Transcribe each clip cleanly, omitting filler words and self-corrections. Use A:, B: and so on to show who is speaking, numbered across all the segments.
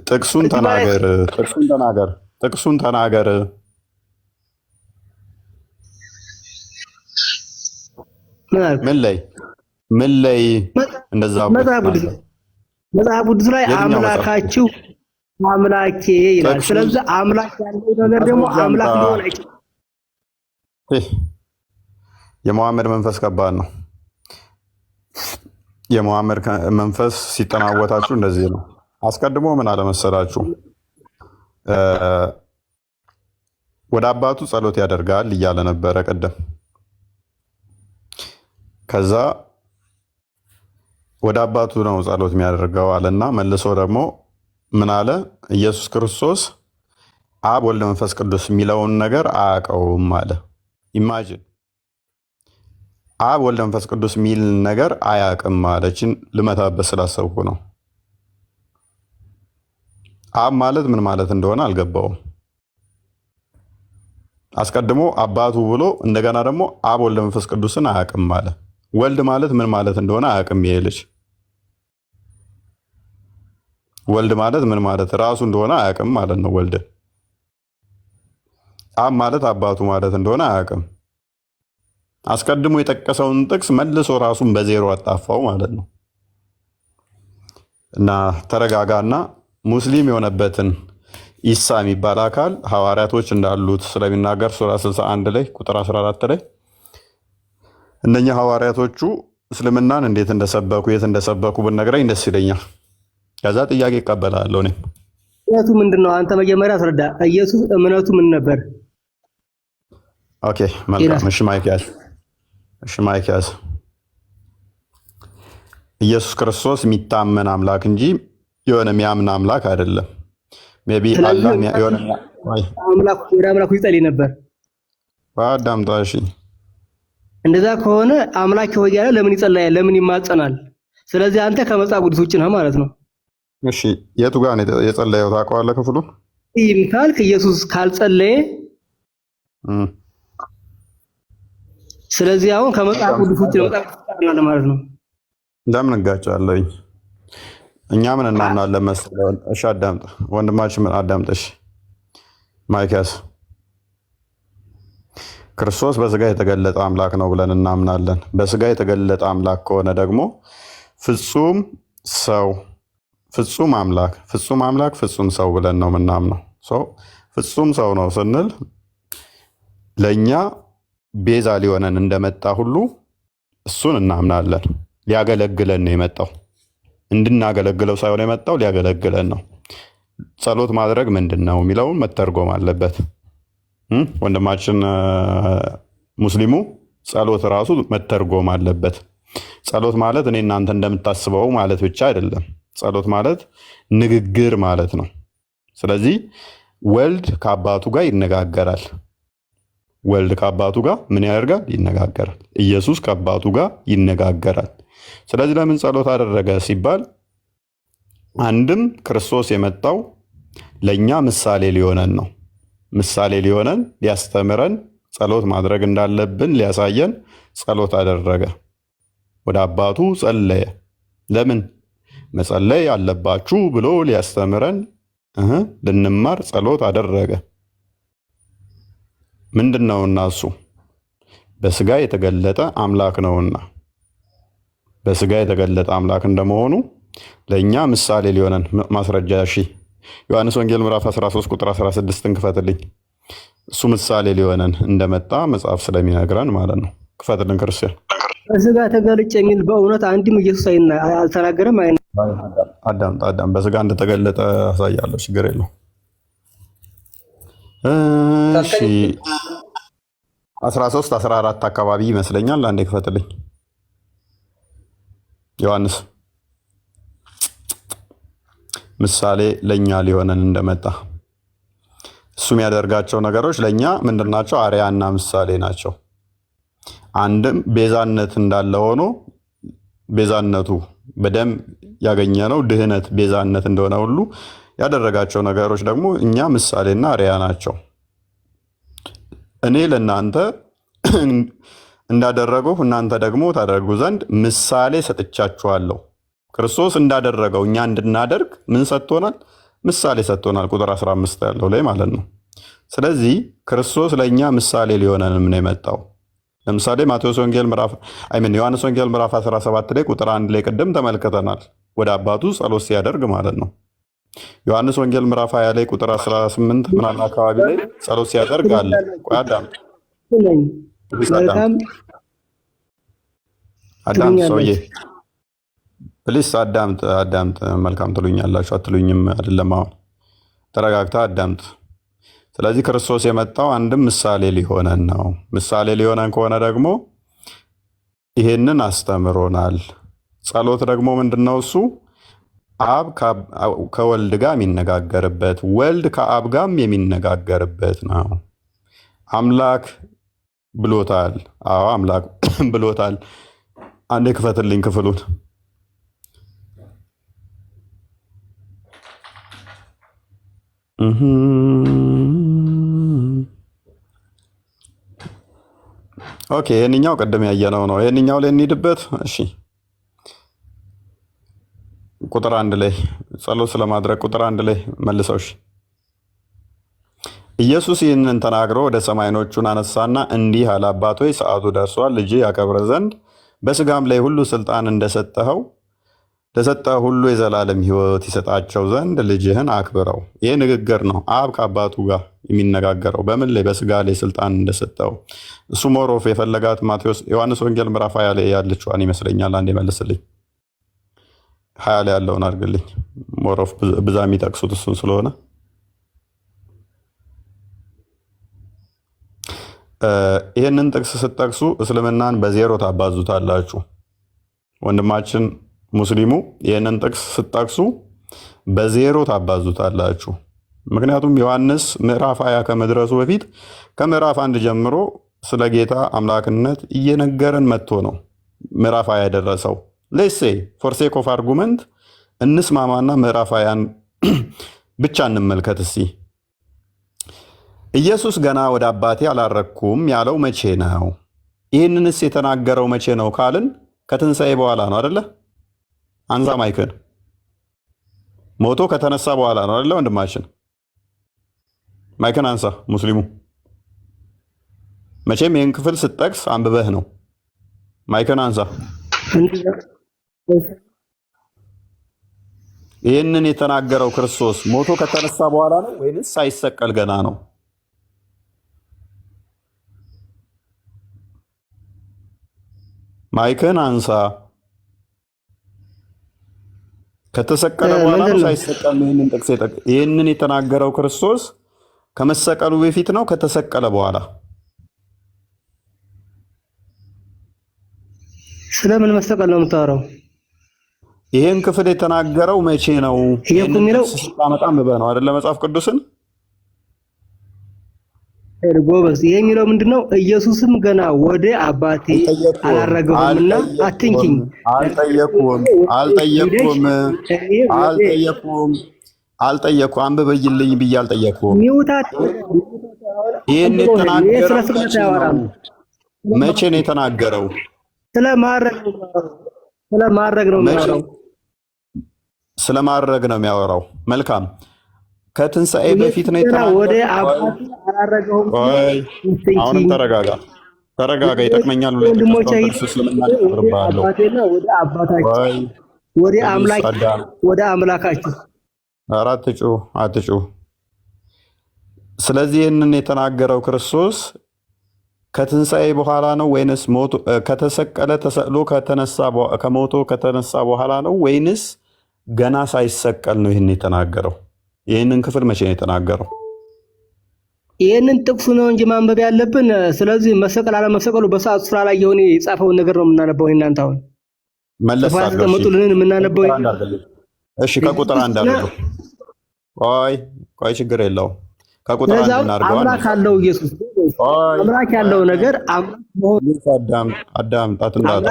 A: ጥቅሱን ተናገር፣ ጥቅሱን ተናገር፣ ጥቅሱን ተናገር። ምን ላይ እንደዛ
B: መጽሐፍ ቅዱስ ላይ አምላካችሁ አምላኬ ይላል። ስለዚህ አምላክ ያለው ነገር ደግሞ አምላክ ሊሆን አይችልም።
A: የመሐመድ መንፈስ ከባድ ነው። የመሐመድ መንፈስ ሲጠናወታችሁ እንደዚህ ነው። አስቀድሞ ምን አለመሰላችሁ ወደ አባቱ ጸሎት ያደርጋል እያለ ነበረ ቀደም። ከዛ ወደ አባቱ ነው ጸሎት የሚያደርገው አለና መልሶ ደግሞ ምን አለ? ኢየሱስ ክርስቶስ አብ ወልድ መንፈስ ቅዱስ የሚለውን ነገር አያውቀውም አለ። ኢማጂን አብ ወልድ መንፈስ ቅዱስ የሚል ነገር አያውቅም አለችን። ልመታበት ስላሰብኩ ነው። አብ ማለት ምን ማለት እንደሆነ አልገባውም። አስቀድሞ አባቱ ብሎ እንደገና ደግሞ አብ ወልድ መንፈስ ቅዱስን አያውቅም አለ። ወልድ ማለት ምን ማለት እንደሆነ አያውቅም ይሄ ልጅ። ወልድ ማለት ምን ማለት ራሱ እንደሆነ አያውቅም ማለት ነው። ወልድ አብ ማለት አባቱ ማለት እንደሆነ አያውቅም። አስቀድሞ የጠቀሰውን ጥቅስ መልሶ ራሱን በዜሮ አጣፋው ማለት ነው። እና ተረጋጋና ሙስሊም የሆነበትን ኢሳ የሚባል አካል ሐዋርያቶች እንዳሉት ስለሚናገር ሱራ 61 ላይ ቁጥር 14 ላይ እነኛ ሐዋርያቶቹ እስልምናን እንዴት እንደሰበኩ የት እንደሰበኩ ብነግረኝ ደስ ይለኛል። ከዛ ጥያቄ እቀበላለሁ። እኔ
B: እምነቱ ምንድነው? አንተ መጀመሪያ አስረዳ። ኢየሱስ እምነቱ ምን ነበር?
A: ኦኬ መልካም። እሺ ማይክ ያዝ። ኢየሱስ ክርስቶስ የሚታመን አምላክ እንጂ የሆነ የሚያምን አምላክ አይደለም። ሜቢ አላህ የሆነ
B: አምላክ ወደ አምላኩ ይጸልይ ነበር።
A: አዳምጣ። እሺ
B: እንደዛ ከሆነ አምላክ ሆይ ያለ ለምን ይጸልያል? ለምን ይማጸናል? ስለዚህ አንተ ከመጽሐፍ ቅዱስ ውጭ ነህ ማለት ነው።
A: እሺ የቱ ጋር ነው የጸለየው? ታውቀዋለህ ክፍሉን?
B: ይህም ካልክ ኢየሱስ ካልጸለየ ስለዚህ አሁን ከመጽሐፍ ቅዱስ ውጭ ነው ማለት ነው።
A: እንደምን እንጋጫለኝ? እኛ ምን እናምናለን መሰለህ? እሺ አዳምጥ ወንድማችን፣ ምን አዳምጥሽ። ማይካስ ክርስቶስ በስጋ የተገለጠ አምላክ ነው ብለን እናምናለን። በስጋ የተገለጠ አምላክ ከሆነ ደግሞ ፍጹም ሰው፣ ፍጹም አምላክ፣ ፍጹም ሰው ብለን ነው የምናምነው። ፍጹም ሰው ነው ስንል ለእኛ ቤዛ ሊሆነን እንደመጣ ሁሉ እሱን እናምናለን። ሊያገለግለን ነው የመጣው። እንድናገለግለው ሳይሆን የመጣው ሊያገለግለን ነው። ጸሎት ማድረግ ምንድን ነው የሚለውን መተርጎም አለበት። ወንድማችን ሙስሊሙ ጸሎት ራሱ መተርጎም አለበት። ጸሎት ማለት እኔ እናንተ እንደምታስበው ማለት ብቻ አይደለም። ጸሎት ማለት ንግግር ማለት ነው። ስለዚህ ወልድ ከአባቱ ጋር ይነጋገራል። ወልድ ከአባቱ ጋር ምን ያደርጋል? ይነጋገራል። ኢየሱስ ከአባቱ ጋር ይነጋገራል። ስለዚህ ለምን ጸሎት አደረገ ሲባል አንድም ክርስቶስ የመጣው ለእኛ ምሳሌ ሊሆነን ነው። ምሳሌ ሊሆነን ሊያስተምረን፣ ጸሎት ማድረግ እንዳለብን ሊያሳየን ጸሎት አደረገ። ወደ አባቱ ጸለየ። ለምን መጸለይ አለባችሁ ብሎ ሊያስተምረን ልንማር ጸሎት አደረገ። ምንድን ነውና እሱ በስጋ የተገለጠ አምላክ ነውና፣ በስጋ የተገለጠ አምላክ እንደመሆኑ ለእኛ ምሳሌ ሊሆነን ማስረጃ። እሺ ዮሐንስ ወንጌል ምዕራፍ 13 ቁጥር 16 ክፈትልኝ። እሱ ምሳሌ ሊሆነን እንደመጣ መጽሐፍ ስለሚነግረን ማለት ነው። ክፈትልን ክርስቲያን።
B: በስጋ ተገልጬ የሚል በእውነት አንድም ኢየሱስ አልተናገረም።
A: አዳም በስጋ እንደተገለጠ አሳያለሁ። ችግር የለው። እሺ 13 14 አካባቢ ይመስለኛል። አንዴ ክፈትልኝ ዮሐንስ። ምሳሌ ለኛ ሊሆነን እንደመጣ እሱ የሚያደርጋቸው ነገሮች ለኛ ምንድናቸው? አርያና ምሳሌ ናቸው። አንድም ቤዛነት እንዳለ ሆኖ ቤዛነቱ በደም ያገኘነው ድህነት ቤዛነት እንደሆነ ሁሉ ያደረጋቸው ነገሮች ደግሞ እኛ ምሳሌና አርያ ናቸው። እኔ ለእናንተ እንዳደረገው እናንተ ደግሞ ታደርጉ ዘንድ ምሳሌ ሰጥቻችኋለሁ። ክርስቶስ እንዳደረገው እኛ እንድናደርግ ምን ሰጥቶናል? ምሳሌ ሰጥቶናል። ቁጥር 15 ያለው ላይ ማለት ነው። ስለዚህ ክርስቶስ ለእኛ ምሳሌ ሊሆነንም ነው የመጣው። ለምሳሌ ዮሐንስ ወንጌል ምዕራፍ 17 ላይ ቁጥር 1 ላይ ቅድም ተመልክተናል። ወደ አባቱ ጸሎት ሲያደርግ ማለት ነው። ዮሐንስ ወንጌል ምዕራፍ 20 ላይ ቁጥር 18 ምናምን አካባቢ ላይ ጸሎት ሲያደርግ አለ። ቆይ አዳምጥ ሰውዬ ፕሊስ አዳምጥ። መልካም ትሉኛላችሁ አትሉኝም አይደለም። አሁን ተረጋግታ አዳምጥ። ስለዚህ ክርስቶስ የመጣው አንድም ምሳሌ ሊሆነን ነው። ምሳሌ ሊሆነን ከሆነ ደግሞ ይሄንን አስተምሮናል። ጸሎት ደግሞ ምንድነው? እሱ አብ ከወልድ ጋር የሚነጋገርበት፣ ወልድ ከአብ ጋር የሚነጋገርበት ነው። አምላክ ብሎታል። አዎ አምላክ ብሎታል። አንዴ ክፈትልኝ ክፍሉን። ኦኬ ይሄንኛው ቅድም ያየነው ነው። ይሄንኛው ላይ እንሂድበት። እሺ ቁጥር 1 ላይ ጸሎት ስለማድረግ ቁጥር 1 ላይ መልሰው። እሺ ኢየሱስ ይህንን ተናግሮ ወደ ሰማይ ዓይኖቹን አነሳና እንዲህ አለ፣ አባት ሆይ ሰዓቱ ደርሷል፣ ልጅህ ያከብርህ ዘንድ በስጋም ላይ ሁሉ ስልጣን እንደሰጠኸው ለሰጠህ ሁሉ የዘላለም ሕይወት ይሰጣቸው ዘንድ ልጅህን አክብረው። ይህ ንግግር ነው። አብ ከአባቱ ጋር የሚነጋገረው በምን ላይ? በስጋ ላይ ስልጣን እንደሰጠው። እሱ ሞሮፍ የፈለጋት ዮሐንስ ወንጌል ምዕራፍ 20 ላይ ያለችዋን ይመስለኛል። አንዴ መልስልኝ። 20 ላይ ያለውን አድርግልኝ። ሞሮፍ ብዛ የሚጠቅሱት እሱን ስለሆነ ይህንን ጥቅስ ስትጠቅሱ እስልምናን በዜሮ ታባዙታላችሁ። ወንድማችን ሙስሊሙ ይህንን ጥቅስ ስትጠቅሱ በዜሮ ታባዙታላችሁ። ምክንያቱም ዮሐንስ ምዕራፍ 20 ከመድረሱ በፊት ከምዕራፍ 1 ጀምሮ ስለ ጌታ አምላክነት እየነገረን መጥቶ ነው ምዕራፍ 20 የደረሰው። ሌሴ ፎር ሴክ ኦፍ አርጉመንት እንስማማና ምዕራፍ 20 ብቻ እንመልከት እስቲ። ኢየሱስ ገና ወደ አባቴ አላረኩም ያለው መቼ ነው? ይህንንስ የተናገረው መቼ ነው ካልን ከትንሣኤ በኋላ ነው አደለ? አንዛ ማይክን ሞቶ ከተነሳ በኋላ ነው አደለ? ወንድማችን ማይክን አንሳ። ሙስሊሙ መቼም ይህን ክፍል ስትጠቅስ አንብበህ ነው። ማይክን አንሳ። ይህንን የተናገረው ክርስቶስ ሞቶ ከተነሳ በኋላ ነው ወይንስ ሳይሰቀል ገና ነው? ማይክን አንሳ። ከተሰቀለ በኋላ ነው ሳይሰቀል ነው? ይህንን የተናገረው ክርስቶስ ከመሰቀሉ በፊት ነው ከተሰቀለ በኋላ?
B: ስለምን መሰቀል ነው የምታወራው?
A: ይሄን ክፍል የተናገረው መቼ ነው?
B: የሚለው
A: ስታመጣ ምበህ ነው አይደለ? መጽሐፍ ቅዱስን
B: ጎበዝ። ይሄ የሚለው ምንድነው? ኢየሱስም ገና ወደ አባቴ አላረገውምና አትንኪኝ።
A: አልጠየኩም። አንብበይልኝ ብዬ አልጠየኩም።
B: ሚውታት
A: ይሄን የተናገረው መቼ ነው የተናገረው? ስለማድረግ ነው የሚያወራው። መልካም ከትንሣኤ በፊት ነው የተናገረው። አሁንም ተረጋጋ። ይጠቅመኛል።
B: ወደ አምላካችሁ
A: አትጩ። ስለዚህ ይህንን የተናገረው ክርስቶስ ከትንሣኤ በኋላ ነው ወይንስ ከተሰቀለ ተሰቅሎ ከሞቶ ከተነሳ በኋላ ነው ወይንስ ገና ሳይሰቀል ነው ይህን የተናገረው? ይህንን ክፍል መቼ ነው የተናገረው?
B: ይህንን ጥቅሱ ነው እንጂ ማንበብ ያለብን። ስለዚህ መሰቀል አለመሰቀሉ በሰዓቱ ስራ ላይ የሆነ የጻፈውን ነገር ነው የምናነበው። እናንተ አሁን መለስልን የምናነበው።
A: እሺ ከቁጥር 1 አድርገው። ቆይ ችግር የለውም። ከቁጥር 1 እናድርገው።
B: አምላክ አለው ኢየሱስ አምላክ ያለው ነገር
A: አዳምጣት እንዳታ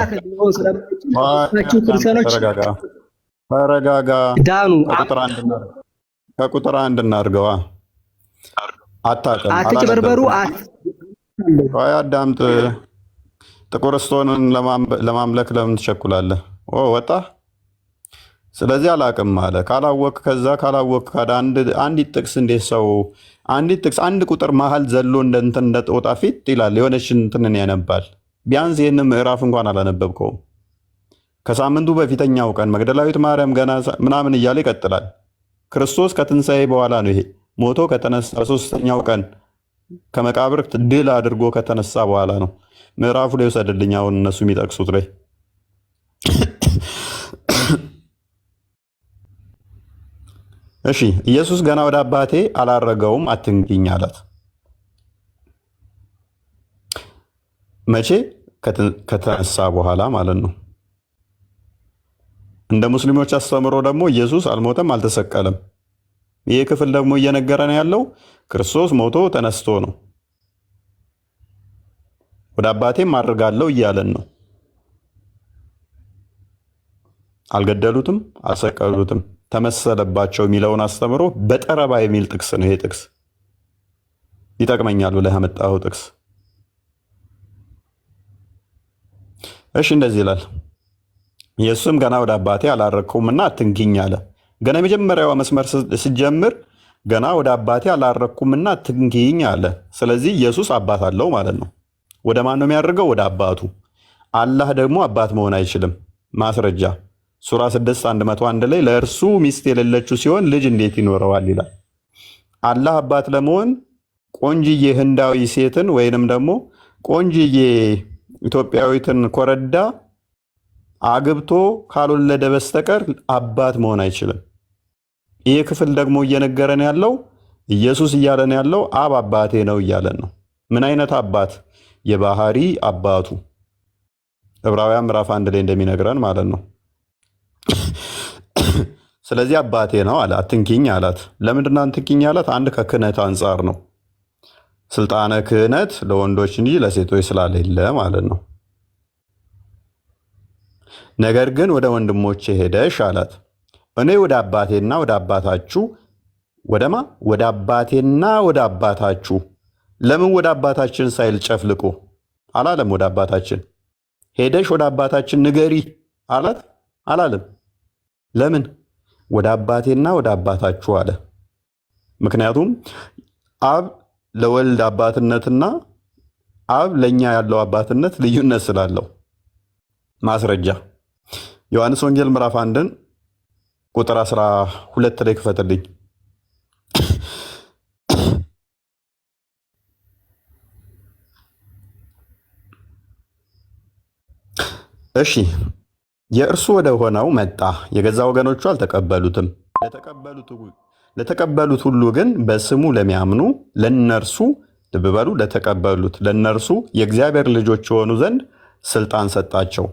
A: ተረጋጋ።
B: ዳኑ
A: ከቁጥር 1 እናድርገዋ።
B: አትጭበርበሩ።
A: አዳምጥ። ጥቁር ስቶንን ለማምለክ ለምን ትቸኩላለህ? ወጣ። ስለዚህ አላቅም አለ። ካላወቅ አንዲት ጥቅስ እንዴት ሰው አንዲት ጥቅስ አንድ ቁጥር መሀል ዘሎ እንደ ጦጣ ፊት ይላል። የሆነች እንትንን ያነባል። ቢያንስ ይህን ምዕራፍ እንኳን አላነበብከውም። ከሳምንቱ በፊተኛው ቀን መግደላዊት ማርያም ገና ምናምን እያለ ይቀጥላል። ክርስቶስ ከትንሣኤ በኋላ ነው ይሄ ሞቶ ከተነሳ በሶስተኛው ቀን ከመቃብር ድል አድርጎ ከተነሳ በኋላ ነው። ምዕራፉ ላይ ውሰድልኝ። አሁን እነሱ የሚጠቅሱት ላይ እሺ፣ ኢየሱስ ገና ወደ አባቴ አላረገውም አትንኪኝ አላት። መቼ? ከተነሳ በኋላ ማለት ነው። እንደ ሙስሊሞች አስተምሮ ደግሞ ኢየሱስ አልሞተም፣ አልተሰቀለም። ይህ ክፍል ደግሞ እየነገረን ያለው ክርስቶስ ሞቶ ተነስቶ ነው። ወደ አባቴም አድርጋለሁ እያለን ነው። አልገደሉትም፣ አልሰቀሉትም፣ ተመሰለባቸው የሚለውን አስተምሮ በጠረባ የሚል ጥቅስ ነው። ይሄ ጥቅስ ይጠቅመኛል ብለህ ያመጣኸው ጥቅስ። እሺ፣ እንደዚህ ይላል። ኢየሱስም ገና ወደ አባቴ አላረግኩምና አትንኪኝ አለ። ገና የመጀመሪያዋ መስመር ሲጀምር ገና ወደ አባቴ አላረግኩምና አትንኪኝ አለ። ስለዚህ ኢየሱስ አባት አለው ማለት ነው። ወደ ማን ነው የሚያደርገው? ወደ አባቱ። አላህ ደግሞ አባት መሆን አይችልም። ማስረጃ ሱራ 6:101 ላይ ለእርሱ ሚስት የሌለችው ሲሆን ልጅ እንዴት ይኖረዋል ይላል። አላህ አባት ለመሆን ቆንጅዬ ህንዳዊ ሴትን ወይንም ደግሞ ቆንጅዬ ኢትዮጵያዊትን ኮረዳ አግብቶ ካልወለደ በስተቀር አባት መሆን አይችልም። ይህ ክፍል ደግሞ እየነገረን ያለው ኢየሱስ እያለን ያለው አብ አባቴ ነው እያለን ነው። ምን አይነት አባት? የባህሪ አባቱ። ዕብራውያን ምዕራፍ 1 ላይ እንደሚነግረን ማለት ነው። ስለዚህ አባቴ ነው አለ። አትንኪኝ አላት። ለምንድነው አትንኪኝ አላት? አንድ ከክህነት አንጻር ነው። ስልጣነ ክህነት ለወንዶች እንጂ ለሴቶች ስላሌለ ማለት ነው። ነገር ግን ወደ ወንድሞቼ ሄደሽ አላት። እኔ ወደ አባቴና ወደ አባታችሁ ወደማ ወደ አባቴና ወደ አባታችሁ። ለምን ወደ አባታችን ሳይል ጨፍልቆ አላለም? ወደ አባታችን ሄደሽ ወደ አባታችን ንገሪ አላት? አላለም። ለምን? ወደ አባቴና ወደ አባታችሁ አለ። ምክንያቱም አብ ለወልድ አባትነትና አብ ለእኛ ያለው አባትነት ልዩነት ስላለው። ማስረጃ ዮሐንስ ወንጌል ምዕራፍ 1 ቁጥር 12 ላይ ክፈትልኝ። እሺ፣ የእርሱ ወደ ሆነው መጣ፣ የገዛ ወገኖቹ አልተቀበሉትም። ለተቀበሉት ሁሉ ግን በስሙ ለሚያምኑ ለነርሱ ልብ በሉ፣ ለተቀበሉት ለነርሱ የእግዚአብሔር ልጆች የሆኑ ዘንድ ስልጣን ሰጣቸው።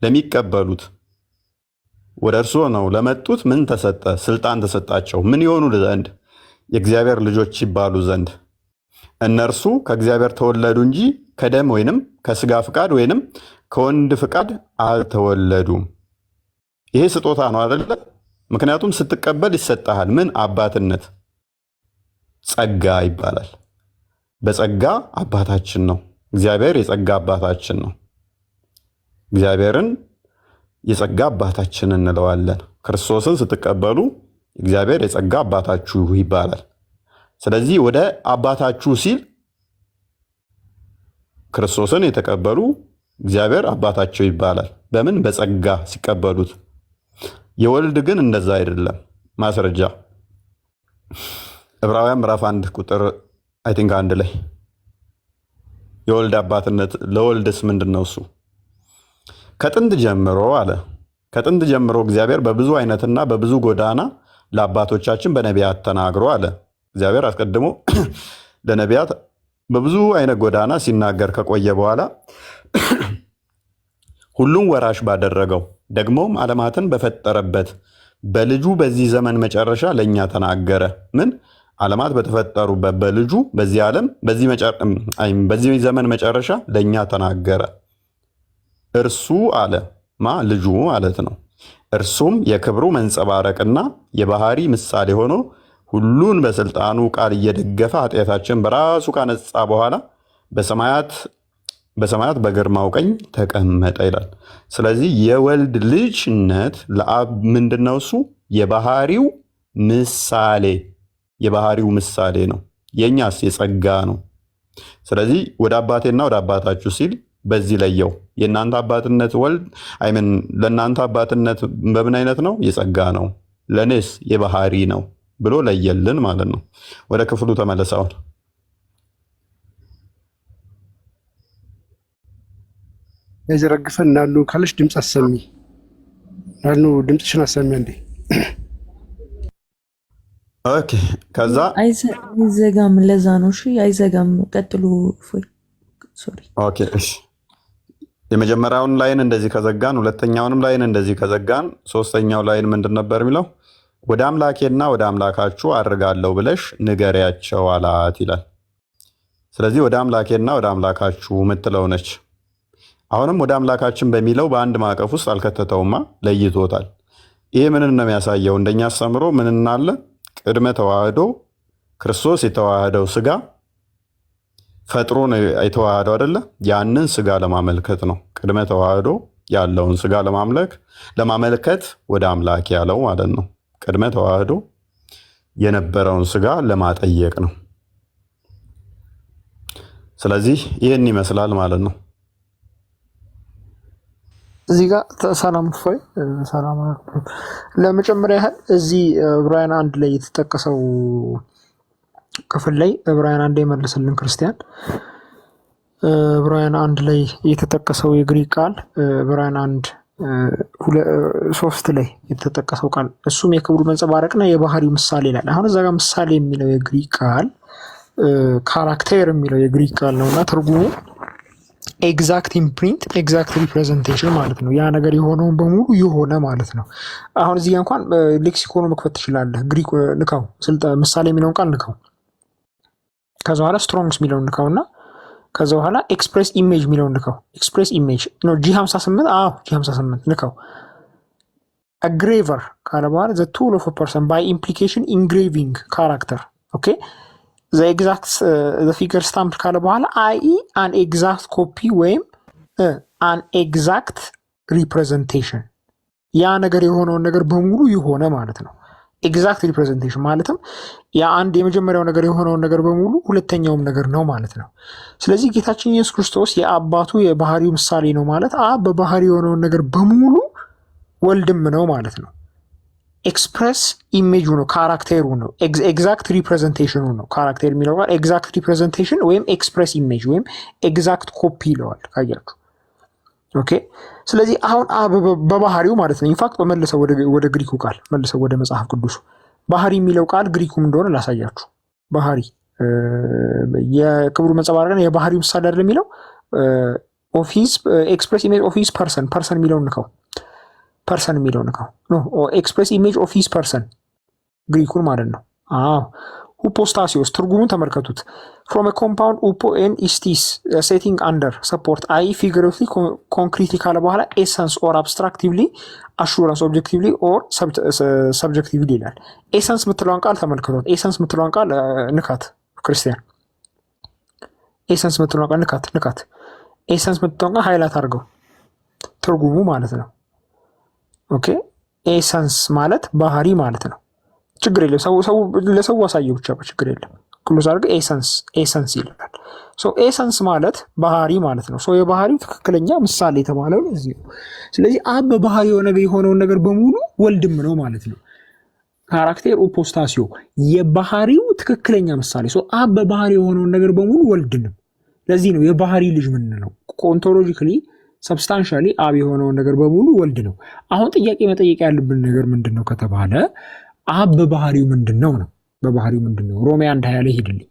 A: ለሚቀበሉት ወደ እርሱ ነው ለመጡት ምን ተሰጠ? ስልጣን ተሰጣቸው። ምን የሆኑ ዘንድ? የእግዚአብሔር ልጆች ይባሉ ዘንድ። እነርሱ ከእግዚአብሔር ተወለዱ እንጂ ከደም ወይንም ከስጋ ፍቃድ ወይንም ከወንድ ፍቃድ አልተወለዱም። ይሄ ስጦታ ነው አይደለ? ምክንያቱም ስትቀበል ይሰጣሃል። ምን? አባትነት፣ ጸጋ ይባላል። በጸጋ አባታችን ነው። እግዚአብሔር የጸጋ አባታችን ነው። እግዚአብሔርን የጸጋ አባታችን እንለዋለን። ክርስቶስን ስትቀበሉ እግዚአብሔር የጸጋ አባታችሁ ይባላል። ስለዚህ ወደ አባታችሁ ሲል ክርስቶስን የተቀበሉ እግዚአብሔር አባታቸው ይባላል። በምን? በጸጋ ሲቀበሉት። የወልድ ግን እንደዛ አይደለም። ማስረጃ ዕብራውያን ምዕራፍ 1 ቁጥር አይ ቲንክ 1 ላይ የወልድ አባትነት ለወልድስ ምንድን ነው? እሱ ከጥንት ጀምሮ አለ። ከጥንት ጀምሮ እግዚአብሔር በብዙ አይነትና በብዙ ጎዳና ለአባቶቻችን በነቢያት ተናግሮ አለ። እግዚአብሔር አስቀድሞ ለነቢያት በብዙ አይነት ጎዳና ሲናገር ከቆየ በኋላ ሁሉም ወራሽ ባደረገው ደግሞም ዓለማትን በፈጠረበት በልጁ በዚህ ዘመን መጨረሻ ለእኛ ተናገረ። ምን? ዓለማት በተፈጠሩበት በልጁ በዚህ ዘመን መጨረሻ ለእኛ ተናገረ። እርሱ አለ ልጁ ማለት ነው። እርሱም የክብሩ መንጸባረቅና የባህሪ ምሳሌ ሆኖ ሁሉን በስልጣኑ ቃል እየደገፈ ኃጢአታችን በራሱ ካነጻ በኋላ በሰማያት በሰማያት በግርማው ቀኝ ተቀመጠ ይላል። ስለዚህ የወልድ ልጅነት ለአብ ምንድነው? እሱ የባህሪው ምሳሌ ነው። የእኛስ የጸጋ ነው። ስለዚህ ወደ አባቴና ወደ አባታችሁ ሲል በዚህ ለየው። የእናንተ አባትነት ወልድ አይምን ለእናንተ አባትነት በምን አይነት ነው? የጸጋ ነው። ለእኔስ የባህሪ ነው ብሎ ለየልን ማለት ነው። ወደ ክፍሉ ተመለሳውን
C: ያዘረግፈን እናሉ ካለሽ ድምፅ አሰሚ ናሉ ድምፅሽን አሰሚ እንዴ።
A: ኦኬ ከዛ
D: አይዘጋም። ለዛ ነው እሺ፣ አይዘጋም። ቀጥሉ። ሶሪ
A: ኦኬ እሺ። የመጀመሪያውን ላይን እንደዚህ ከዘጋን፣ ሁለተኛውንም ላይን እንደዚህ ከዘጋን፣ ሶስተኛው ላይን ምንድን ነበር የሚለው? ወደ አምላኬና ወደ አምላካችሁ አድርጋለሁ ብለሽ ንገሪያቸው አላት ይላል። ስለዚህ ወደ አምላኬና ወደ አምላካችሁ ምትለው ነች። አሁንም ወደ አምላካችን በሚለው በአንድ ማዕቀፍ ውስጥ አልከተተውማ፣ ለይቶታል። ይሄ ምንን ነው የሚያሳየው? እንደኛ አስተምሮ ምን እናለ? ቅድመ ተዋህዶ ክርስቶስ የተዋህደው ስጋ ፈጥሮ ነው የተዋህደው አይደለ? ያንን ስጋ ለማመልከት ነው። ቅድመ ተዋህዶ ያለውን ስጋ ለማመልከት ወደ አምላክ ያለው ማለት ነው። ቅድመ ተዋህዶ የነበረውን ስጋ ለማጠየቅ ነው። ስለዚህ ይህን ይመስላል ማለት ነው።
E: እዚህ ጋር ሰላም ፎይ ሰላም ለመጨመሪያ ያህል እዚህ ዕብራውያን 1 ላይ የተጠቀሰው ክፍል ላይ ዕብራውያን 1 ይመልስልን ክርስቲያን። ዕብራውያን 1 ላይ የተጠቀሰው የግሪክ ቃል ዕብራውያን 1:3 ላይ የተጠቀሰው ቃል እሱም የክብሩ መንጸባረቅና የባህሪው ምሳሌ ይላል። አሁን እዛ ጋር ምሳሌ የሚለው የግሪክ ቃል ካራክተር የሚለው የግሪክ ቃል ነውና ትርጉሙ ኤግዛክት ኢምፕሪንት ኤግዛክት ሪፕሬዘንቴሽን ማለት ነው። ያ ነገር የሆነውን በሙሉ የሆነ ማለት ነው። አሁን እዚህ እንኳን ሌክሲኮኑ መክፈት ትችላለህ። ግሪክ ንካው፣ ምሳሌ የሚለውን ቃል ንካው። ከዛ በኋላ ስትሮንግስ የሚለውን ንካው እና ከዛ በኋላ ኤክስፕሬስ ኢሜጅ የሚለውን ንካው። ኤክስፕሬስ ኢሜጅ ነው G58። አዎ G58 ንካው። አግሬቨር ካለ በኋላ ዘ ቱል ኦፍ ፐርሰን ባይ ኢምፕሊኬሽን ኢንግሬቪንግ ካራክተር ኦኬ the exact the figure stamped ካለ በኋላ i.e. an exact copy ወይም an exact representation ያ ነገር የሆነውን ነገር በሙሉ የሆነ ማለት ነው። exact representation ማለትም ያ አንድ የመጀመሪያው ነገር የሆነውን ነገር በሙሉ ሁለተኛውም ነገር ነው ማለት ነው። ስለዚህ ጌታችን ኢየሱስ ክርስቶስ የአባቱ የባህሪው ምሳሌ ነው ማለት አብ በባህሪው የሆነውን ነገር በሙሉ ወልድም ነው ማለት ነው። ኤክስፕሬስ ኢሜጁ ነው፣ ካራክተሩ ነው፣ ኤግዛክት ሪፕሬዘንቴሽኑ ነው። ካራክተር የሚለው ጋር ኤግዛክት ሪፕሬዘንቴሽን ወይም ኤክስፕሬስ ኢሜጅ ወይም ኤግዛክት ኮፒ ይለዋል ካያችሁ። ኦኬ ስለዚህ አሁን በባህሪው ማለት ነው። ኢንፋክት በመለሰው ወደ ግሪኩ ቃል መልሰው ወደ መጽሐፍ ቅዱሱ ባህሪ የሚለው ቃል ግሪኩም እንደሆነ ላሳያችሁ። ባህሪ የክብሩ መንጸባረቅና የባህሪው ምሳሌ አይደለም የሚለው ኦፊስ ኤክስፕሬስ ኢሜጅ ኦፊስ ፐርሰን የሚለውን ንካው። ፐርሰን የሚለው ንካው ኖ ኤክስፕሬስ ኢሜጅ ኦፍ ሂዝ ፐርሰን ግሪኩን ማለት ነው። አዎ ሁፖስታሲዮስ ትርጉሙን ተመልከቱት። ፍሮም ኮምፓውንድ ኡፖ ኤን ኢስቲስ ሴቲንግ አንደር ሰፖርት አይ ፊገራቲቭሊ ኮንክሪትሊ ካለ በኋላ ኤሰንስ ኦር አብስትራክቲቭሊ አሹራንስ ኦብጀክቲቭሊ ኦር ሰብጀክቲቭሊ ይላል። ኤሰንስ የምትለዋን ቃል ተመልከቷት። ኤሰንስ የምትለዋን ቃል ንካት ክርስቲያን። ኤሰንስ የምትለዋን ቃል ንካት። ኤሰንስ የምትለዋን ቃል ሃይላይት አድርገው ትርጉሙ ማለት ነው። ኦኬ ኤሰንስ ማለት ባህሪ ማለት ነው። ችግር የለም ለሰው አሳየው ብቻ ችግር የለም። ክሎዝ አድርገህ ኤሰንስ ይላል። ሶ ኤሰንስ ማለት ባህሪ ማለት ነው። ሶ የባህሪው ትክክለኛ ምሳሌ የተባለው እዚህ ነው። ስለዚህ አብ በባህሪ የሆነውን ነገር በሙሉ ወልድም ነው ማለት ነው። ካራክተር ኡፖስታሲዮ የባህሪው ትክክለኛ ምሳሌ። ሶ አብ በባህሪ የሆነውን ነገር በሙሉ ወልድ ነው። ለዚህ ነው የባህሪ ልጅ ምን ነው ኦንቶሎጂካሊ ሰብስታንሻሊ አብ የሆነውን ነገር በሙሉ ወልድ ነው። አሁን ጥያቄ መጠየቅ ያለብን ነገር ምንድን ነው ከተባለ አብ በባህሪው ምንድን ነው ነው። በባህሪው ምንድን ነው? ሮሜ 1:20 ላይ ሄድልኝ።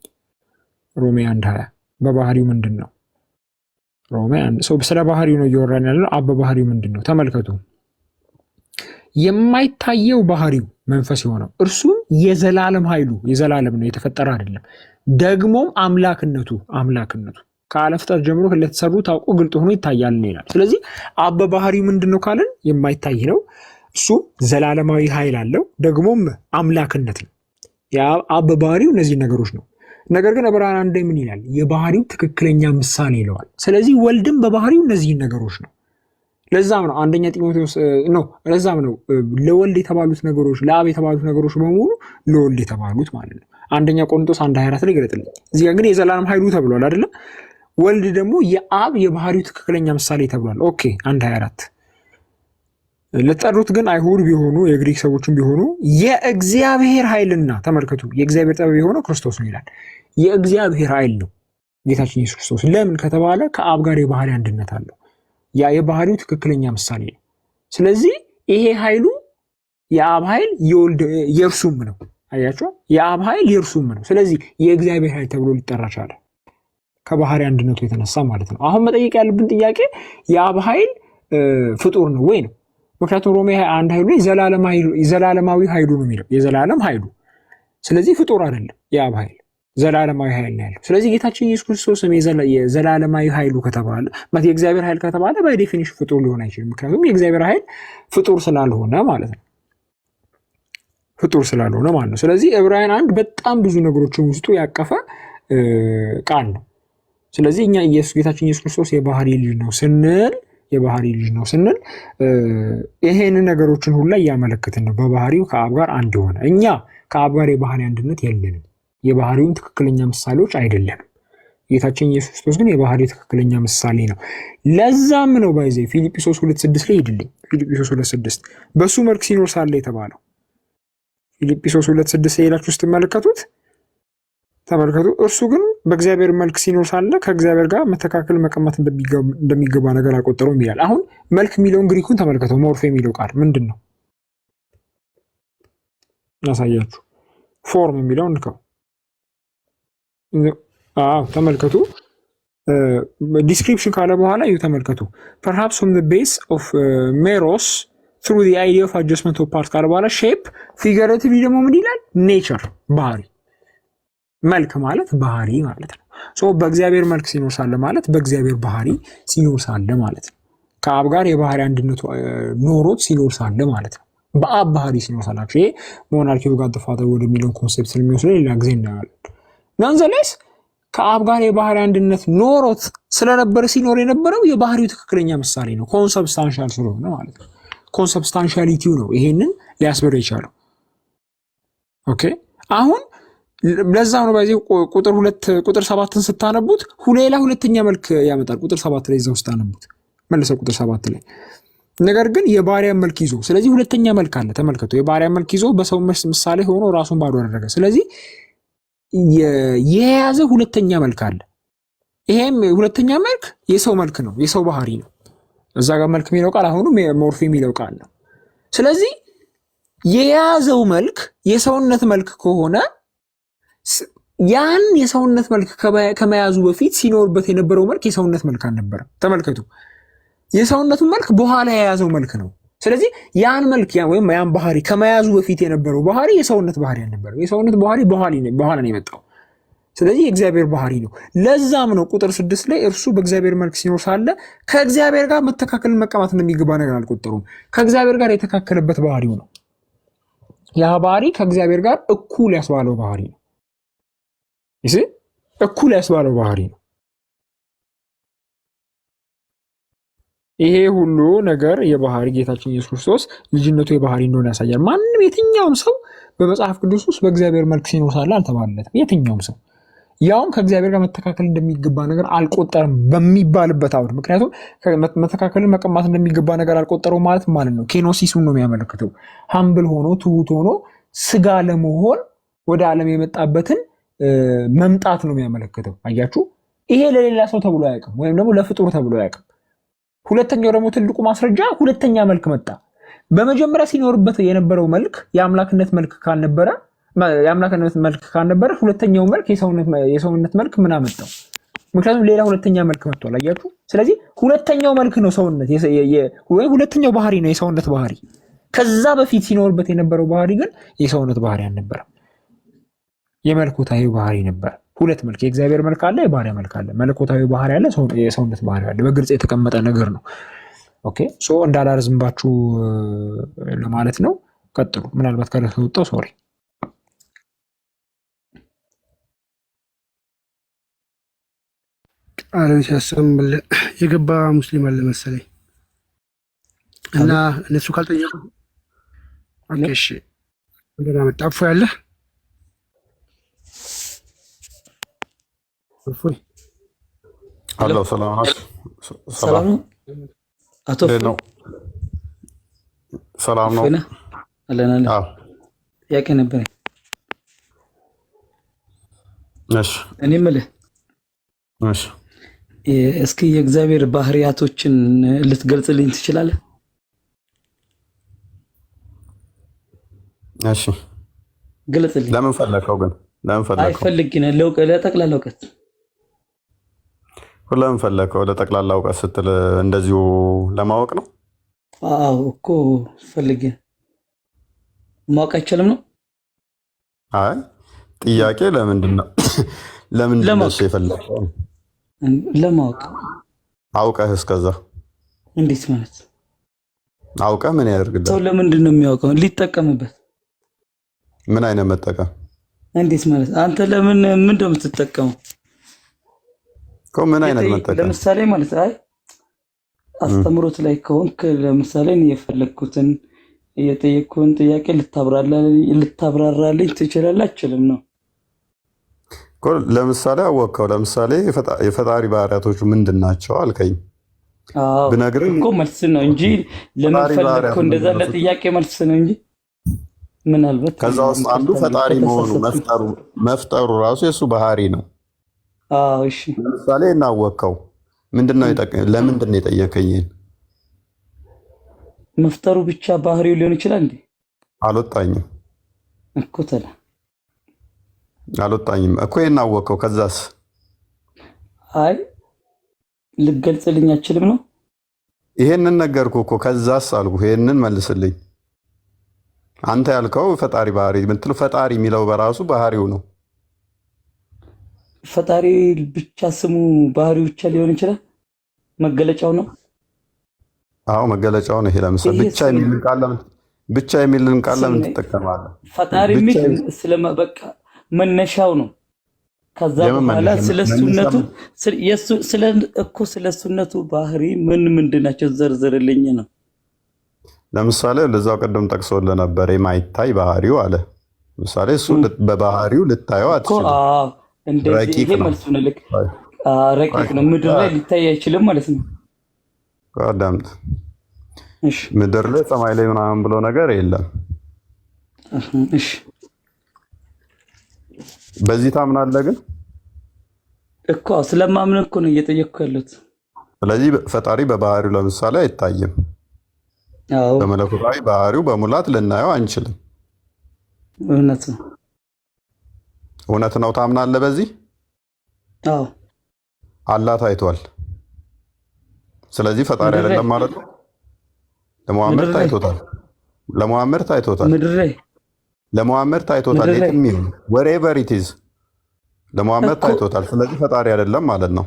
E: ሮሜ 1:20 በባህሪው ምንድን ነው? ሮሜ 1 ሰው ስለ ባህሪው ነው እያወራን ያለው። አብ በባህሪው ምንድን ነው? ተመልከቱ። የማይታየው ባህሪው መንፈስ የሆነው እርሱም የዘላለም ኃይሉ የዘላለም ነው፣ የተፈጠረ አይደለም። ደግሞም አምላክነቱ ከዓለም ፍጥረት ጀምሮ ለተሰሩ ታውቆ ግልጥ ሆኖ ይታያል ይላል። ስለዚህ አብ በባህሪው ምንድን ነው ካልን የማይታይ ነው። እሱ ዘላለማዊ ኃይል አለው፣ ደግሞም አምላክነት ነው። አብ በባህሪው እነዚህ ነገሮች ነው። ነገር ግን ዕብራውያን 1 ምን ይላል? የባህሪው ትክክለኛ ምሳሌ ይለዋል። ስለዚህ ወልድም በባህሪው እነዚህን ነገሮች ነው። ለዛም ነው አንደኛ ጢሞቴዎስ ነው ለዛም ነው ለወልድ የተባሉት ነገሮች ለአብ የተባሉት ነገሮች በሙሉ ለወልድ የተባሉት ማለት ነው። አንደኛ ቆሮንቶስ 1:24 ላይ ገለጥልኝ። እዚህ ጋር ግን የዘላለም ኃይሉ ተብሏል አይደለ? ወልድ ደግሞ የአብ የባህሪው ትክክለኛ ምሳሌ ተብሏል። ኦኬ 1:24 ለተጠሩት ግን አይሁድ ቢሆኑ የግሪክ ሰዎችም ቢሆኑ የእግዚአብሔር ኃይልና ተመልከቱ፣ የእግዚአብሔር ጥበብ የሆነው ክርስቶስ ነው ይላል። የእግዚአብሔር ኃይል ነው ጌታችን ኢየሱስ ክርስቶስ። ለምን ከተባለ ከአብ ጋር የባህሪ አንድነት አለው። ያ የባህሪው ትክክለኛ ምሳሌ ነው። ስለዚህ ይሄ ኃይሉ የአብ ኃይል የእርሱም ነው። አያችሁ፣ የአብ ኃይል የእርሱም ነው። ስለዚህ የእግዚአብሔር ኃይል ተብሎ ሊጠራ ቻለ፣ ከባህሪ አንድነቱ የተነሳ ማለት ነው። አሁን መጠየቅ ያለብን ጥያቄ የአብ ኃይል ፍጡር ነው ወይ ነው። ምክንያቱም ሮሜ 1 ኃይሉ ዘላለማዊ ኃይሉ ነው የሚለው የዘላለም ኃይሉ። ስለዚህ ፍጡር አይደለም የአብ ኃይል ዘላለማዊ ኃይል ነው ያለው። ስለዚህ ጌታችን ኢየሱስ ክርስቶስም የዘላለማዊ ኃይሉ ከተባለ ማለት የእግዚአብሔር ኃይል ከተባለ ባይ ዴፊኒሽን ፍጡር ሊሆን አይችልም። ምክንያቱም የእግዚአብሔር ኃይል ፍጡር ስላልሆነ ማለት ነው። ፍጡር ስላልሆነ ማለት ነው። ስለዚህ ዕብራውያን 1 በጣም ብዙ ነገሮችን ውስጡ ያቀፈ ቃል ነው። ስለዚህ እኛ ጌታችን ኢየሱስ ክርስቶስ የባህሪ ልጅ ነው ስንል ይሄን ነገሮችን ሁላ እያመለከትን ነው። በባህሪው ከአብ ጋር አንድ ሆነ። እኛ ከአብ ጋር የባህሪ አንድነት የለንም። የባህሪውን ትክክለኛ ምሳሌዎች አይደለንም። ጌታችን ኢየሱስ ክርስቶስ ግን የባህሪው ትክክለኛ ምሳሌ ነው። ለዛም ነው ባይዘ ፊልጵስዩስ 2:6 ላይ ሄድልኝ። ፊልጵስዩስ 2:6 በሱ መልክ ሲኖር ሳለ የተባለው ፊልጵስዩስ 2:6 ሄዳችሁ ስትመለከቱት ተመልከቱ። እርሱ ግን በእግዚአብሔር መልክ ሲኖር ሳለ ከእግዚአብሔር ጋር መተካከል መቀማት እንደሚገባ ነገር አልቆጠረውም ይላል። አሁን መልክ የሚለውን ግሪኩን ተመልከተው። ሞርፌ የሚለው ቃል ምንድን ነው? ያሳያችሁ። ፎርም የሚለው እንከው። ተመልከቱ። ዲስክሪፕሽን ካለ በኋላ ይሁ ተመልከቱ። perhaps from the base of meros through the idea of adjustment of parts ካለ በኋላ ሼፕ ፊገሬቲቭሊ ደግሞ ምን ይላል? ኔቸር ባህሪ። መልክ ማለት ባህሪ ማለት ነው። ሶ በእግዚአብሔር መልክ ሲኖር ሳለ ማለት በእግዚአብሔር ባህሪ ሲኖር ሳለ ማለት ነው። ከአብ ጋር የባህሪ አንድነቱ ኖሮት ሲኖር ሳለ ማለት ነው። በአብ ባህሪ ሲኖር ሳለ ይሄ ሞናርኪ ኦፍ ጋድ ዘ ፋዘር ወደሚለው ኮንሴፕት ስለሚወስደው ሌላ ጊዜ እናያለን። ናንዘሌስ ከአብ ጋር የባህሪ አንድነት ኖሮት ስለነበረ ሲኖር የነበረው የባህሪው ትክክለኛ ምሳሌ ነው። ኮንሰብስታንሻል ስለሆነ ማለት ነው። ኮንሰብስታንሻሊቲው ነው ይሄንን ሊያስበረው የቻለው። ኦኬ አሁን ለዛ ነው ባይዚ ቁጥር 7ን ስታነቡት ሌላ ሁለተኛ መልክ ያመጣል። ቁጥር 7 ላይ እዛው ስታነቡት መልሰው ቁጥር 7 ላይ ነገር ግን የባሪያ መልክ ይዞ፣ ስለዚህ ሁለተኛ መልክ አለ። ተመልከቱ። የባሪያ መልክ ይዞ በሰው ምሳሌ ሆኖ ራሱን ባዶ አደረገ። ስለዚህ የያዘ ሁለተኛ መልክ አለ። ይሄም ሁለተኛ መልክ የሰው መልክ ነው፣ የሰው ባህሪ ነው። እዛ ጋር መልክ የሚለው ቃል አሁኑ ሞርፌ የሚለው ቃል ነው። ስለዚህ የያዘው መልክ የሰውነት መልክ ከሆነ ያን የሰውነት መልክ ከመያዙ በፊት ሲኖርበት የነበረው መልክ የሰውነት መልክ አልነበረም። ተመልከቱ። የሰውነቱን መልክ በኋላ የያዘው መልክ ነው። ስለዚህ ያን መልክ ወይም ያን ባህሪ ከመያዙ በፊት የነበረው ባህሪ የሰውነት ባህሪ አልነበረም። የሰውነት ባህሪ በኋላ ነው የመጣው። ስለዚህ የእግዚአብሔር ባህሪ ነው። ለዛም ነው ቁጥር 6 ላይ እርሱ በእግዚአብሔር መልክ ሲኖር ሳለ ከእግዚአብሔር ጋር መተካከልን መቀማት እንደሚገባ ነገር አልቆጠሩም። ከእግዚአብሔር ጋር የተካከለበት ባህሪው ነው። ያ ባህሪ ከእግዚአብሔር ጋር እኩል ያስባለው ባህሪ ነው። እኩል ያስባለው ባህሪ ነው። ይሄ ሁሉ ነገር የባህሪ ጌታችን ኢየሱስ ክርስቶስ ልጅነቱ የባህሪ እንደሆነ ያሳያል። ማንም የትኛውም ሰው በመጽሐፍ ቅዱስ ውስጥ በእግዚአብሔር መልክ ሲኖር ሳለ አልተባለለትም። የትኛውም ሰው ያውም ከእግዚአብሔር ጋር መተካከል እንደሚገባ ነገር አልቆጠረም በሚባልበት አውድ። ምክንያቱም መተካከልን መቀማት እንደሚገባ ነገር አልቆጠረው ማለት ነው ኬኖሲሱን ነው የሚያመለክተው። ሀምብል ሆኖ ትሁት ሆኖ ስጋ ለመሆን ወደ ዓለም የመጣበትን መምጣት ነው የሚያመለክተው። አያችሁ፣ ይሄ ለሌላ ሰው ተብሎ አያውቅም፣ ወይም ደግሞ ለፍጡር ተብሎ አያውቅም። ሁለተኛው ደግሞ ትልቁ ማስረጃ ሁለተኛ መልክ መጣ። በመጀመሪያ ሲኖርበት የነበረው መልክ የአምላክነት መልክ ካልነበረ ሁለተኛው መልክ የሰውነት መልክ ምን አመጣው? ምክንያቱም ሌላ ሁለተኛ መልክ መጥቷል። አያችሁ። ስለዚህ ሁለተኛው መልክ ነው ሰውነት፣ ወይ ሁለተኛው ባህሪ ነው የሰውነት ባህሪ። ከዛ በፊት ሲኖርበት የነበረው ባህሪ ግን የሰውነት ባህሪ አልነበረም፣ የመለኮታዊ ባህሪ ነበር። ሁለት መልክ፣ የእግዚአብሔር መልክ አለ፣ የባሪያ መልክ አለ። መለኮታዊ ባህሪ አለ፣ የሰውነት ባህሪ አለ። በግልጽ የተቀመጠ ነገር ነው። ኦኬ ሶ እንዳላረዝምባችሁ ለማለት ነው። ቀጥሉ። ምናልባት ከወጣው ሶሪ
C: አረብ ሲያሰምል የገባ ሙስሊም አለ መሰለኝ እና እነሱ ካልጠየቁ እሺ እንደና መጣፉ ያለ እፎይ
A: አሎ ሰላም
F: ሰላም አቶ
A: ነው ሰላም ነው
F: አለና ጥያቄ ነበር
A: እሺ
F: እኔ የምልህ
A: እሺ
F: እስኪ የእግዚአብሔር ባህሪያቶችን ልትገልጽልኝ ትችላለህ?
A: እሺ
F: ግለጽልኝ።
A: ለምን ፈለከው ግን? ለምን ፈለከው?
F: አይፈልግኝ ለጠቅላላ እውቀት።
A: ለምን ፈለከው? ለጠቅላላ እውቀት ስትል እንደዚሁ ለማወቅ ነው?
F: አዎ እኮ ፈልጌ ማወቅ አይቻልም ነው?
A: አይ ጥያቄ ለምንድን ነው ለምንድን ነው የፈለከው?
F: ለማወቅ።
A: አውቀህ እስከዛ
F: እንዴት ማለት?
A: አውቀህ ምን ያደርግልህ?
F: ሰው ለምንድን ነው የሚያውቀው? ሊጠቀምበት።
A: ምን አይነት መጠቀም?
F: እንዴት ማለት? አንተ ለምን ምንድነው የምትጠቀመው?
A: ምን አይነት መጠቀም?
F: ለምሳሌ ማለት አይ አስተምሮት ላይ ከሆንክ ለምሳሌ እኔ የፈለግኩትን የጠየቅኩህን ጥያቄ ልታብራራልኝ ትችላለህ? አችልም ነው።
A: ለምሳሌ አወቅከው። ለምሳሌ የፈጣሪ ባህሪያቶቹ ምንድን ናቸው አልከኝ። ብነግርህ
F: እኮ መልስ ነው እንጂ ለምን ፈለግከው? እንደዛ ለጥያቄ መልስ ነው እንጂ ምናልባት
A: ከዛ ውስጥ አንዱ ፈጣሪ መሆኑ መፍጠሩ ራሱ የሱ ባህሪ ነው።
F: አዎ እሺ።
A: ለምሳሌ እናወቅከው ምንድነው ለምንድን ነው የጠየቀኝ?
F: መፍጠሩ ብቻ ባህሪው ሊሆን ይችላል እንዴ?
A: አልወጣኝም
F: እኮ ተላ
A: አልወጣኝም እኮ እናወቅከው። ከዛስ?
F: አይ ልገልጽልኝ አችልም ነው።
A: ይሄንን ነገርኩ እኮ ከዛስ አልኩ። ይሄንን መልስልኝ። አንተ ያልከው ፈጣሪ ባህሪ የምትለው ፈጣሪ የሚለው በራሱ ባህሪው ነው።
F: ፈጣሪ ብቻ ስሙ ባህሪው ብቻ ሊሆን ይችላል፣ መገለጫው ነው። አዎ
A: መገለጫው ነው። ይሄ ለምሳሌ ብቻ የሚልን ቃል ለምን ትጠቀማለህ?
F: ፈጣሪ የሚል ስለበቃ መነሻው ነው። ከዛ በኋላ ስለሱነቱ ባህሪ ምንድናቸው ዘርዝርልኝ ነው።
A: ለምሳሌ ለዛው ቀደም ጠቅሶልህ ነበር የማይታይ ባህሪው አለ። ለምሳሌ እሱ በባህሪው ልታየው አትችልም።
F: እንደዚህ መልሱ ነው። ልክ ረቂቅ ነው። ምድር ላይ ሊታይ አይችልም ማለት ነው።
A: አዳምጥ።
F: እሺ
A: ምድር ላይ ሰማይ ላይ ምናምን ብሎ ነገር የለም።
F: እሺ
A: በዚህ ታምናለህ? ግን
F: እኮ ስለማምን እኮ ነው እየጠየቅኩ ያለሁት።
A: ስለዚህ ፈጣሪ በባህሪው ለምሳሌ አይታይም።
F: አዎ
A: በመለኮታዊ ባህሪው በሙላት ልናየው አንችልም።
F: እውነት ነው።
A: እውነት ነው። ታምናለህ በዚህ?
F: አዎ
A: አላህ ታይቷል። ስለዚህ ፈጣሪ አይደለም ማለት ነው። ለሙሐመድ ታይቶታል። ለሙሐመድ ታይቶታል። የትም ይሁን wherever it is ለሙሐመድ ታይቶታል። ስለዚህ ፈጣሪ አይደለም ማለት ነው።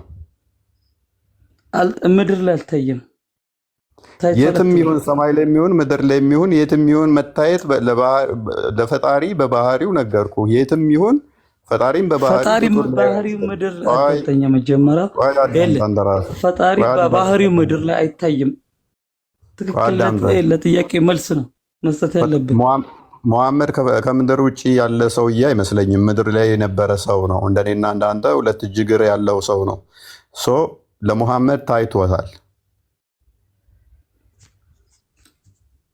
F: ምድር ላይ አልታየም።
A: የትም ይሁን ሰማይ ላይ የሚሆን ምድር ላይ የሚሆን የትም ይሁን መታየት ለፈጣሪ በባህሪው ነገርኩ። የትም ይሁን ፈጣሪም
F: በባህሪው ምድር ላይ አይታየም። መጀመሪያ ፈጣሪ በባህሪው ምድር ላይ አይታየም። ትክክል። ለጥያቄ መልስ ነው መስጠት ያለብን።
A: ሙሐመድ ከምድር ውጪ ያለ ሰውዬ አይመስለኝም። ምድር ላይ የነበረ ሰው ነው። እንደኔና እንዳንተ ሁለት እግር ያለው ሰው ነው። ለሙሐመድ ታይቶታል።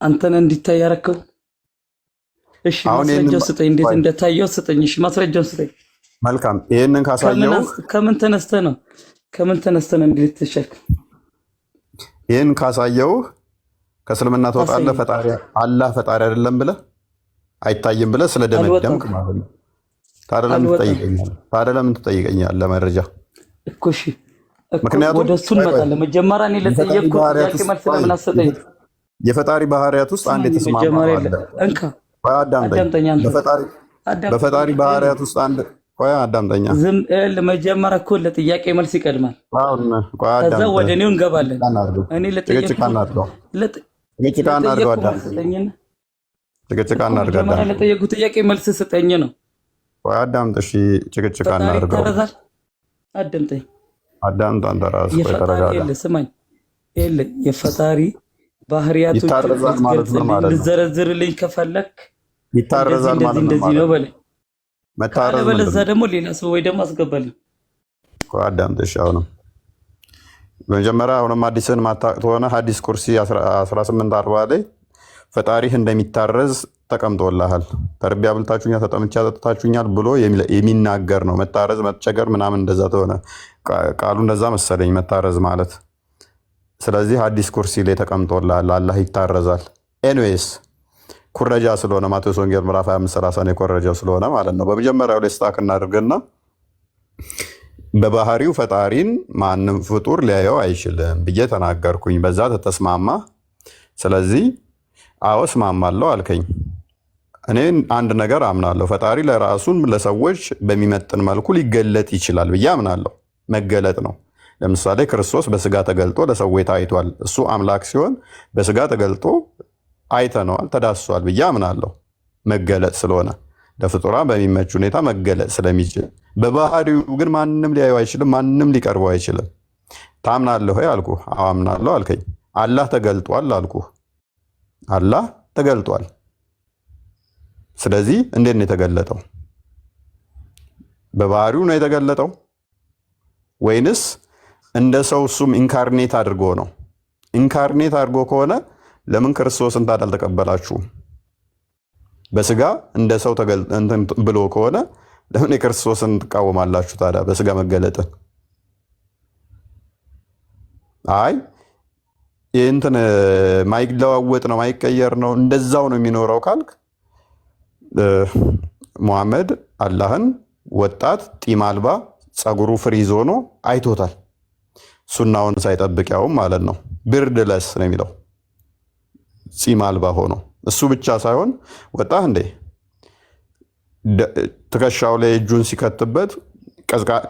F: አንተን እንዲታይ ያረከው። እሺ ማስረጃው ስጠኝ። እንዴት እንደታየው ስጠኝ። እሺ ማስረጃው ስጠኝ።
A: መልካም። ይሄንን ካሳየው
F: ከምን ተነስተህ ነው እንዴት ተሸክ?
A: ይሄን ካሳየው ከእስልምና ትወጣለህ። ፈጣሪ አላህ ፈጣሪ አይደለም ብለህ አይታይም ብለህ ስለደመደምክ ማለት ነው። ታዲያ ለምን ትጠይቀኛለህ? ለመረጃ
F: እኮ እሺ ምክንያቱም ወደ እሱ እንመጣለን። መጀመሪያ እኔ ለጠየቅኩት ጥያቄ መልስ ለምን አሰጠኝ?
A: የፈጣሪ ባህሪያት ውስጥ አንድ የተስማማ አለ።
F: እንካ
A: አዳምጠኝ። በፈጣሪ ባህሪያት ውስጥ አንድ አዳምጠኝ።
F: ዝም መጀመሪያ እኮ ለጥያቄ መልስ ይቀድማል። ከዛ ወደ እኔው እንገባለን። እኔ ለጠየቅኩት ጥያቄ መልስ ስጠኝ ነው።
A: አዳምጥ። እሺ ጭቅጭቅ አናድርገው።
F: አዳምጠኝ።
A: አዳምጥ አንተ ራስህ ቆይ ተረጋጋ።
F: ስማኝ የፈጣሪ ባህሪያቶች
A: ይታረዛል ማለት ነው ማለት ነው።
F: ልዘረዝርልኝ ከፈለክ
A: ይታረዛል ማለት ነው።
F: እንደዚህ ነው በለኝ።
A: መታረዝ
F: በለዛ ደግሞ ሌላ ሰው ወይ ደግሞ አስገባልኝ።
A: አዳምጥሽ አሁንም በመጀመሪያ አሁንም ሐዲስን ማታውቅ ሆነ ሐዲስ ቁርሲ 1840 ላይ ፈጣሪህ እንደሚታረዝ ተቀምጦልሃል። ተርቢያ ብልታችሁኛ ተጠምቻ ጠጥታችሁኛል ብሎ የሚናገር ነው። መታረዝ መቸገር ምናምን እንደዛ ተሆነ ቃሉ እንደዛ መሰለኝ መታረዝ ማለት። ስለዚህ ሐዲስ ቁርሲ ላይ ተቀምጦልሃል አላህ ይታረዛል። ኤኒዌይስ ኩረጃ ስለሆነ ማቴዎስ ወንጌል ምዕራፍ 25:30 ነው የኮረጃው ስለሆነ ማለት ነው። በመጀመሪያው ላይ ስታክ እናድርግና በባህሪው ፈጣሪን ማንም ፍጡር ሊያየው አይችልም ብዬ ተናገርኩኝ። በዛ ተተስማማ። ስለዚህ አዎ እስማማለሁ አልከኝ። እኔ አንድ ነገር አምናለሁ። ፈጣሪ ለራሱን ለሰዎች በሚመጥን መልኩ ሊገለጥ ይችላል ብዬ አምናለሁ። መገለጥ ነው። ለምሳሌ ክርስቶስ በስጋ ተገልጦ ለሰዎች ታይቷል። እሱ አምላክ ሲሆን በስጋ ተገልጦ አይተነዋል፣ ተዳስሷል ብዬ አምናለሁ። መገለጥ ስለሆነ ለፍጡራን በሚመች ሁኔታ መገለጥ ስለሚችል፣ በባህሪው ግን ማንም ሊያየው አይችልም፣ ማንም ሊቀርበው አይችልም። ታምናለህ ወይ አልኩህ። አዎ አምናለሁ አልከኝ። አላህ ተገልጧል አልኩህ። አላህ ተገልጧል። ስለዚህ እንዴት ነው የተገለጠው? በባህሪው ነው የተገለጠው ወይንስ እንደ ሰው እሱም ኢንካርኔት አድርጎ ነው? ኢንካርኔት አድርጎ ከሆነ ለምን ክርስቶስን ታዲያ አልተቀበላችሁም? በስጋ እንደ ሰው ብሎ ከሆነ ለምን የክርስቶስን ትቃወማላችሁ ታዲያ? በስጋ መገለጥን አይ ይህንትን ማይለዋወጥ ነው ማይቀየር ነው እንደዛው ነው የሚኖረው ካልክ ሙሐመድ አላህን ወጣት ጢም አልባ ጸጉሩ ፍሪዝ ሆኖ አይቶታል። ሱናውን ሳይጠብቅ ያውም ማለት ነው። ብርድለስ ነው የሚለው ጺም አልባ ሆኖ። እሱ ብቻ ሳይሆን ወጣህ እንዴ ትከሻው ላይ እጁን ሲከትበት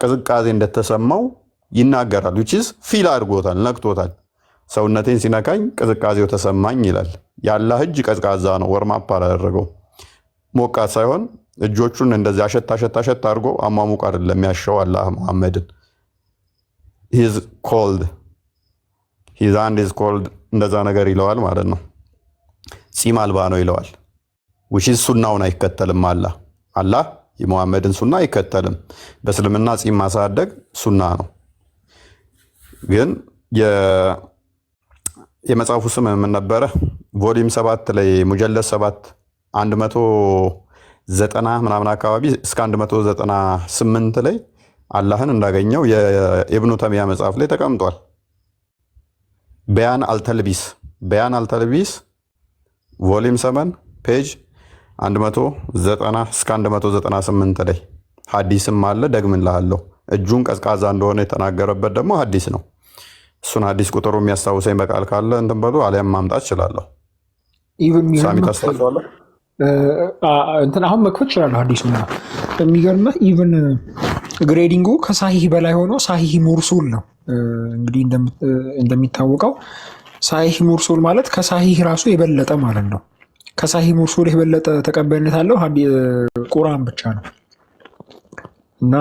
A: ቅዝቃዜ እንደተሰማው ይናገራል። ዊችዝ ፊል አድርጎታል፣ ነክቶታል። ሰውነቴን ሲነካኝ ቅዝቃዜው ተሰማኝ ይላል። የአላህ እጅ ቀዝቃዛ ነው። ወርማፕ አላደረገው ሞቃት ሳይሆን እጆቹን እንደዚህ አሸት አሸት አሸት አድርጎ አሟሙቅ አይደለም የሚያሸው አላህ ሙሐመድን። ሂዝ ኮልድ ሂዝ ሃንድ ኢዝ ኮልድ እንደዛ ነገር ይለዋል ማለት ነው። ጺም አልባ ነው ይለዋል። ዊችዝ ሱናውን አይከተልም አላህ የሙሐመድን ሱና አይከተልም። በእስልምና ጺም ማሳደግ ሱና ነው። ግን የመጽሐፉ ስም ምን ነበረ? ቮሊዩም 7 ላይ ሙጀለድ 7 190 ምናምን አካባቢ እስከ 198 ላይ አላህን እንዳገኘው የኢብኑ ተሚያ መጽሐፍ ላይ ተቀምጧል። በያን አልተልቢስ ቮሊዩም 7 ፔጅ 190 እስከ 198 ላይ ሐዲስም አለ። ደግምልሃለሁ። እጁን ቀዝቃዛ እንደሆነ የተናገረበት ደግሞ ሐዲስ ነው። እሱን ሐዲስ ቁጥሩ የሚያስታውሰኝ በቃል ካለ እንትን በሉ አሊያም ማምጣት እችላለሁ። ሳሚ ታስታውሳለህ?
E: እንትን አሁን መክፈት እችላለሁ ሐዲሱን። የሚገርምህ ኢቭን ግሬዲንጉ ከሳሂህ በላይ ሆኖ ሳሂህ ሙርሱል ነው። እንግዲህ እንደሚታወቀው ሳሂህ ሙርሱል ማለት ከሳሂህ ራሱ የበለጠ ማለት ነው። ከሳሂህ ሙርሱል የበለጠ ተቀባይነት አለው ቁርአን ብቻ ነው። እና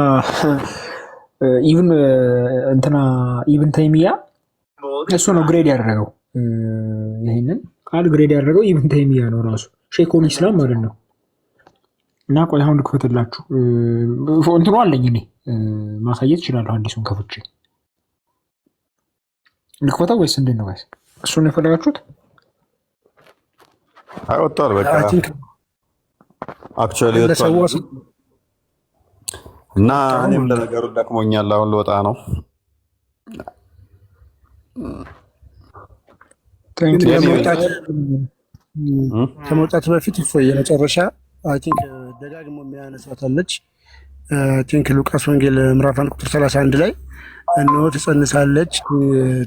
E: ኢቭን ኢብን ተይሚያ እሱ ነው ግሬድ ያደረገው። ይህንን ቃል ግሬድ ያደረገው ኢብን ተይሚያ ነው ራሱ ሼኹል ኢስላም ማለት ነው። እና ቆይ አሁን ልክፈትላችሁ። እንትኑ አለኝ እኔ ማሳየት እችላለሁ። አዲሱን ከፍቼ ልክፈተው ወይስ እንዴት ነው? ጋይስ እሱን የፈለጋችሁት?
A: አይ ወጥቷል። በቃ አክቹዋሊ ወጥቷል። እና እኔም ለነገሩ ደክሞኛል። አሁን ልወጣ ነው።
C: ከመውጣት በፊት የመጨረሻ አይ ቲንክ ደጋግሞ የሚያነሳታለች ቲንክ ሉቃስ ወንጌል ምዕራፍ 1 ቁጥር 31 ላይ እነሆ ትጸንሳለች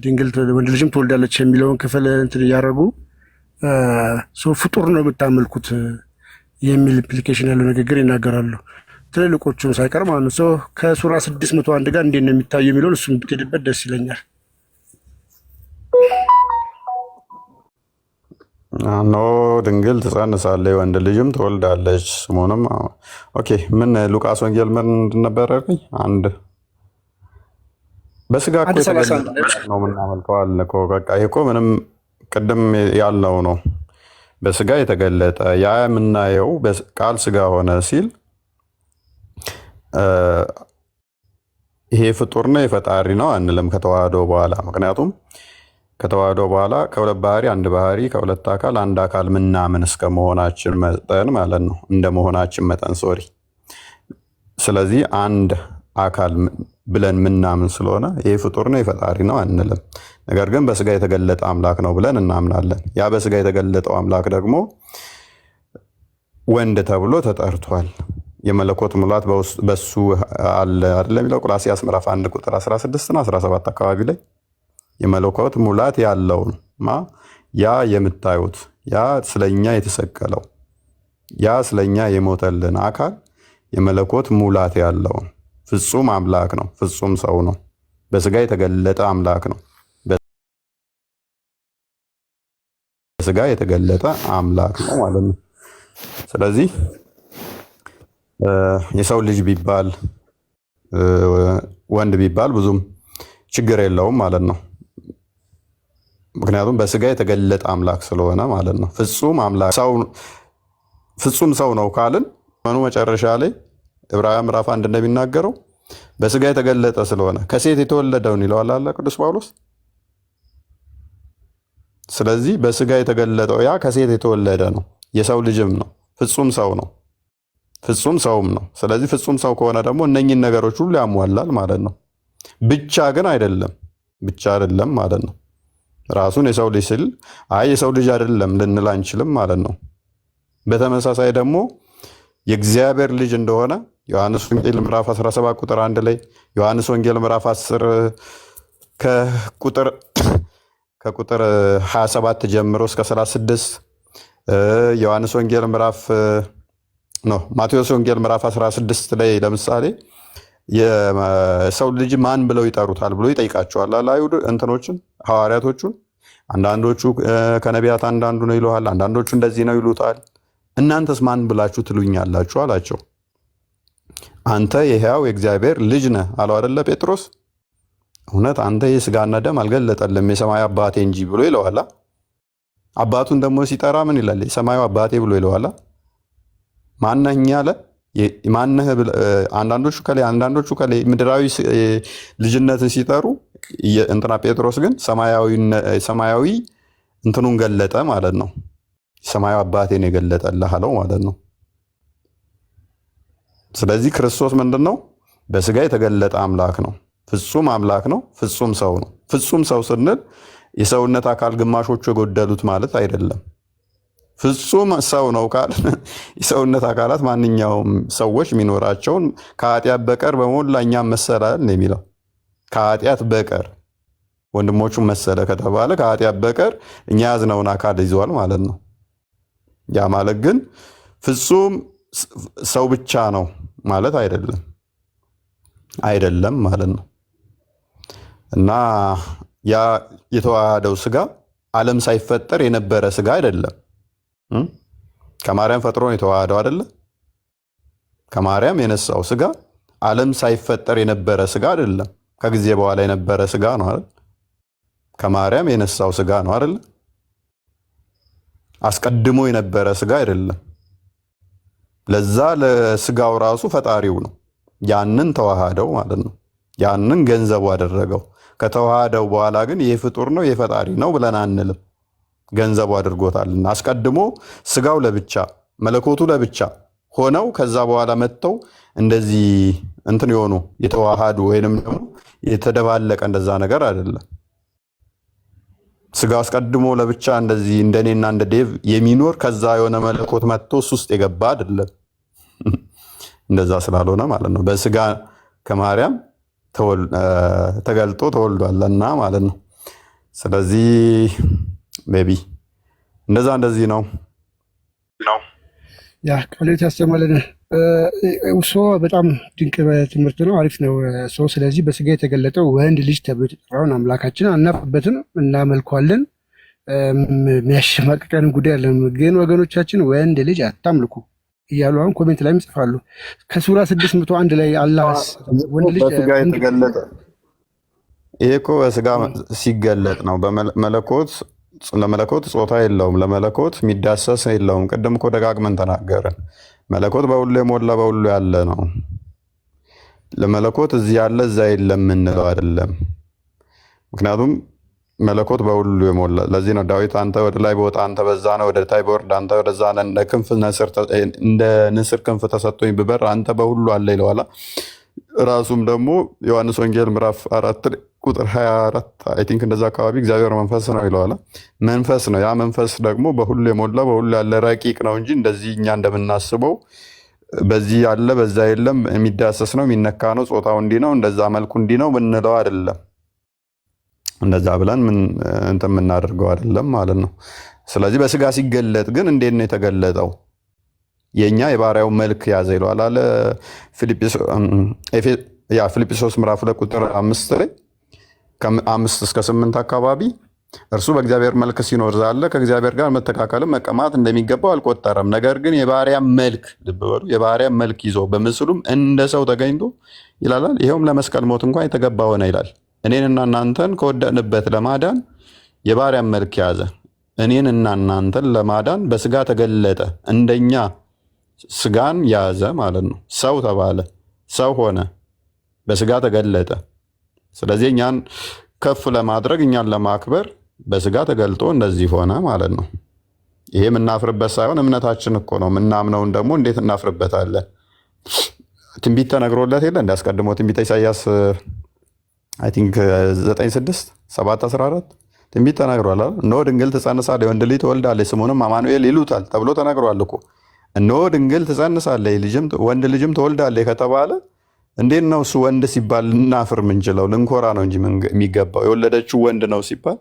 C: ድንግል ወንድ ልጅም ትወልዳለች የሚለውን ክፍል እንትን እያደረጉ ፍጡር ነው የምታመልኩት የሚል ኢምፕሊኬሽን ያለው ንግግር ይናገራሉ። ትልልቆቹን ሳይቀር ማለት ነው። ከሱራ 601 ጋር እንዴት ነው የሚታየው የሚለውን እሱን ብትሄድበት ደስ ይለኛል።
A: ኖ ድንግል ትጸንሳለች ወንድ ልጅም ትወልዳለች ስሙንም ኦኬ። ምን ሉቃስ ወንጌል ምን ነበር ያልከኝ? በስጋ እኮ የተገለጠ አምላክ ነው የምናመልከው አለ እኮ። በቃ ይሄ እኮ ምንም ቅድም ያልነው ነው። በስጋ የተገለጠ ያ የምናየው ቃል ስጋ ሆነ ሲል ይሄ ፍጡር ነው የፈጣሪ ነው አንልም ከተዋህዶ በኋላ። ምክንያቱም ከተዋህዶ በኋላ ከሁለት ባህሪ አንድ ባህሪ ከሁለት አካል አንድ አካል ምናምን እስከ መሆናችን መጠን ማለት ነው፣ እንደ መሆናችን መጠን ሶሪ። ስለዚህ አንድ አካል ብለን ምናምን ስለሆነ ይሄ ፍጡር ነው የፈጣሪ ነው አንልም። ነገር ግን በስጋ የተገለጠ አምላክ ነው ብለን እናምናለን። ያ በስጋ የተገለጠው አምላክ ደግሞ ወንድ ተብሎ ተጠርቷል። የመለኮት ሙላት በሱ አለ አይደል የሚለው ቆላስይስ ምዕራፍ 1 ቁጥር 16 እና 17 አካባቢ ላይ የመለኮት ሙላት ያለው ያ የምታዩት ያ ስለኛ የተሰቀለው ያ ስለኛ የሞተልን አካል የመለኮት ሙላት ያለው ፍጹም አምላክ ነው። ፍጹም ሰው ነው። በስጋ የተገለጠ አምላክ ነው። በስጋ የተገለጠ አምላክ ነው ማለት ነው። ስለዚህ የሰው ልጅ ቢባል ወንድ ቢባል ብዙም ችግር የለውም ማለት ነው። ምክንያቱም በስጋ የተገለጠ አምላክ ስለሆነ ማለት ነው። ፍጹም አምላክ ፍጹም ሰው ነው ካልን መጨረሻ ላይ ዕብራውያን ምዕራፍ 1 እንደሚናገረው በስጋ የተገለጠ ስለሆነ ከሴት የተወለደውን ይለዋል አለ ቅዱስ ጳውሎስ። ስለዚህ በስጋ የተገለጠው ያ ከሴት የተወለደ ነው፣ የሰው ልጅም ነው፣ ፍጹም ሰው ነው፣ ፍጹም ሰውም ነው። ስለዚህ ፍጹም ሰው ከሆነ ደግሞ እነኚህን ነገሮች ሁሉ ያሟላል ማለት ነው። ብቻ ግን አይደለም ማለት ነው። ራሱን የሰው ልጅ ሲል የሰው ልጅ አይደለም ልንል አንችልም ማለት ነው። በተመሳሳይ ደግሞ የእግዚአብሔር ልጅ እንደሆነ ዮሐንስ ወንጌል ምዕራፍ 17 ቁጥር 1 ላይ፣ ዮሐንስ ወንጌል ምዕራፍ 10 ከቁጥር 27 ጀምሮ እስከ 36፣ ዮሐንስ ወንጌል ማቴዎስ ወንጌል ምዕራፍ 16 ላይ ለምሳሌ የሰው ልጅ ማን ብለው ይጠሩታል ብሎ ይጠይቃቸዋል አይሁድ እንትኖችን ሐዋርያቶቹን። አንዳንዶቹ ከነቢያት አንዳንዱ ነው ይለዋል፣ አንዳንዶቹ እንደዚህ ነው ይሉታል። እናንተስ ማን ብላችሁ ትሉኛላችሁ አላቸው። አንተ የሕያው የእግዚአብሔር ልጅ ነህ አለው አይደለ ጴጥሮስ። እውነት አንተ የሥጋና ደም አልገለጠልም የሰማዩ አባቴ እንጂ ብሎ ይለዋል። አባቱን ደግሞ ሲጠራ ምን ይላል? የሰማዩ አባቴ ብሎ ይለዋል። ማነህ አለ። ማነህ አንዳንዶቹ ከላይ ምድራዊ ልጅነትን ሲጠሩ እንትና ጴጥሮስ ግን ሰማያዊ እንትኑን ገለጠ ማለት ነው። ሰማያዊ አባቴን የገለጠልህ አለው ማለት ነው። ስለዚህ ክርስቶስ ምንድነው? በስጋ የተገለጠ አምላክ ነው። ፍጹም አምላክ ነው። ፍጹም ሰው ነው። ፍጹም ሰው ስንል የሰውነት አካል ግማሾቹ የጎደሉት ማለት አይደለም። ፍጹም ሰው ነው ካል የሰውነት አካላት ማንኛውም ሰዎች የሚኖራቸውን ከኃጢአት በቀር በሞላ እኛም መሰላል ነው የሚለው። ከኃጢአት በቀር ወንድሞቹ መሰለ ከተባለ ከኃጢአት በቀር እኛ ያዝነውን አካል ይዘዋል ማለት ነው። ያ ማለት ግን ፍጹም ሰው ብቻ ነው ማለት አይደለም ማለት ነው። እና ያ የተዋሃደው ስጋ ዓለም ሳይፈጠር የነበረ ስጋ አይደለም። ከማርያም ፈጥሮ ነው የተዋሃደው አይደለ? ከማርያም የነሳው ስጋ ዓለም ሳይፈጠር የነበረ ስጋ አይደለም። ከጊዜ በኋላ የነበረ ስጋ ነው አይደል? ከማርያም የነሳው ስጋ ነው አይደል? አስቀድሞ የነበረ ስጋ አይደለም። ለዛ ለስጋው ራሱ ፈጣሪው ነው። ያንን ተዋሃደው ማለት ነው። ያንን ገንዘቡ አደረገው። ከተዋሃደው በኋላ ግን ይህ ፍጡር ነው የፈጣሪ ነው ብለን አንልም። ገንዘቡ አድርጎታልና አስቀድሞ ስጋው ለብቻ መለኮቱ ለብቻ ሆነው ከዛ በኋላ መጥተው እንደዚህ እንትን የሆኑ የተዋሃዱ ወይንም ደግሞ የተደባለቀ እንደዛ ነገር አይደለም። ስጋው አስቀድሞ ለብቻ እንደዚህ እንደኔና እንደ ዴቭ የሚኖር ከዛ የሆነ መለኮት መጥቶ እሱ ውስጥ የገባ አይደለም። እንደዛ ስላልሆነ ማለት ነው። በስጋ ከማርያም ተገልጦ ተወልዷልና ማለት ነው። ስለዚህ ሜቢ እንደዚህ ነው።
C: ያ ቃልት ያስተማለን እሱ በጣም ድንቅ ትምህርት ነው። አሪፍ ነው። ስለዚህ በስጋ የተገለጠው ወንድ ልጅ ተብሎ የተጠራውን አምላካችን አናፍበትም፣ እናመልኳለን። የሚያሸማቅቀንም ጉዳይ አለን። ግን ወገኖቻችን ወንድ ልጅ አታምልኩ እያሉ አሁን ኮሜንት ላይም ይጽፋሉ። ከሱራ 601 ላይ አላህ ወንድ ልጅ
A: ይሄ እኮ በስጋ ሲገለጥ ነው። ለመለኮት ጾታ የለውም። ለመለኮት የሚዳሰስ የለውም። ቅድም እኮ ደጋግመን ተናገርን። መለኮት በሁሉ የሞላ በሁሉ ያለ ነው። ለመለኮት እዚህ ያለ እዛ የለም የምንለው አይደለም። ምክንያቱም መለኮት በሁሉ የሞላ ለዚህ ነው ዳዊት አንተ ወደ ላይ በወጣ አንተ በዛ ነው፣ ወደ ታይ በወርድ አንተ ወደዛ ነህ፣ እንደ ንስር ክንፍ ተሰጥቶኝ ብበር አንተ በሁሉ አለ ይለዋል። ራሱም ደግሞ ዮሐንስ ወንጌል ምዕራፍ 4 ቁጥር 24 አይ ቲንክ እንደዛ አካባቢ እግዚአብሔር መንፈስ ነው ይለዋል። መንፈስ ነው። ያ መንፈስ ደግሞ በሁሉ የሞላ በሁሉ ያለ ረቂቅ ነው እንጂ እንደዚህ እኛ እንደምናስበው በዚህ ያለ በዛ የለም፣ የሚዳሰስ ነው፣ የሚነካ ነው፣ ጾታው እንዲህ ነው፣ እንደዛ መልኩ እንዲህ ነው ምንለው አይደለም። እንደዛ ብለን እንትን የምናደርገው አይደለም ማለት ነው። ስለዚህ በስጋ ሲገለጥ ግን እንዴት ነው የተገለጠው? የኛ የባሪያው መልክ ያዘ ይለዋል አለ ፊልጵስዩስ ምዕራፍ 2 ቁጥር 5 ላይ ከ5 እስከ 8 አካባቢ እርሱ በእግዚአብሔር መልክ ሲኖር ሳለ ከእግዚአብሔር ጋር መተካከልም መቀማት እንደሚገባው አልቆጠረም። ነገር ግን የባሪያ መልክ ልብ በሉ፣ የባሪያ መልክ ይዞ በምስሉም እንደ ሰው ተገኝቶ ይላል። ይኸውም ለመስቀል ሞት እንኳን የተገባ ሆነ ይላል። እኔንና እናንተን ከወደቅንበት ለማዳን የባሪያን መልክ ያዘ። እኔንና እናንተን ለማዳን በስጋ ተገለጠ። እንደኛ ስጋን ያዘ ማለት ነው። ሰው ተባለ፣ ሰው ሆነ፣ በስጋ ተገለጠ። ስለዚህ እኛን ከፍ ለማድረግ እኛን ለማክበር በስጋ ተገልጦ እንደዚህ ሆነ ማለት ነው። ይሄ የምናፍርበት ሳይሆን እምነታችን እኮ ነው። የምናምነውን ደግሞ እንዴት እናፍርበታለን? ትንቢት ተነግሮለት የለ እንዳስቀድሞ ትንቢተ ኢሳይያስ አይ ቲንክ 9:6 7:14 ትንቢት ተናግሯል። እነሆ ድንግል ትጸንሳለች፣ የወንድ ልጅ ትወልዳለች፣ ስሙንም አማኑኤል ይሉታል ተብሎ ተናግሯል እኮ። እነሆ ድንግል ትጸንሳለች፣ ወንድ ልጅም ትወልዳለች ከተባለ እንዴት ነው እሱ ወንድ ሲባል ልናፍር ምንችለው? ልንኮራ ነው እንጂ የሚገባው። የወለደችው ወንድ ነው ሲባል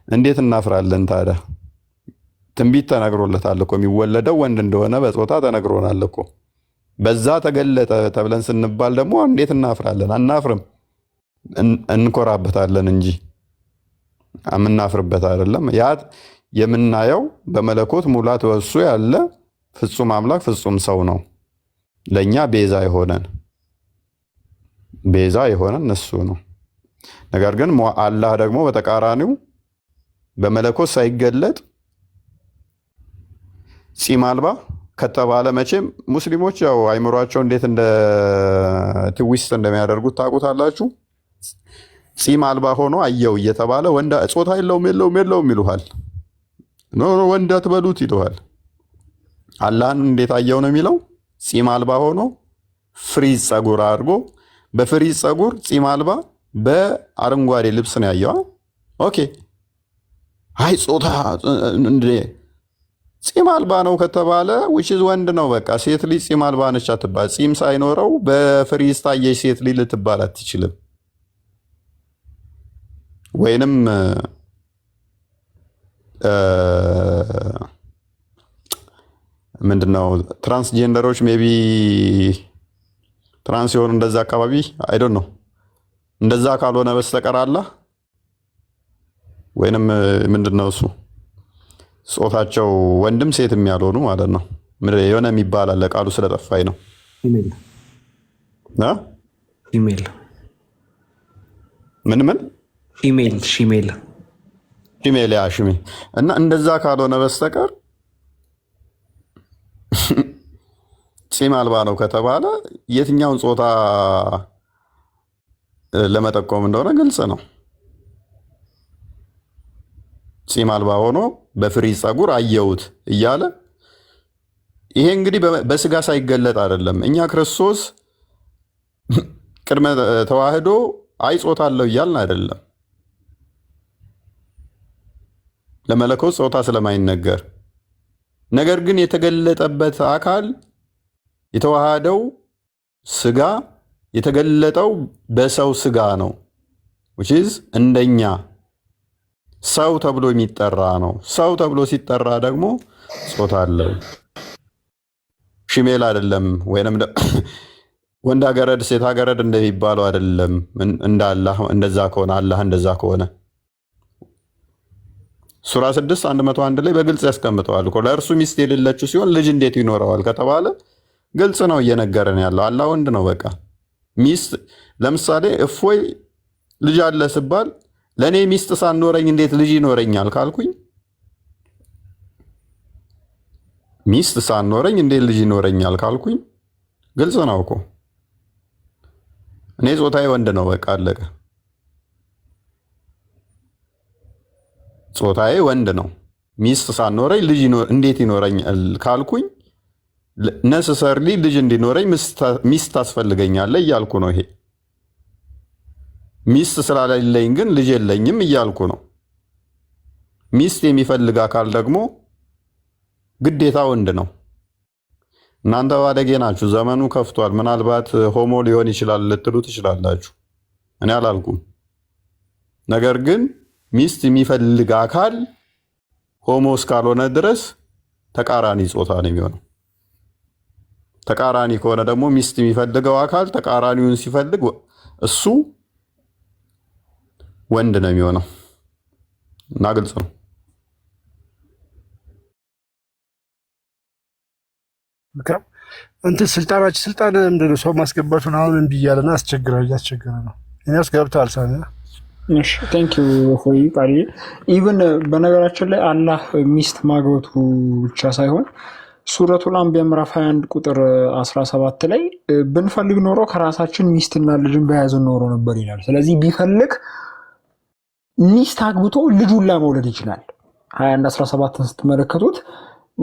A: እንዴት እናፍራለን ታዲያ? ትንቢት ተነግሮለታል እኮ የሚወለደው ወንድ እንደሆነ በጾታ ተነግሮናል እኮ። በዛ ተገለጠ ተብለን ስንባል ደግሞ እንዴት እናፍራለን? አናፍርም፣ እንኮራበታለን እንጂ የምናፍርበት አይደለም። ያ የምናየው በመለኮት ሙላት በሱ ያለ ፍጹም አምላክ ፍጹም ሰው ነው። ለእኛ ቤዛ የሆነን እሱ ነው። ነገር ግን አላህ ደግሞ በተቃራኒው በመለኮት ሳይገለጥ ጺም አልባ ከተባለ መቼም ሙስሊሞች ያው አይምሯቸው እንዴት እንደ ትዊስት እንደሚያደርጉት ታውቁታላችሁ። ጺም አልባ ሆኖ አየው እየተባለ ወንድ ጾታ የለውም ይሉሃል። ኖ ወንድ አትበሉት ይሉሃል። አላህን እንዴት አየው ነው የሚለው? ጺም አልባ ሆኖ ፍሪዝ ጸጉር አድርጎ በፍሪዝ ጸጉር ጺም አልባ በአረንጓዴ ልብስ ነው ያየው። ኦኬ አይ ጾታ እንዴ ጺም አልባ ነው ከተባለ which is ወንድ ነው በቃ። ሴት ልጅ ጺም አልባ ነች አትባል። ጺም ሳይኖረው በፍሪዝ ታየች ሴት ልጅ ልትባል አትችልም። ወይንም ምንድነው ትራንስጀንደሮች ሜቢ ትራንስ የሆኑ እንደዛ አካባቢ አይ ዶንት ኖ እንደዛ ካልሆነ በስተቀር አለ ወይንም ምንድነው እሱ ጾታቸው ወንድም ሴትም ያልሆኑ ማለት ነው። የሆነ የሚባል አለ ቃሉ ስለጠፋኝ ነው።
E: ፊሜል
A: እና እንደዛ ካልሆነ በስተቀር ጺም አልባ ነው ከተባለ የትኛውን ጾታ ለመጠቆም እንደሆነ ግልጽ ነው። ጺም አልባ ሆኖ በፍሪዝ ጸጉር አየሁት እያለ ይሄ እንግዲህ በስጋ ሳይገለጥ አይደለም። እኛ ክርስቶስ ቅድመ ተዋህዶ አይ ጾታ አለው እያልን አይደለም። ለመለኮት ጾታ ስለማይነገር ነገር ግን የተገለጠበት አካል የተዋሃደው ስጋ የተገለጠው በሰው ስጋ ነው። which is እንደኛ ሰው ተብሎ የሚጠራ ነው። ሰው ተብሎ ሲጠራ ደግሞ ጾታ አለው። ፊሜል አይደለም ወይንም ወንድ አገረድ ሴት አገረድ እንደሚባለው አይደለም። እንዳላህ እንደዛ ከሆነ አላህ እንደዛ ከሆነ ሱራ 6:101 ላይ በግልጽ ያስቀምጠዋል እኮ። ለእርሱ ሚስት የሌለችው ሲሆን ልጅ እንዴት ይኖረዋል ከተባለ ግልጽ ነው እየነገረን ያለው። አላህ ወንድ ነው በቃ። ሚስት ለምሳሌ እፎይ ልጅ አለ ስባል ለእኔ ሚስት ሳኖረኝ እንዴት ልጅ ይኖረኛል ካልኩኝ ሚስት ሳኖረኝ እንዴት ልጅ ይኖረኛል ካልኩኝ ግልጽ ነው እኮ እኔ ጾታዬ ወንድ ነው። በቃ አለቀ። ጾታዬ ወንድ ነው። ሚስት ሳኖረኝ ልጅ እንዴት ይኖረኛል ካልኩኝ ነሰሰርሊ ልጅ እንዲኖረኝ ሚስት ታስፈልገኛለህ እያልኩ ነው። ይሄ ሚስት ስላለኝ ግን ልጅ የለኝም እያልኩ ነው። ሚስት የሚፈልግ አካል ደግሞ ግዴታ ወንድ ነው። እናንተ ባለጌ ናችሁ። ዘመኑ ከፍቷል። ምናልባት ሆሞ ሊሆን ይችላል ልትሉ ትችላላችሁ። እኔ አላልኩም። ነገር ግን ሚስት የሚፈልግ አካል ሆሞ እስካልሆነ ድረስ ተቃራኒ ጾታ ነው የሚሆነው። ተቃራኒ ከሆነ ደግሞ ሚስት የሚፈልገው አካል ተቃራኒውን ሲፈልግ እሱ ወንድ ነው የሚሆነው እና ግልጽ ነው።
C: እንትን ስልጣን ምንድን ነው? ሰው ማስገባቱን አሁን እምቢ እያለና እያስቸገረ ነው። እኔ ውስጥ ገብተሃል ሳሚ?
E: እሺ ቴንክ ዩ ፎይ ቃሪ። ኢቭን በነገራችን ላይ አላህ ሚስት ማግበቱ ብቻ ሳይሆን ሱረቱል አንቢያ ምዕራፍ 21 ቁጥር 17 ላይ ብንፈልግ ኖሮ ከራሳችን ሚስትና ልጅን በያዝን ኖሮ ነበር ይላል። ስለዚህ ቢፈልግ ሚስት አግብቶ ልጁን መውለድ ይችላል። 21 17ን ስትመለከቱት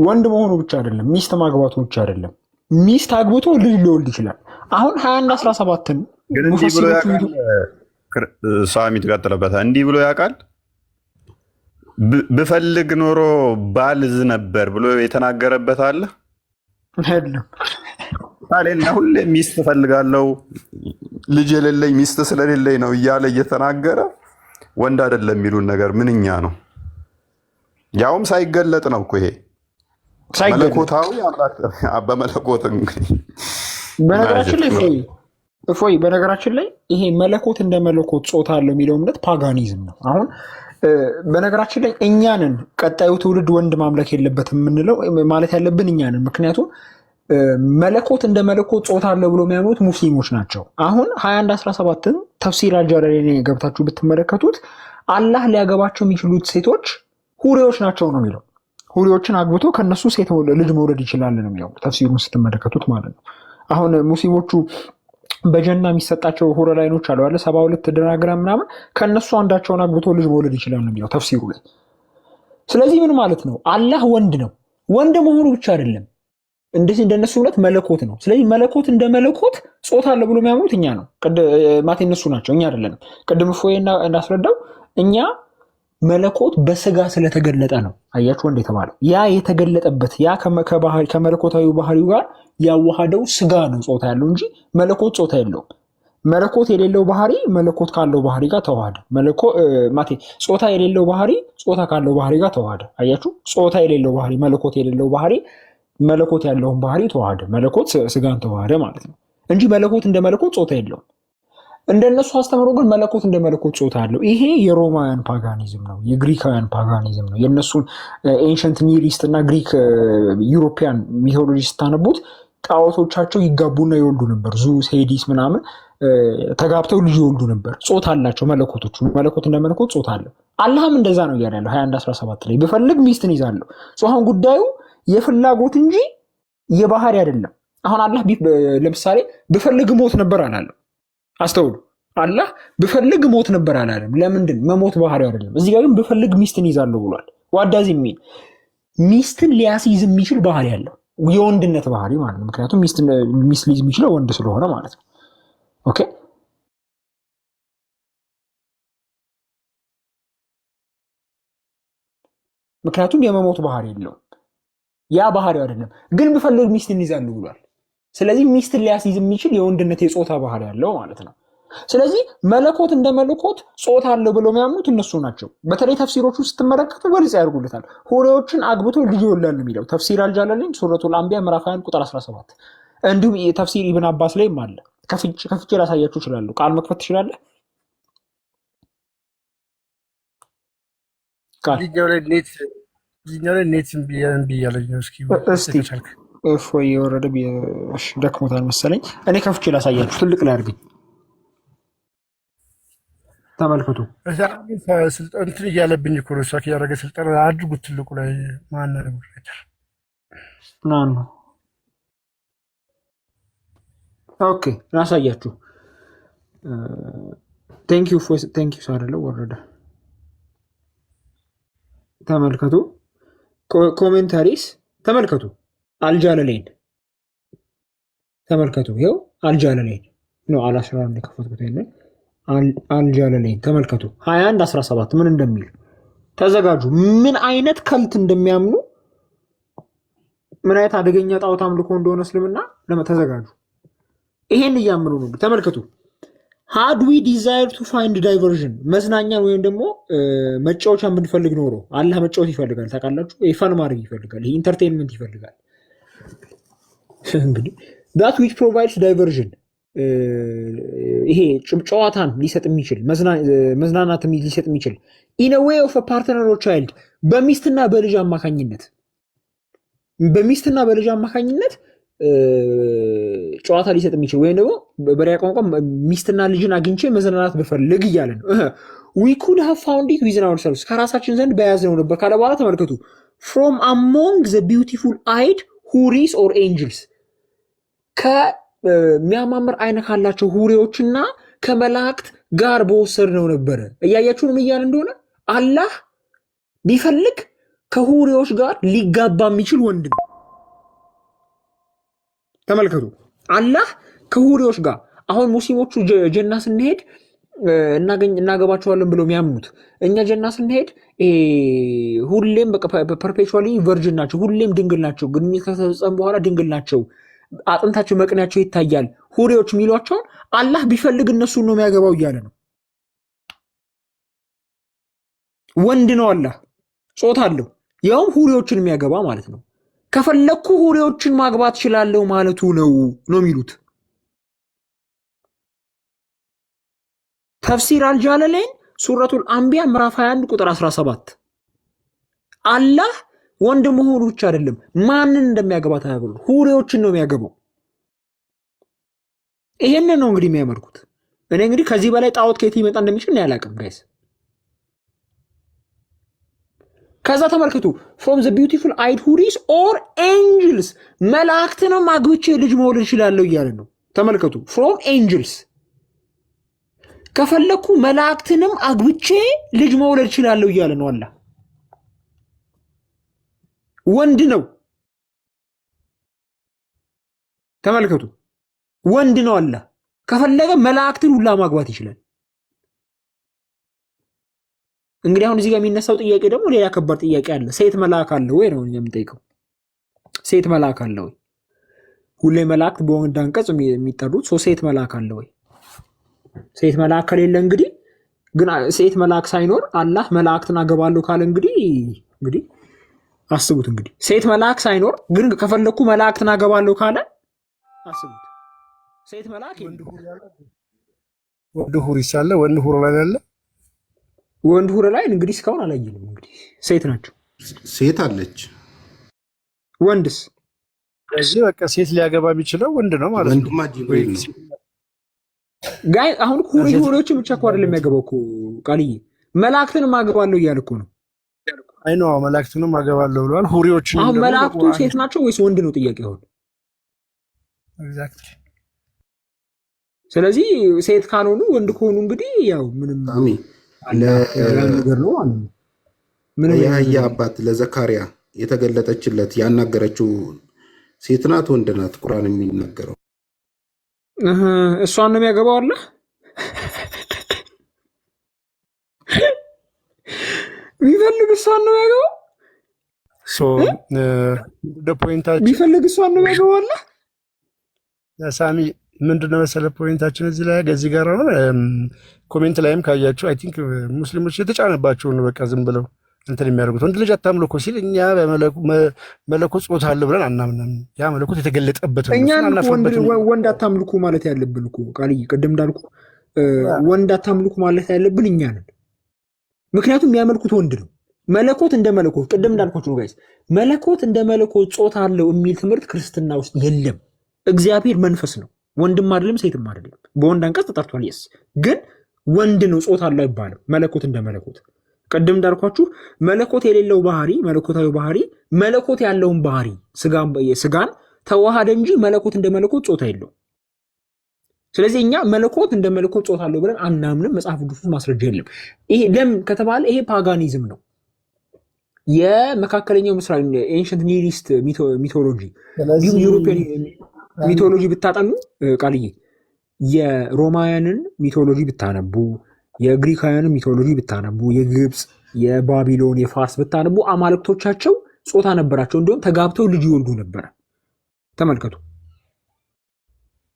E: ወንድ መሆኑ ብቻ አይደለም፣ ሚስት ማግባቱ ብቻ አይደለም፣ ሚስት አግብቶ ልጅ ሊወልድ ይችላል። አሁን 21 17ን
A: ሳሚ ትቀጥለበታል። እንዲህ ብሎ ያውቃል። ብፈልግ ኖሮ ባልዝ ነበር ብሎ የተናገረበት አለ አይደለም? ሁሌ ሚስት እፈልጋለሁ ልጅ የሌለኝ ሚስት ስለሌለኝ ነው እያለ እየተናገረ ወንድ አይደለም የሚሉን ነገር ምንኛ ነው? ያውም ሳይገለጥ ነው እኮ ይሄ መለኮታዊ በመለኮት
E: በነገራችን ላይ እፎይ በነገራችን ላይ ይሄ መለኮት እንደ መለኮት ጾታ አለው የሚለው እምነት ፓጋኒዝም ነው። አሁን በነገራችን ላይ እኛንን ቀጣዩ ትውልድ ወንድ ማምለክ የለበትም የምንለው ማለት ያለብን እኛንን። ምክንያቱም መለኮት እንደ መለኮት ጾታ አለው ብሎ የሚያምኑት ሙስሊሞች ናቸው። አሁን 21 17ን ተፍሲር አልጃላሊ ገብታችሁ ብትመለከቱት አላህ ሊያገባቸው የሚችሉት ሴቶች ሁሪዎች ናቸው ነው የሚለው። ሁሪዎችን አግብቶ ከነሱ ሴት ልጅ መውለድ ይችላል ነው የሚለው ተፍሲሩን ስትመለከቱት ማለት ነው። አሁን ሙስሊሞቹ በጀና የሚሰጣቸው ሁረ ላይኖች አሉ አለ 72 ደናግራ ምናምን ከነሱ አንዳቸውን አግብቶ ልጅ መውለድ ይችላል ነው የሚለው ተፍሲሩ ላይ። ስለዚህ ምን ማለት ነው? አላህ ወንድ ነው። ወንድ መሆኑ ብቻ አይደለም እንደዚህ እንደነሱ እምነት መለኮት ነው። ስለዚህ መለኮት እንደ መለኮት ጾታ አለ ብሎ የሚያምኑት እኛ ነው ማቴ እነሱ ናቸው፣ እኛ አይደለንም። ቅድም ፎይና እንዳስረዳው እኛ መለኮት በስጋ ስለተገለጠ ነው አያችሁ ወንድ የተባለው። ያ የተገለጠበት ያ ከመለኮታዊ ባህሪው ጋር ያዋሃደው ስጋ ነው ጾታ ያለው እንጂ መለኮት ጾታ የለውም። መለኮት የሌለው ባህሪ መለኮት ካለው ባህሪ ጋር ተዋሃደ። ጾታ የሌለው ባህሪ ጾታ ካለው ባህሪ ጋር ተዋሃደ። አያችሁ ጾታ የሌለው ባህሪ መለኮት የሌለው ባህሪ መለኮት ያለውን ባህሪ ተዋሃደ። መለኮት ስጋን ተዋሃደ ማለት ነው እንጂ መለኮት እንደ መለኮት ጾታ የለውም። እንደነሱ አስተምሮ ግን መለኮት እንደ መለኮት ጾታ አለው። ይሄ የሮማውያን ፓጋኒዝም ነው፣ የግሪካውያን ፓጋኒዝም ነው። የእነሱን ኤንሸንት ኒር ኢስት እና ግሪክ ዩሮፒያን ሚቶሎጂ ስታነቡት ጣዖቶቻቸው ይጋቡና ይወልዱ ነበር። ዙስ፣ ሄዲስ ምናምን ተጋብተው ልጅ ይወልዱ ነበር። ጾታ አላቸው መለኮቶቹ። መለኮት እንደ መለኮት ጾታ አለው። አላህም እንደዛ ነው እያለ ያለው 21 17 ላይ ብፈልግ ሚስትን ይዛለሁ። አሁን ጉዳዩ የፍላጎት እንጂ የባህሪ አይደለም። አሁን አላህ ለምሳሌ ብፈልግ ሞት ነበር አላለም። አስተውሉ። አላህ ብፈልግ ሞት ነበር አላለም። ለምንድን? መሞት ባህሪው አይደለም። እዚህ ጋር ግን ብፈልግ ሚስትን ይዛለሁ ብሏል። ዋዳዚ ሚን ሚስትን ሊያስይዝ የሚችል ባህሪ ያለው የወንድነት ባህሪ ማለት ነው። ምክንያቱም ሚስት ሊይዝ የሚችለው ወንድ ስለሆነ ማለት ነው። ኦኬ ምክንያቱም የመሞት ባህሪ የለውም። ያ ባህሪው አይደለም። ግን ብፈልግ ሚስትን ይዛለሁ ብሏል። ስለዚህ ሚስትን ሊያስይዝ የሚችል የወንድነት የጾታ ባህሪ ያለው ማለት ነው። ስለዚህ መለኮት እንደ መለኮት ጾታ አለው ብለው የሚያምኑት እነሱ ናቸው። በተለይ ተፍሲሮቹ ስትመለከቱ ግልጽ ያደርጉልታል። ሁሪዎችን አግብቶ ልጅ ይወልዳል የሚለው ተፍሲር አልጃላሊ ሱረቱል አንቢያ ምዕራፍ 21 ቁጥር 17። እንዲሁም ተፍሲር ኢብን አባስ ላይም አለ። ከፍቼ ላሳያችሁ እችላለሁ። ቃል መክፈት ትችላለህ? እፎይ የወረደ ደክሞታል መሰለኝ። እኔ ከፍቼ ላሳያችሁ። ትልቅ ላይ አድርገኝ ተመልከቱ።
C: ስልጣን እንትን እያለብኝ እኮ ነው። እሷ ያደረገ ስልጣን አድርጉት ትልቁ ላይ ማን ነው
E: ነው? ኦኬ ላሳያችሁ። ቴንክ ዩ ሳይደለ ወረደ። ተመልከቱ ኮሜንታሪስ ተመልከቱ። አልጃለሌን ተመልከቱ። ይኸው አልጃለሌን ነው አላስራ እንደከፈትኩት ያለ አልጃለሌን ተመልከቱ። 21:17 ምን እንደሚል ተዘጋጁ። ምን አይነት ከልት እንደሚያምኑ ምን አይነት አደገኛ ጣዖት አምልኮ እንደሆነ እስልምና ተዘጋጁ። ይሄን እያምኑ ነው። ተመልከቱ። ሃድ ዊ ዲዛይር ቱ ፋይንድ ዳይቨርዥን መዝናኛን ወይም ደግሞ መጫወቻ ብንፈልግ ኖሮ አላህ መጫወት ይፈልጋል። ታውቃላችሁ፣ ፈን ማድረግ ይፈልጋል። ይሄ ኢንተርቴንመንት ይፈልጋል። እንግዲህ that which provides diversion ይሄ ጨዋታን ሊሰጥ የሚችል መዝናናት ሊሰጥ የሚችል in a way of a partner or child በሚስትና በልጅ አማካኝነት ጨዋታ ሊሰጥ የሚችል ወይም ደግሞ በሪያ ቋንቋ ሚስትና ልጅን አግኝቼ መዝናናት ብፈልግ እያለ ነው። we could have found it within ourselves ከራሳችን ዘንድ በያዝነው ነበር ካለ በኋላ ተመልከቱ። from among the beautiful eyed ሁሪስ or angels ከሚያማምር አይን ካላቸው ሁሪዎችና ከመላእክት ጋር በወሰድነው ነበረ። እያያችሁንም እያለ እንደሆነ አላህ ቢፈልግ ከሁሪዎች ጋር ሊጋባ የሚችል ወንድ ነው። ተመልከቱ። አላህ ከሁሪዎች ጋር አሁን ሙስሊሞቹ ጀና ስንሄድ እናገባቸዋለን ብለው የሚያምኑት እኛ ጀና ስንሄድ ሁሌም ፐርፔቹዋሊ ቨርጅን ናቸው፣ ሁሌም ድንግል ናቸው፣ ግንኙነት ከተፈጸመ በኋላ ድንግል ናቸው፣ አጥንታቸው መቅንያቸው ይታያል። ሁሪዎች የሚሏቸውን አላህ ቢፈልግ እነሱን ነው የሚያገባው እያለ ነው። ወንድ ነው አላህ፣ ጾታ አለው፣ ያውም ሁሪዎችን የሚያገባ ማለት ነው። ከፈለኩ ሁሪዎችን ማግባት እችላለሁ ማለቱ ነው የሚሉት። ተፍሲር አልጃለሌን ሱረቱል አንቢያ ምዕራፍ 21 ቁጥር 17 አላህ ወንድ መሆኑ ብቻ አይደለም ማንን እንደሚያገባ ታያገሉ፣ ሁሪዎችን ነው የሚያገባው። ይሄንን ነው እንግዲህ የሚያመልኩት። እኔ እንግዲህ ከዚህ በላይ ጣዖት ከየት ይመጣ እንደሚችል ያላቅም ጋይስ። ከዛ ተመልከቱ from the beautiful eyed huris or angels መላእክትንም አግብቼ ልጅ መውለድ እችላለሁ እያለ ነው። ተመልከቱ from angels ከፈለኩ መላእክትንም አግብቼ ልጅ መውለድ እችላለሁ እያለ ነው። አላህ ወንድ ነው። ተመልከቱ ወንድ ነው። አላህ ከፈለገ መላእክትን ሁላ ማግባት ይችላል። እንግዲህ አሁን እዚህ ጋር የሚነሳው ጥያቄ ደግሞ ሌላ ከባድ ጥያቄ አለ። ሴት መልአክ አለ ወይ ነው የምንጠይቀው። ሴት መልአክ አለ ወይ? ሁሌ መላእክት በወንድ አንቀጽ የሚጠሩት ሴት መልአክ አለ ወይ? ሴት መልአክ ከሌለ እንግዲህ ግን ሴት መልአክ ሳይኖር አላህ መላእክትን አገባለሁ ካለ እንግዲህ አስቡት። እንግዲህ ሴት መልአክ ሳይኖር ግን ከፈለኩ መላእክትን አገባለሁ ካለ አስቡት። ሴት መልአክ
C: ወንድ ሁሪስ አለ፣ ወንድ ሁር ላይ አለ።
E: ወንድ ሁር ላይ እንግዲህ እስካሁን አላየንም። እንግዲህ ሴት ናቸው።
A: ሴት አለች።
E: ወንድስ?
C: እዚህ በቃ ሴት ሊያገባ የሚችለው ወንድ ነው ማለት ነው።
E: ጋይ አሁን ሁሪዎችን ብቻ እኮ አይደለም የሚያገባው እኮ ቃልዬ፣ መላእክትንም አገባለሁ እያለ እኮ ነው።
C: አይ ነው መላእክትንም አገባለሁ ብለዋል። ሁሪዎችን
E: አሁን መላእክቱ ሴት ናቸው ወይስ ወንድ ነው ጥያቄ ሆነ።
C: ኤግዛክትሊ።
E: ስለዚህ ሴት ካልሆኑ ወንድ ከሆኑ እንግዲህ ያው ምንም ነገር ነው ማለት ነው።
G: የያህያ አባት ለዘካሪያ የተገለጠችለት ያናገረችው ሴት ናት ወንድ ናት? ቁርአን የሚናገረው
E: እሷን ነው የሚያገባው አለ። ቢፈልግ እሷን ነው የሚያገባው።
C: ፖይንታችን
E: ቢፈልግ እሷን ነው የሚያገባው አለ።
C: ሳሚ ምንድነው መሰለ ፖይንታችን እዚህ ላይ ከዚህ ጋር ነው። ኮሜንት ላይም ካያችሁ አይ ቲንክ ሙስሊሞች የተጫነባቸው ነው በቃ ዝም ብለው እንትን የሚያደርጉት። ወንድ ልጅ አታምልኮ ሲል እኛ በመለኮት ጾታ አለ ብለን አናምንም። ያ መለኮት የተገለጠበት ነው።
E: እኛ ወንድ አታምልኩ ማለት ያለብን እኮ ቃልዬ፣ ቅድም እንዳልኩ ወንድ አታምልኩ ማለት ያለብን እኛ ነን። ምክንያቱም የሚያመልኩት ወንድ ነው። መለኮት እንደ መለኮት ቅድም እንዳልኳችሁ ነው ጋይስ፣ መለኮት እንደ መለኮት ጾታ አለው የሚል ትምህርት ክርስትና ውስጥ የለም። እግዚአብሔር መንፈስ ነው። ወንድም አይደለም ሴትም አይደለም። በወንድ አንቀጽ ተጠርቷል። የስ ግን ወንድ ነው ጾታ አለው አይባልም። መለኮት እንደ መለኮት ቅድም እንዳልኳችሁ መለኮት የሌለው ባህሪ መለኮታዊ ባህሪ መለኮት ያለውን ባህሪ ስጋን ተዋሃደ እንጂ መለኮት እንደ መለኮት ጾታ የለው። ስለዚህ እኛ መለኮት እንደ መለኮት ጾታ አለው ብለን አናምንም። መጽሐፍ ቅዱስ ማስረጃ የለም። ይሄ ለምን ከተባለ ይሄ ፓጋኒዝም ነው። የመካከለኛው ምስራቅ ኤንሸንት ኒሪስት ሚቶሎጂ ዩሮፒያን ሚቶሎጂ ብታጠኑ ቃልዬ የሮማውያንን ሚቶሎጂ ብታነቡ የግሪካውያንን ሚቶሎጂ ብታነቡ የግብፅ የባቢሎን የፋርስ ብታነቡ አማልክቶቻቸው ጾታ ነበራቸው። እንዲሁም ተጋብተው ልጅ ይወልዱ ነበር። ተመልከቱ፣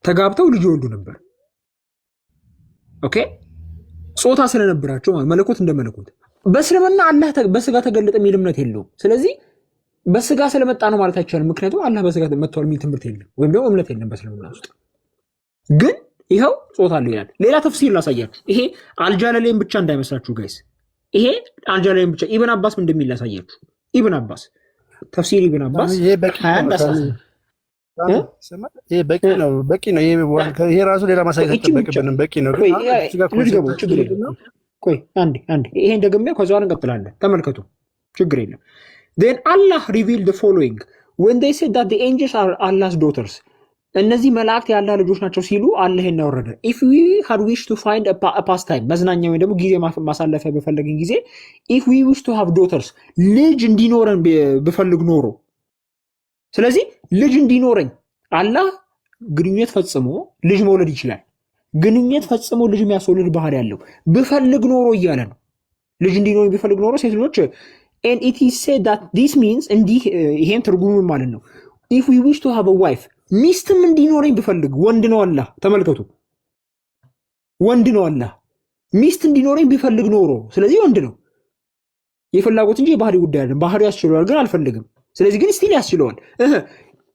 E: ተጋብተው ልጅ ይወልዱ ነበር። ኦኬ ጾታ ስለነበራቸው መለኮት እንደ መለኮት። በእስልምና አላህ በስጋ ተገለጠ የሚል እምነት የለውም። ስለዚህ በስጋ ስለመጣ ነው ማለት አይቻልም። ምክንያቱም አላህ በስጋ መጥቷል የሚል ትምህርት የለም ወይም ደግሞ እምነት የለም በእስልምና ውስጥ። ግን ይኸው ጾታ አለው ይላል። ሌላ ተፍሲር ላሳያችሁ። ይሄ አልጃለሌን ብቻ እንዳይመስላችሁ ጋይስ። ይሄ አልጃለሌን ብቻ ኢብን አባስ ምን እንደሚል ላሳያችሁ። ኢብን አባስ ተፍሲር ኢብን አባስ
C: ይሄ በቂ ነው፣ በቂ ነው። ይሄ ራሱ ሌላ ማሳየት አይጠበቅብንም። በቂ ነው።
E: ቆይ አንዴ ይሄን ደግሜ ከዛው እንቀጥላለን። ተመልከቱ፣ ችግር የለም። then Allah revealed the following when they said that the angels are Allah's daughters እነዚህ መላእክት ያላህ ልጆች ናቸው ሲሉ አላህ ይሄን ያወረደ if we had wished to find a pastime መዝናኛ ወይ ደግሞ ጊዜ ማሳለፊያ በፈለግን ጊዜ if we wish to have daughters ልጅ እንዲኖረን በፈልግ ኖሮ ስለዚህ ልጅ እንዲኖረኝ አላህ ግንኙነት ፈጽሞ ልጅ መውለድ ይችላል። ግንኙነት ፈጽሞ ልጅ የሚያስወልድ ባህሪ ያለው ብፈልግ ኖሮ እያለ ነው። ልጅ እንዲኖረኝ ቢፈልግ ኖሮ ሴት ልጆች and it is said that this means እንዲህ ይሄን ትርጉሙ ማለት ነው if we wish to have a wife ሚስትም እንዲኖረኝ ብፈልግ ወንድ ነው አላህ። ተመልከቱ፣ ወንድ ነው አላህ። ሚስት እንዲኖረኝ ቢፈልግ ኖሮ ስለዚህ ወንድ ነው። የፍላጎት እንጂ የባህሪ ጉዳይ አይደለም። ባህሪ ያስችለዋል ግን አልፈልግም። ስለዚህ ግን ስቲል ያስችለዋል።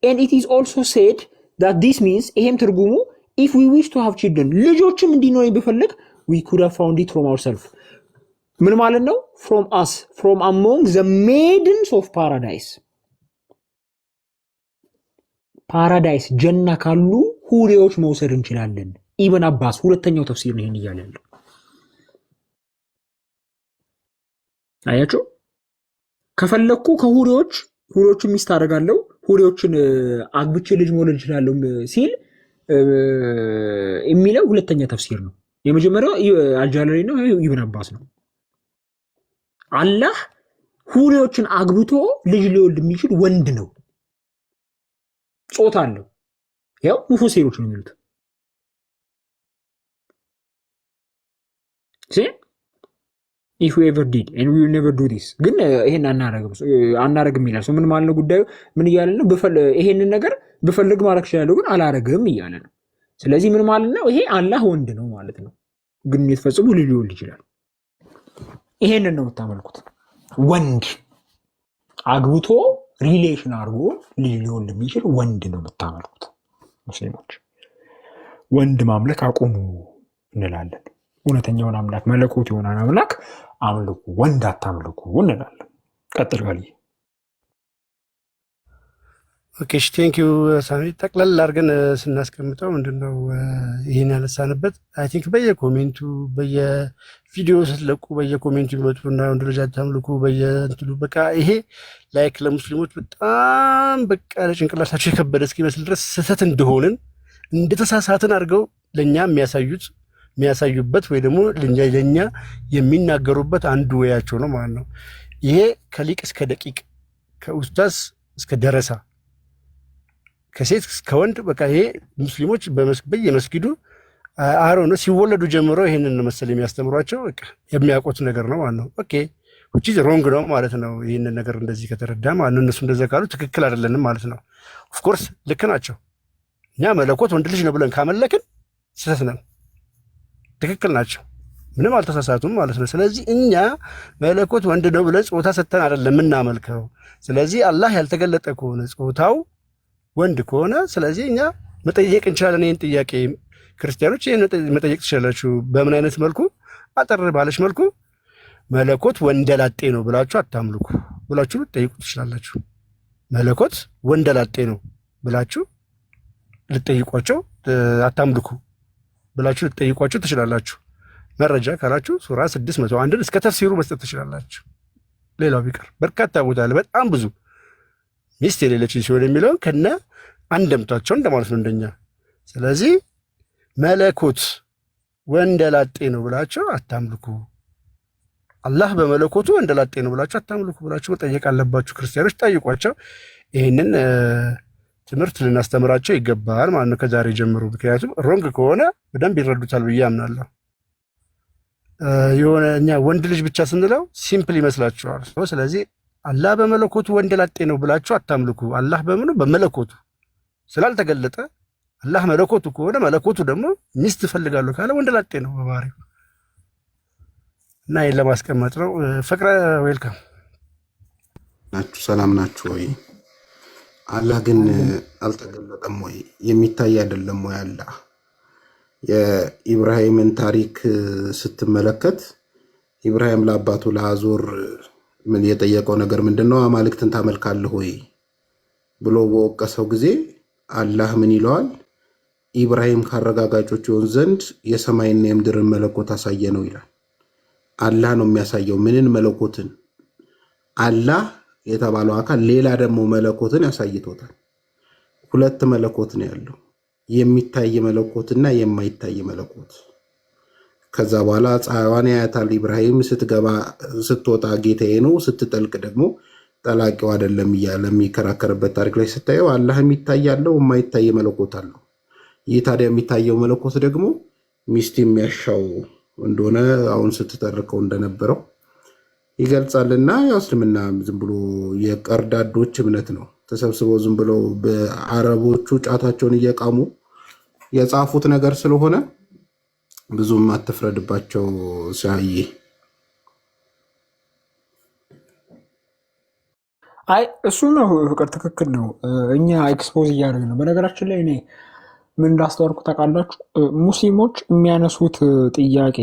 E: and it is also said that this means ይሄም ትርጉሙ if we wish to have children ልጆችም እንዲኖረኝ ብፈልግ we could have found it from ourselves ምን ማለት ነው? from us from among the maidens of paradise ፓራዳይስ ጀና ካሉ ሁሪዎች መውሰድ እንችላለን። ኢብን አባስ ሁለተኛው ተፍሲር ነው ይሄን እያለ ያለው። አያችሁ፣ ከፈለኩ ሁሪዎችን ሚስት አደርጋለሁ፣ ሁሪዎችን አግብቼ ልጅ መውለድ እችላለሁ ሲል የሚለው ሁለተኛ ተፍሲር ነው። የመጀመሪያው አልጃለሌ ነው፣ ኢብን አባስ ነው። አላህ ሁሪዎችን አግብቶ ልጅ ሊወልድ የሚችል ወንድ ነው፣ ጾታ አለው። ያው ሙፈሲሮች ነው የሚሉት። if we ever did and we will never do this ግን ይሄን አናረግም ይላል። ምን ማለት ነው? ጉዳዩ ምን እያለ ነው? ይሄንን ነገር ብፈልግ ማድረግ እችላለሁ ግን አላረግም እያለ ነው። ስለዚህ ምን ማለት ነው? ይሄ አላህ ወንድ ነው ማለት ነው። ግንኙነት ፈጽሞ ልጅ ሊወልድ ይችላል። ይሄንን ነው የምታመልኩት። ወንድ አግብቶ ሪሌሽን አድርጎ ልጅ ሊወልድ የሚችል ወንድ ነው የምታመልኩት። ሙስሊሞች ወንድ ማምለክ አቁሙ እንላለን። እውነተኛውን አምላክ መለኮት የሆነን አምላክ አምልኩ፣ ወንድ አታምልኩ እንላለን። ቀጥል ጋር
C: ኦኬ ቴንክ ዩ ሳሚ። ጠቅለል አድርገን ስናስቀምጠው ምንድነው ይህን ያነሳንበት አይ ቲንክ በየኮሜንቱ በየቪዲዮ ስትለቁ በየኮሜንቱ ይመጡና ወንድ ልጅ አታምልኩ በየእንትኑ በቃ ይሄ ላይክ ለሙስሊሞች በጣም በቃ ለጭንቅላታቸው የከበደ እስኪመስል ድረስ ስህተት እንደሆንን እንደተሳሳትን አድርገው ለእኛ የሚያሳዩበት ወይ ደግሞ ለእኛ የሚናገሩበት አንዱ ወያቸው ነው ማለት ነው። ይሄ ከሊቅ እስከ ደቂቅ ከኡስታዝ እስከ ደረሳ ከሴት እስከ ወንድ በቃ ይሄ ሙስሊሞች በየመስጊዱ አሮ ነው ሲወለዱ ጀምሮ ይሄንን መሰል የሚያስተምሯቸው በቃ የሚያውቁት ነገር ነው ማለት ነው። ኦኬ which is wrong ነው ማለት ነው። ይሄንን ነገር እንደዚህ ከተረዳ ማለት ነው እነሱ እንደዛ ካሉ ትክክል አይደለንም ማለት ነው። ኦፍ ኮርስ ልክ ናቸው። እኛ መለኮት ወንድ ልጅ ነው ብለን ካመለክን ስህተት ነው። ትክክል ናቸው፣ ምንም አልተሳሳቱም ማለት ነው። ስለዚህ እኛ መለኮት ወንድ ነው ብለን ጾታ ሰተን አይደለም የምናመልከው። ስለዚህ አላህ ያልተገለጠ ከሆነ ጾታው ወንድ ከሆነ ስለዚህ እኛ መጠየቅ እንችላለን። ይህን ጥያቄ ክርስቲያኖች ይህን መጠየቅ ትችላላችሁ። በምን አይነት መልኩ? አጠር ባለች መልኩ መለኮት ወንደላጤ ነው ብላችሁ አታምልኩ ብላችሁ ልትጠይቁ ትችላላችሁ። መለኮት ወንደላጤ ነው ብላችሁ ልትጠይቋቸው አታምልኩ ብላችሁ ልትጠይቋቸው ትችላላችሁ። መረጃ ካላችሁ ሱራ 601 እስከ ተፍሲሩ መስጠት ትችላላችሁ። ሌላው ቢቀር በርካታ ቦታ ላይ በጣም ብዙ ሚስት የሌለችን ሲሆን የሚለውን ከነ አንደምታቸው እንደማለት ነው እንደኛ። ስለዚህ መለኮት ወንደላጤ ነው ብላችሁ አታምልኩ፣ አላህ በመለኮቱ ወንደላጤ ነው ብላችሁ አታምልኩ ብላችሁ መጠየቅ አለባችሁ። ክርስቲያኖች ጠይቋቸው። ይህንን ትምህርት ልናስተምራቸው ይገባል ማለት ነው ከዛሬ ጀምሮ። ምክንያቱም ሮንግ ከሆነ በደንብ ይረዱታል ብዬ አምናለሁ። የሆነ እኛ ወንድ ልጅ ብቻ ስንለው ሲምፕል ይመስላችኋል። ስለዚህ አላህ በመለኮቱ ወንደላጤ ነው ብላችሁ አታምልኩ። አላህ በምኑ በመለኮቱ ስላልተገለጠ አላህ መለኮቱ ከሆነ መለኮቱ ደግሞ ሚስት እፈልጋለሁ ካለ ወንደላጤ ነው በባህሪው እና ይህን ለማስቀመጥ ነው። ፍቅረ ዌልካም
G: ናችሁ። ሰላም ናችሁ ወይ? አላህ ግን አልተገለጠም ወይ? የሚታይ አይደለም ወይ? አላህ የኢብራሂምን ታሪክ ስትመለከት ኢብራሂም ለአባቱ ለአዞር ምን የጠየቀው ነገር ምንድነው? አማልክትን ታመልካለህ ወይ ብሎ በወቀሰው ጊዜ አላህ ምን ይለዋል? ኢብራሂም ካረጋጋጮች ይሆን ዘንድ የሰማይና የምድርን መለኮት አሳየ ነው ይላል። አላህ ነው የሚያሳየው። ምንን? መለኮትን። አላህ የተባለው አካል ሌላ ደግሞ መለኮትን ያሳይቶታል። ሁለት መለኮት ነው ያለው፣ የሚታይ መለኮትና የማይታይ መለኮት። ከዛ በኋላ ፀሐይዋን ያያታል ኢብራሂም፣ ስትገባ ስትወጣ ጌታዬ ነው፣ ስትጠልቅ ደግሞ ጠላቂው አይደለም እያለ የሚከራከርበት ታሪክ ላይ ስታየው አላህ የሚታይ ያለው የማይታይ መለኮት አለው። ይህ ታዲያ የሚታየው መለኮት ደግሞ ሚስት የሚያሻው እንደሆነ አሁን ስትተርከው እንደነበረው ይገልጻልና ያው እስልምና ዝም ብሎ የቀርዳዶች እምነት ነው። ተሰብስበው ዝም ብለው በአረቦቹ ጫታቸውን እየቃሙ የጻፉት ነገር ስለሆነ ብዙም አትፍረድባቸው። ሲያይ
E: አይ እሱ ነው ፍቅር፣ ትክክል ነው። እኛ ኤክስፖዝ እያደረግን ነው። በነገራችን ላይ እኔ ምን እንዳስተዋልኩ ታውቃላችሁ? ሙስሊሞች የሚያነሱት ጥያቄ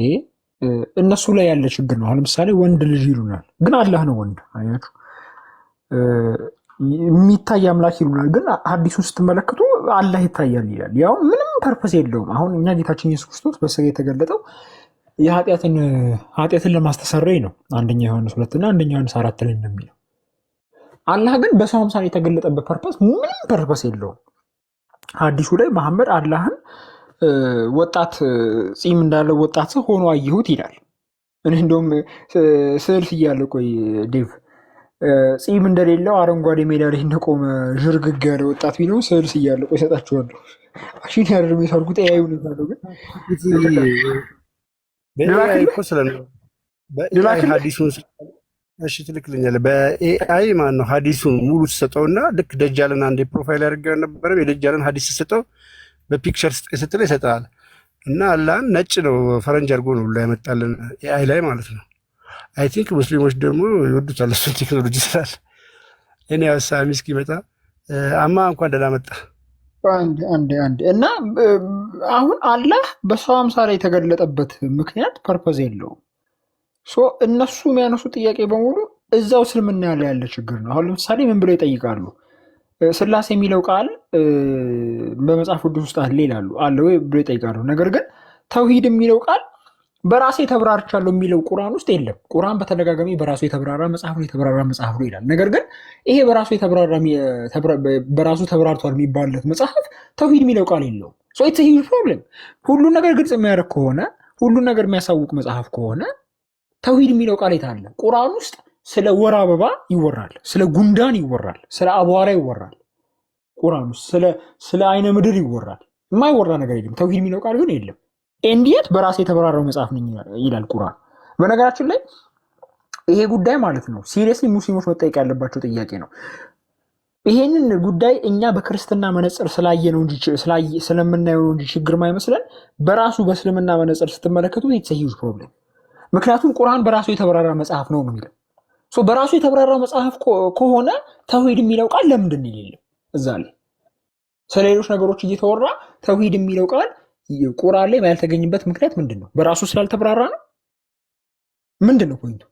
E: እነሱ ላይ ያለ ችግር ነው። አሁን ለምሳሌ ወንድ ልጅ ይሉናል፣ ግን አላህ ነው ወንድ። አያችሁ፣ የሚታይ አምላክ ይሉናል፣ ግን ሐዲሱን ስትመለከቱ አላህ ይታያል ይላል። ያው ምንም ፐርፐስ የለውም። አሁን እኛ ጌታችን ኢየሱስ ክርስቶስ በሥጋ የተገለጠው ኃጢአትን ለማስተሰረይ ነው። አንደኛ ዮሐንስ 2 እና አንደኛ ዮሐንስ 4 ላይ እንደሚለው። አላህ ግን በሰው አምሳል የተገለጠበት ፐርፐስ ምንም ፐርፐስ የለውም። ሐዲሱ ላይ መሐመድ አላህን ወጣት ፂም እንዳለው ወጣት ሰው ሆኖ አየሁት ይላል። እኔ እንደውም ስዕል ስያለ ቆይ ዴቭ ፂም እንደሌለው አረንጓዴ ሜዳ ላይ እንደቆመ ዥርግግ ያለ ወጣት ቢለው ስዕል ስያለ ቆይ እሰጣችኋለሁ። አሽን ያደርም የሳልኩት ያዩ ነው ግን
C: በኤአይ ሐዲሱን እሺ ትልክልኛለህ። በኤአይ ማን ነው ሐዲሱን ሙሉ ተሰጠውና ልክ ደጃልን አንዴ ፕሮፋይል ያደርገው ነበር። የደጃልን ሐዲስ ተሰጠው በፒክቸር ስትል ይሰጣል። እና አላህን ነጭ ነው ፈረንጅ አድርጎ ነው ላይ ያመጣልን ኤአይ ላይ ማለት ነው። አይ ቲንክ ሙስሊሞች ደግሞ ይወዱታል እሱን ቴክኖሎጂ ስላለ። እኔ ያሳሚ እስኪመጣ አማ እንኳን ደህና መጣ።
E: አንድ እና አሁን አላህ በሰው አምሳል የተገለጠበት ምክንያት ፐርፐዝ የለውም። እነሱ የሚያነሱ ጥያቄ በሙሉ እዛው እስልምና ያለ ችግር ነው። አሁን ለምሳሌ ምን ብለው ይጠይቃሉ? ስላሴ የሚለው ቃል በመጽሐፍ ቅዱስ ውስጥ አለ ይላሉ። አለ ወይ ብለው ይጠይቃሉ። ነገር ግን ተውሂድ የሚለው ቃል በራሴ ተብራርቻለሁ የሚለው ቁርአን ውስጥ የለም። ቁርአን በተደጋጋሚ በራሱ የተብራራ መጽሐፍ ነው ይላል። ነገር ግን ይሄ በራሱ ተብራርቷል የሚባልለት መጽሐፍ ተውሂድ የሚለው ቃል የለውም። ኢትስ ሂውጅ ፕሮብሌም። ሁሉን ነገር ግልጽ የሚያደርግ ከሆነ ሁሉን ነገር የሚያሳውቅ መጽሐፍ ከሆነ ተውሂድ የሚለው ቃል የት አለ? ቁርአን ውስጥ ስለ ወር አበባ ይወራል፣ ስለ ጉንዳን ይወራል፣ ስለ አቧራ ይወራል። ቁርአን ውስጥ ስለ አይነ ምድር ይወራል። የማይወራ ነገር የለም። ተውሂድ የሚለው ቃል ግን የለም። እንዴት በራሴ የተብራራው መጽሐፍ ነኝ ይላል ቁርአን። በነገራችን ላይ ይሄ ጉዳይ ማለት ነው ሲሪየስሊ ሙስሊሞች መጠየቅ ያለባቸው ጥያቄ ነው። ይሄንን ጉዳይ እኛ በክርስትና መነጽር ስለምናየው ነው እንጂ ችግር ማይመስለን። በራሱ በእስልምና መነጽር ስትመለከቱ ኢትስ ሂውጅ ፕሮብሌም። ምክንያቱም ቁርአን በራሱ የተብራራ መጽሐፍ ነው የሚለው። በራሱ የተብራራ መጽሐፍ ከሆነ ተውሂድ የሚለው ቃል ለምንድን ነው የሌለው? እዛ ላይ ስለሌሎች ነገሮች እየተወራ ተውሂድ የሚለው ቃል ቁርአን ላይ ያልተገኘበት ምክንያት ምንድን ነው? በራሱ ስላልተብራራ ነው? ምንድን ነው ፖይንቱ?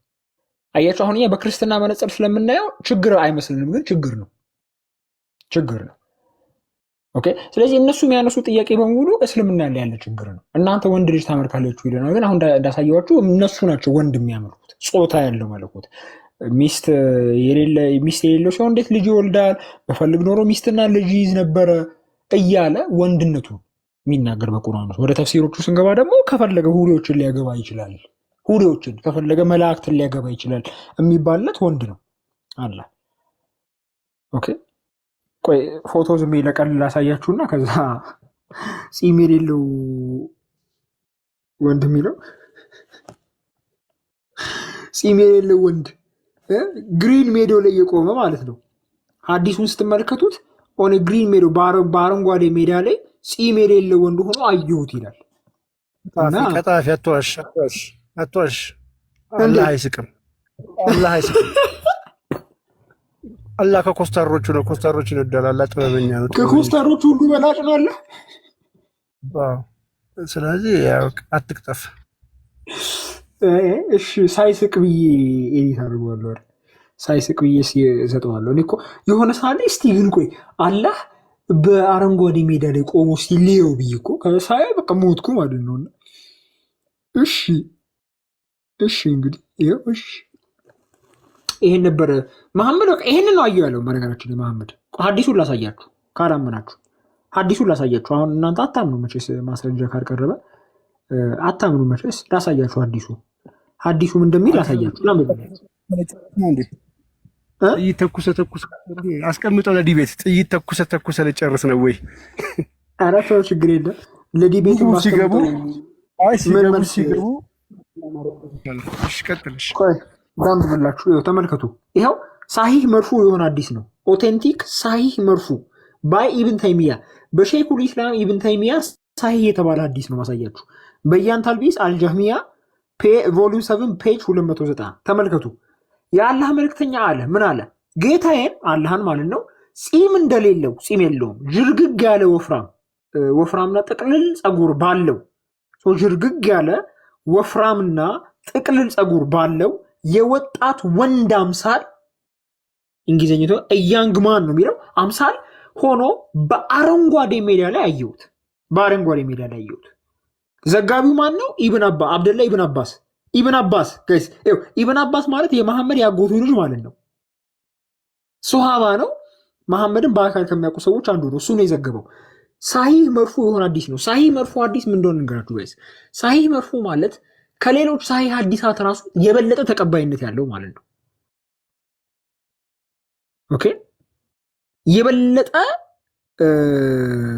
E: አያችሁ፣ አሁን እኛ በክርስትና መነጽር ስለምናየው ችግር አይመስልንም፣ ግን ችግር ነው። ኦኬ። ስለዚህ እነሱ የሚያነሱ ጥያቄ በሙሉ እስልምና ላይ ያለ ችግር ነው። እናንተ ወንድ ልጅ ታመልካላችሁ ይለናል። ግን አሁን እንዳሳየዋችሁ እነሱ ናቸው ወንድ የሚያመልኩት፣ ጾታ ያለው መለኮት። ሚስት የሌለው ሲሆን እንዴት ልጅ ይወልዳል? በፈልግ ኖሮ ሚስትና ልጅ ይዝ ነበረ እያለ ወንድነቱ የሚናገር በቁርአን ነው። ወደ ተፍሲሮቹ ስንገባ ደግሞ ከፈለገ ሁሪዎችን ሊያገባ ይችላል፣ ሁሪዎችን ከፈለገ መላእክትን ሊያገባ ይችላል የሚባልለት ወንድ ነው አለ። ኦኬ ቆይ ፎቶ ዝም ለቀል ላሳያችሁና ከዛ ፂም የሌለው ወንድ የሚለው ፂም የሌለው ወንድ ግሪን ሜዶ ላይ የቆመ ማለት ነው። ሐዲሱን ስትመለከቱት ኦን ግሪን ሜዶ በአረንጓዴ ሜዳ ላይ ፂም የሌለው ወንድ ሆኖ አየሁት ይላል።
C: ቀጣፊ አትዋሽ። አላህ አይስቅም። አላህ ከኮስታሮቹ ነው። ኮስታሮቹን ይወዳል። አላህ ጥበበኛ ነው።
E: ከኮስታሮቹ ሁሉ በላጭ ነው አለ።
C: ስለዚህ ያው አትቅጠፍ።
E: እሺ ሳይስቅ ብዬ ኤዲት አድርገዋለሁ። ሳይስቅ ብዬ እሰጠዋለሁ። እኔ እኮ የሆነ ሳለ እስቲ ግን ቆይ አላህ በአረንጓዴ ሜዳ ላይ ቆሞ ሲሌው ብዬ እኮ ከሳይ በቃ ሞትኩ ማለት ነው። እሺ እንግዲህ ይኸው እሺ ይሄን ነበረ መሐመድ በቃ ይሄን ነው አየሁ ያለው። በነገራችን ላይ መሐመድ ሐዲሱን ላሳያችሁ፣ ካላመናችሁ ሐዲሱን ላሳያችሁ። አሁን እናንተ አታምኑ መቼስ፣ ማስረጃ ካልቀረበ አታምኑ መቼስ። ላሳያችሁ ሐዲሱም እንደሚል ላሳያችሁ።
C: ጥይት ተኩሰ አስቀምጠው ለዲቤት ጥይት ተኩሰ ለጨርስ ነው ወይ?
E: ኧረ ተው ችግር የለም። ለዲቤት
C: ሲገቡ
E: ዳም ብላችሁ ተመልከቱ። ይኸው ሳሂህ መርፉ የሆነ ሐዲስ ነው። ኦቴንቲክ ሳሂህ መርፉ ባይ ኢብን ተይሚያ፣ በሼኹል ኢስላም ኢብን ተይሚያ ሳሂህ የተባለ ሐዲስ ነው ማሳያችሁ። በያን ታልቢስ አልጀህሚያ ቮሉም 7 ፔጅ 290 ተመልከቱ። የአላህ መልእክተኛ አለ ምን አለ? ጌታዬን አላህን ማለት ነው ፂም እንደሌለው ፂም የለውም ጅርግግ ያለ ወፍራምና ጥቅልል ፀጉር ባለው ጅርግግ ያለ ወፍራምና ጥቅልል ፀጉር ባለው የወጣት ወንድ አምሳል እንግሊዝኛው እያንግማን ነው የሚለው አምሳል ሆኖ በአረንጓዴ ሜዳ ላይ አየሁት። በአረንጓዴ ሜዳ ላይ አየሁት። ዘጋቢው ማን ነው? አብደላ ኢብን አባስ ጋይስ፣ ኢብን አባስ ማለት የመሐመድ ያጎቱ ልጅ ማለት ነው። ሱሃባ ነው። መሐመድን በአካል ከሚያውቁ ሰዎች አንዱ ነው። እሱ ነው የዘገበው። ሳሂህ መርፉ የሆነ ሐዲስ ነው። ሳሂህ መርፉ ሐዲስ ምን እንደሆነ እንገራችሁ ጋይስ። ሳሂህ መርፉ ማለት ከሌሎች ሳሂህ ሐዲሳት ራሱ የበለጠ ተቀባይነት ያለው ማለት ነው። ኦኬ የበለጠ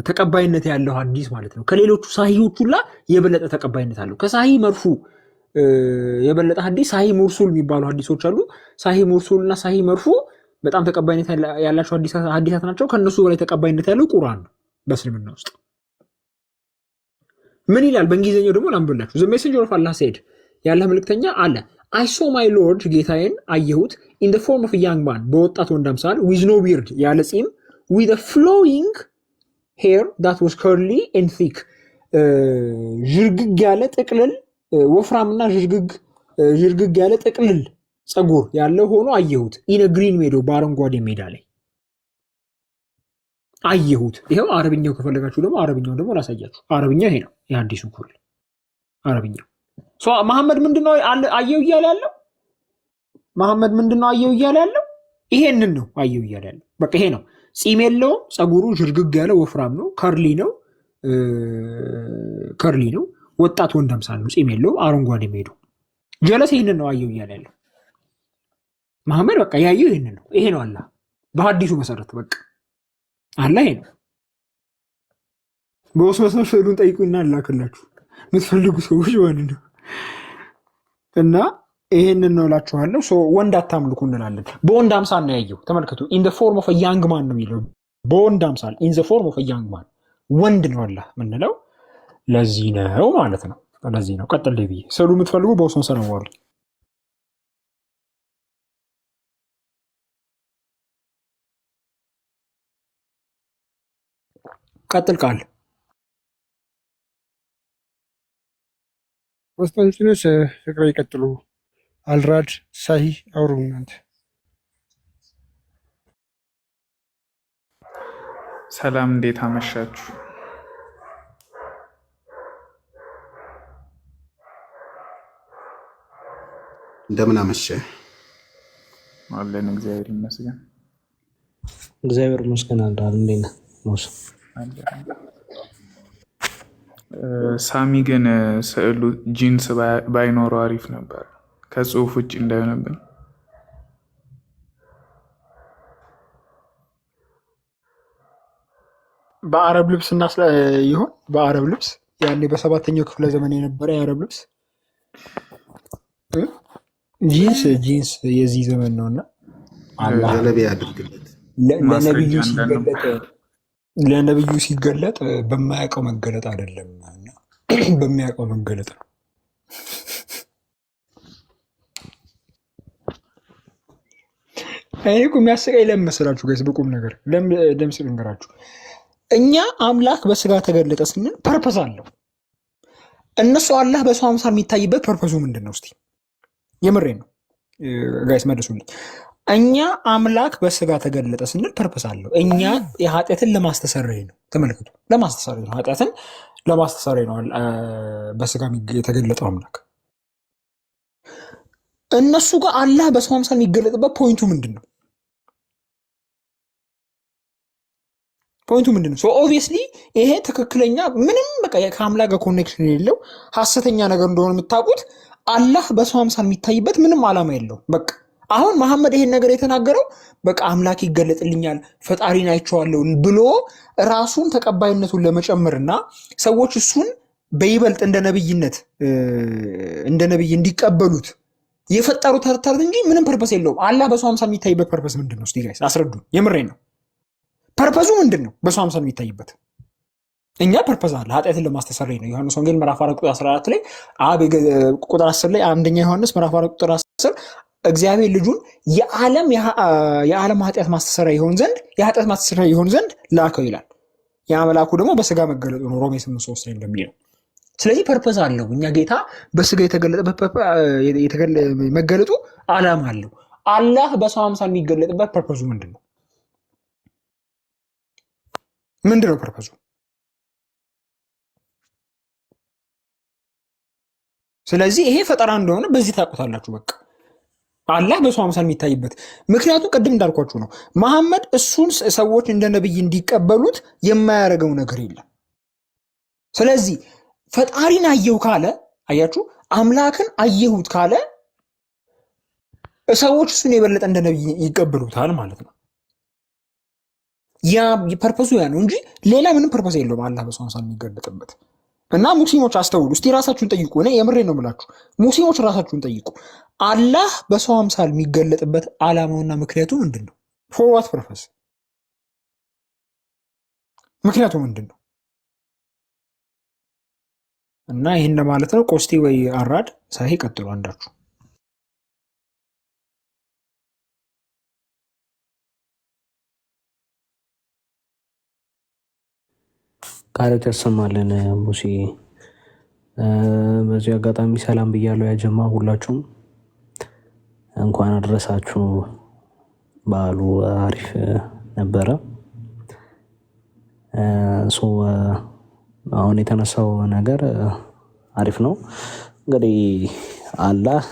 E: ተቀባይነት ያለው ሐዲስ ማለት ነው። ከሌሎቹ ሳሂሆች ሁላ የበለጠ ተቀባይነት አለው። ከሳሂህ መርፉ የበለጠ ሐዲስ ሳሂህ ሙርሱል የሚባሉ ሐዲሶች አሉ። ሳሂህ ሙርሱል እና ሳሂህ መርፉ በጣም ተቀባይነት ያላቸው ሐዲሳት ናቸው። ከነሱ በላይ ተቀባይነት ያለው ቁርአን ነው በእስልምና ውስጥ። ምን ይላል? በእንግሊዝኛው ደግሞ ላንብላችሁ። ዘ ሜሴንጀር ኦፍ አላህ ሴድ፣ ያለ መልእክተኛ አለ አይ ሶ ማይ ሎርድ፣ ጌታዬን አየሁት ኢን ዘ ፎርም ኦፍ ያንግ ማን፣ በወጣት ወንድ አምሳል ዊዝ ኖ ቢርድ፣ ያለ ፂም ዊዝ ፍሎዊንግ ሄር ዳት ዋዝ ከርሊ ኤንድ ቲክ፣ ዥርግግ ያለ ጥቅልል ወፍራምና ዥርግግ ያለ ጥቅልል ፀጉር ያለው ሆኖ አየሁት። ኢን ግሪን ሜዶ፣ በአረንጓዴ ሜዳ ላይ አየሁት። ይኸው አረብኛው ከፈለጋችሁ ደግሞ አረብኛው ደግሞ ላሳያችሁ። አረብኛ ይሄ ነው የሐዲሱ ኩል አረብኛው። መሐመድ ምንድነው አየው እያለ ያለው? መሐመድ ምንድነው አየው እያለ ያለው? ይሄንን ነው አየው እያለ ያለው። በቃ ይሄ ነው። ፂም የለውም፣ ፀጉሩ ዥርግግ ያለ ወፍራም ነው፣ ከርሊ ነው፣ ወጣት ወንድ አምሳል ነው፣ ፂም የለውም፣ አረንጓዴ ሜዶ ጀለስ። ይሄንን ነው አየው እያለ ያለው መሐመድ። በቃ ያየው ይሄንን ነው። ይሄ ነው አላህ በሐዲሱ መሰረት በቃ አላህ ይሄ ነው። በውስጥ መስመር ስዕሉን ጠይቁና አላክላችሁ የምትፈልጉ ሰዎች ማለት ነው። እና ይሄንን ነው እላችኋለሁ። ወንድ አታምልኩ እንላለን። በወንድ አምሳል ነው ያየው። ተመልከቱ። ኢን ዘ ፎርም ኦፍ ያንግ ማን ነው የሚለው። በወንድ አምሳል ኢን ዘ ፎርም ኦፍ ያንግ ማን፣ ወንድ ነው አላህ የምንለው ለዚህ ነው ማለት ነው። ለዚህ ነው። ቀጥል ብዬ ስዕሉ የምትፈልጉ በውስጥ መስመር ነው። ቀጥል ቃል
C: ቆስጠንጢኖስ ፍቅረ ይቀጥሉ። አልራድ ሳሂህ አውሩ እናንተ።
H: ሰላም እንዴት አመሻችሁ?
G: እንደምን አመሸ?
H: አለን እግዚአብሔር ይመስገን።
I: እግዚአብሔር ይመስገን። አንዳል እንዴት ነህ? ሞስ
H: ሳሚ ግን ስዕሉ ጂንስ ባይኖረው አሪፍ ነበር፣ ከጽሁፍ ውጭ እንዳይሆንብን።
E: በአረብ ልብስ ይሆን? በአረብ ልብስ ያኔ በ7ኛው ክፍለ ዘመን የነበረ የአረብ ልብስ ጂንስ የዚህ ዘመን ነውና
G: ገለቤ ያድርግለት።
E: ለነብዩ ሲገለጥ በማያውቀው መገለጥ አይደለም፣ በሚያውቀው መገለጥ ነው። እኔ እኮ የሚያስቀኝ ለምን መሰላችሁ ጋይስ? በቁም ነገር ለምስ ልንገራችሁ። እኛ አምላክ በስጋ ተገለጠ ስንል ፐርፐስ አለው። እነሱ አላህ በሰው አምሳል የሚታይበት ፐርፐሱ ምንድን ነው? እስቲ የምሬ ነው ጋይስ መልሱልኝ። እኛ አምላክ በስጋ ተገለጠ ስንል ፐርፐስ አለው። እኛ የኃጢአትን ለማስተሰረይ ነው። ተመልክቱ፣ ለማስተሰረይ ነው። ኃጢአትን ለማስተሰረይ ነው በስጋ የተገለጠው አምላክ። እነሱ ጋር አላህ በሰው አምሳል የሚገለጥበት ፖይንቱ ምንድን ነው? ፖይንቱ ምንድን ነው? ኦብቪየስሊ ይሄ ትክክለኛ ምንም በቃ ከአምላክ ጋር ኮኔክሽን የሌለው ሐሰተኛ ነገር እንደሆነ የምታውቁት። አላህ በሰው አምሳል የሚታይበት ምንም ዓላማ የለውም። በቃ አሁን መሐመድ ይሄን ነገር የተናገረው በቃ አምላክ ይገለጥልኛል ፈጣሪን አይቼዋለሁ ብሎ ራሱን ተቀባይነቱን ለመጨመርና ሰዎች እሱን በይበልጥ እንደ ነብይ እንዲቀበሉት የፈጠሩት ተርተርት እንጂ ምንም ፐርፐስ የለውም። አላህ በሰው አምሳል የሚታይበት ፐርፐስ ምንድን ነው? እስቲ ጋይስ አስረዱን። የምሬን ነው። ፐርፐሱ ምንድን ነው? በሰው አምሳል የሚታይበት እኛ ፐርፐስ አለ፣ ኃጢአትን ለማስተሰረይ ነው። ዮሐንስ ወንጌል ምዕራፍ 4 ቁጥር 14 ላይ ቁጥር 10 ላይ አንደኛ ዮሐንስ ምዕራፍ 4 ቁጥር 10 እግዚአብሔር ልጁን የዓለም ኃጢአት ማስተሰረይ ይሆን ዘንድ የኃጢአት ማስተሰረይ ይሆን ዘንድ ላከው ይላል። ያ መልአኩ ደግሞ በስጋ መገለጡ ነው ሮሜ 8:3 ላይ እንደሚለው። ስለዚህ ፐርፐስ አለው። እኛ ጌታ በስጋ የተገለጠበት መገለጡ ዓላማ አለው። አላህ በሰው አምሳል የሚገለጥበት ፐርፐሱ ምንድን ነው? ምንድን ነው ፐርፐሱ? ስለዚህ ይሄ ፈጠራ እንደሆነ በዚህ ታውቁታላችሁ። በቃ አላህ በሰው አምሳል የሚታይበት ምክንያቱ ቅድም እንዳልኳችሁ ነው። መሐመድ እሱን ሰዎች እንደ ነብይ እንዲቀበሉት የማያደርገው ነገር የለም። ስለዚህ ፈጣሪን አየሁ ካለ አያችሁ፣ አምላክን አየሁት ካለ ሰዎች እሱን የበለጠ እንደ ነብይ ይቀበሉታል ማለት ነው። ያ ፐርፐሱ ያ ነው እንጂ ሌላ ምንም ፐርፐስ የለውም አላህ በሰው አምሳል የሚገለጥበት። እና ሙስሊሞች አስተውሉ እስቲ፣ ራሳችሁን ጠይቁ። እኔ የምሬ ነው የምላችሁ፣ ሙስሊሞች ራሳችሁን ጠይቁ። አላህ በሰው አምሳል የሚገለጥበት ዓላማውና ምክንያቱ ምንድን ነው? ፎር ዋት ፐርፐስ? ምክንያቱ ምንድን ነው? እና ይህን ለማለት ነው። ቆስቲ ወይ አራድ ሳይ ቀጥሉ አንዳችሁ።
I: ቃሎት ያሰማልን ሙሲ። በዚህ አጋጣሚ ሰላም ብያለሁ ያጀማ፣ ሁላችሁም እንኳን አደረሳችሁ። በዓሉ አሪፍ ነበረ። አሁን የተነሳው ነገር አሪፍ ነው። እንግዲህ አላህ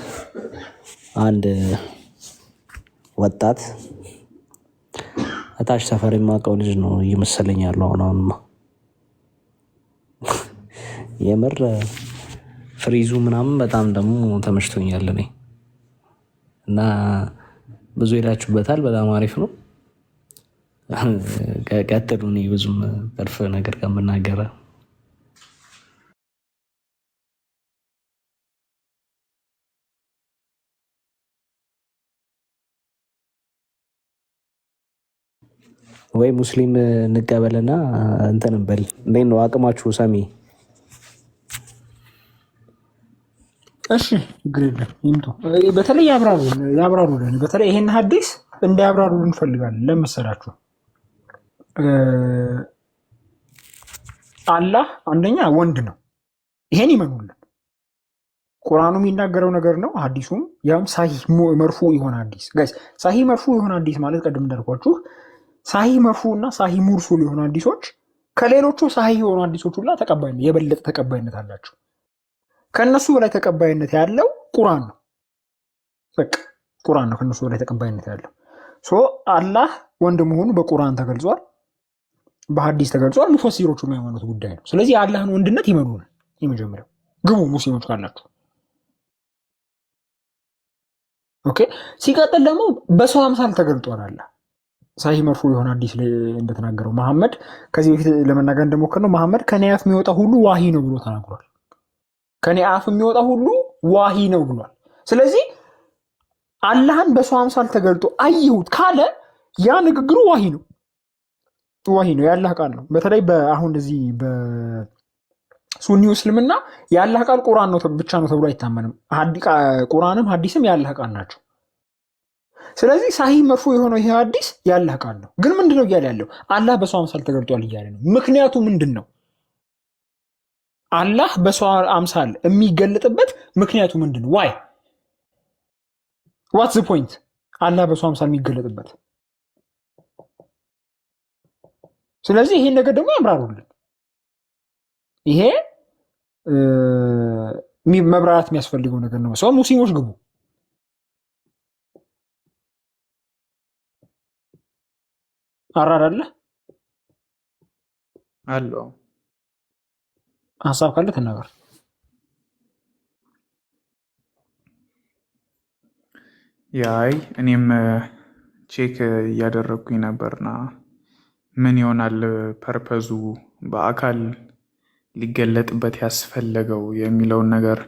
I: አንድ ወጣት እታች ሰፈር የማውቀው ልጅ ነው እየመሰለኝ ያለው አሁንማ የምር ፍሪዙ ምናምን በጣም ደግሞ ተመችቶኛል እኔ እና ብዙ ሄዳችሁበታል። በጣም አሪፍ ነው። ቀጥሉ። እኔ ብዙም ተርፍ ነገር ከምናገረ ወይ ሙስሊም እንቀበልና እንትን እንበል። እንዴት ነው አቅማችሁ? ሰሚ
E: እሺ ችግር የለም ይምጡ። በተለይ ያብራሩልን። በተለይ ይሄን ሐዲስ እንዲያብራሩልን እንፈልጋለን። ለመሰላችሁ አላህ አንደኛ ወንድ ነው። ይሄን ይመኑልን። ቁርአኑ የሚናገረው ነገር ነው። ሐዲሱም ያም ሳሂህ መርፉ የሆነ ሐዲስ ጋይስ፣ ሳሂህ መርፉ የሆነ ሐዲስ ማለት ቀደም እንዳልኳችሁ ሳሂህ መርፉዕ እና ሳሂህ ሙርሱል የሆኑ ሐዲሶች ከሌሎቹ ሳሂህ የሆኑ ሐዲሶች ሁላ ተቀባይነት የበለጠ ተቀባይነት አላቸው። ከነሱ በላይ ተቀባይነት ያለው ቁርአን ነው። በቃ ቁርአን ነው ከነሱ በላይ ተቀባይነት ያለው። አላህ ወንድ መሆኑ በቁርአን ተገልጿል፣ በሐዲስ ተገልጿል። ሙፈሲሮቹ የሃይማኖት ጉዳይ ነው። ስለዚህ የአላህን ወንድነት ይመኑ ነው የመጀመሪያው። ግቡ ሙስሊሞች ካላችሁ። ኦኬ። ሲቀጥል ደግሞ በሰው አምሳል ተገልጧል አላህ ሳሂህ መርፉዕ የሆነ ሐዲስ ላይ እንደተናገረው መሐመድ ከዚህ በፊት ለመናገር እንደሞከርነው መሐመድ ከኔ አፍ የሚወጣ ሁሉ ዋሂ ነው ብሎ ተናግሯል። ከኔ አፍ የሚወጣ ሁሉ ዋሂ ነው ብሏል። ስለዚህ አላህን በሰው አምሳል ተገልጦ አየሁት ካለ ያ ንግግሩ ዋሂ ነው፣ ዋሂ ነው፣ የአላህ ቃል ነው። በተለይ አሁን እዚህ በሱኒው እስልምና የአላህ ቃል ቁርአን ነው ብቻ ነው ተብሎ አይታመንም። ቁርአንም ሐዲስም የአላህ ቃል ናቸው። ስለዚህ ሳሂህ መርፉዕ የሆነው ይሄ ሐዲስ የአላህ ቃል ነው። ግን ምንድነው እያለ ያለው? አላህ በሰው አምሳል ተገልጧል እያለ ነው። ምክንያቱ ምንድን ነው? አላህ በሰው አምሳል የሚገለጥበት ምክንያቱ ምንድን ነው? ዋይ ዋትስ ዘ ፖይንት? አላህ በሰው አምሳል የሚገለጥበት። ስለዚህ ይሄን ነገር ደግሞ ያምራሩልን። ይሄ መብራራት የሚያስፈልገው ነገር ነው። ሰው ሙስሊሞች ግቡ። አራራለ
H: አለው
E: ሀሳብ ካለ ተናገር።
H: ያይ እኔም ቼክ እያደረግኩኝ ነበርና ምን ይሆናል ፐርፐዙ በአካል ሊገለጥበት ያስፈለገው የሚለውን ነገር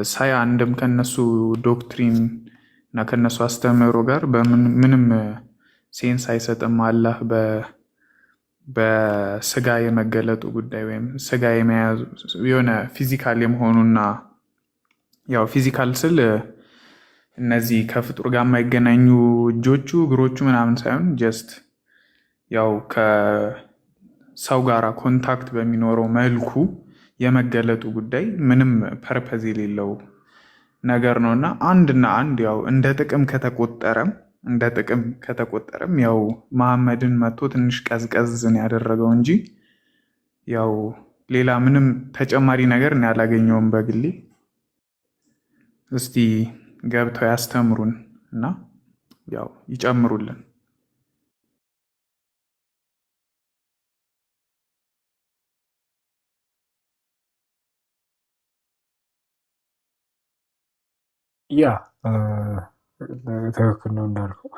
H: ሳይ አንድም ከነሱ ዶክትሪን እና ከነሱ አስተምህሮ ጋር ምንም ሴንስ አይሰጥም። አላህ በስጋ የመገለጡ ጉዳይ ወይም ስጋ የመያዙ የሆነ ፊዚካል የመሆኑና ያው ፊዚካል ስል እነዚህ ከፍጡር ጋር የማይገናኙ እጆቹ እግሮቹ ምናምን ሳይሆን ጀስት ያው ከሰው ጋር ኮንታክት በሚኖረው መልኩ የመገለጡ ጉዳይ ምንም ፐርፐዝ የሌለው ነገር ነው እና አንድ ያው እንደ ጥቅም ከተቆጠረም ያው መሐመድን መጥቶ ትንሽ ቀዝቀዝን ያደረገው እንጂ ያው ሌላ ምንም ተጨማሪ ነገር እኔ አላገኘውም በግሌ። እስቲ ገብተው ያስተምሩን እና ያው ይጨምሩልን።
E: ያ ትክክል ነው እንዳልከው።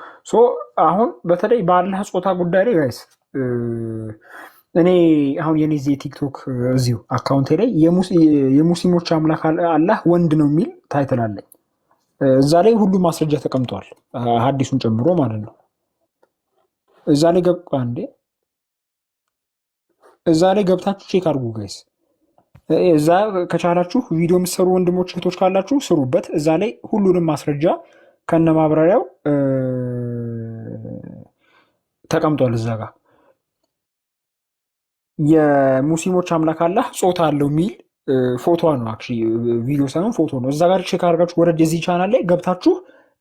E: አሁን በተለይ በአላህ ጾታ ጉዳይ ላይ ጋይስ እኔ አሁን የኔ ቲክቶክ እዚሁ አካውንቴ ላይ የሙስሊሞች አምላክ አላህ ወንድ ነው የሚል ታይትል አለኝ። እዛ ላይ ሁሉ ማስረጃ ተቀምጧል፣ ሐዲሱን ጨምሮ ማለት ነው። እዛ ላይ ገብታችሁ ቼክ አድርጉ ጋይስ። እዛ ከቻላችሁ ቪዲዮ የምትሰሩ ወንድሞች እህቶች ካላችሁ ስሩበት። እዛ ላይ ሁሉንም ማስረጃ ከነ ማብራሪያው ተቀምጧል። እዛ ጋር የሙስሊሞች አምላክ አላህ ጾታ አለው የሚል ፎቶ ነው። አክቹዋሊ ቪዲዮ ሳይሆን ፎቶ ነው። እዛ ጋር ቼክ አድርጋችሁ ወረድ የዚህ ቻናል ላይ ገብታችሁ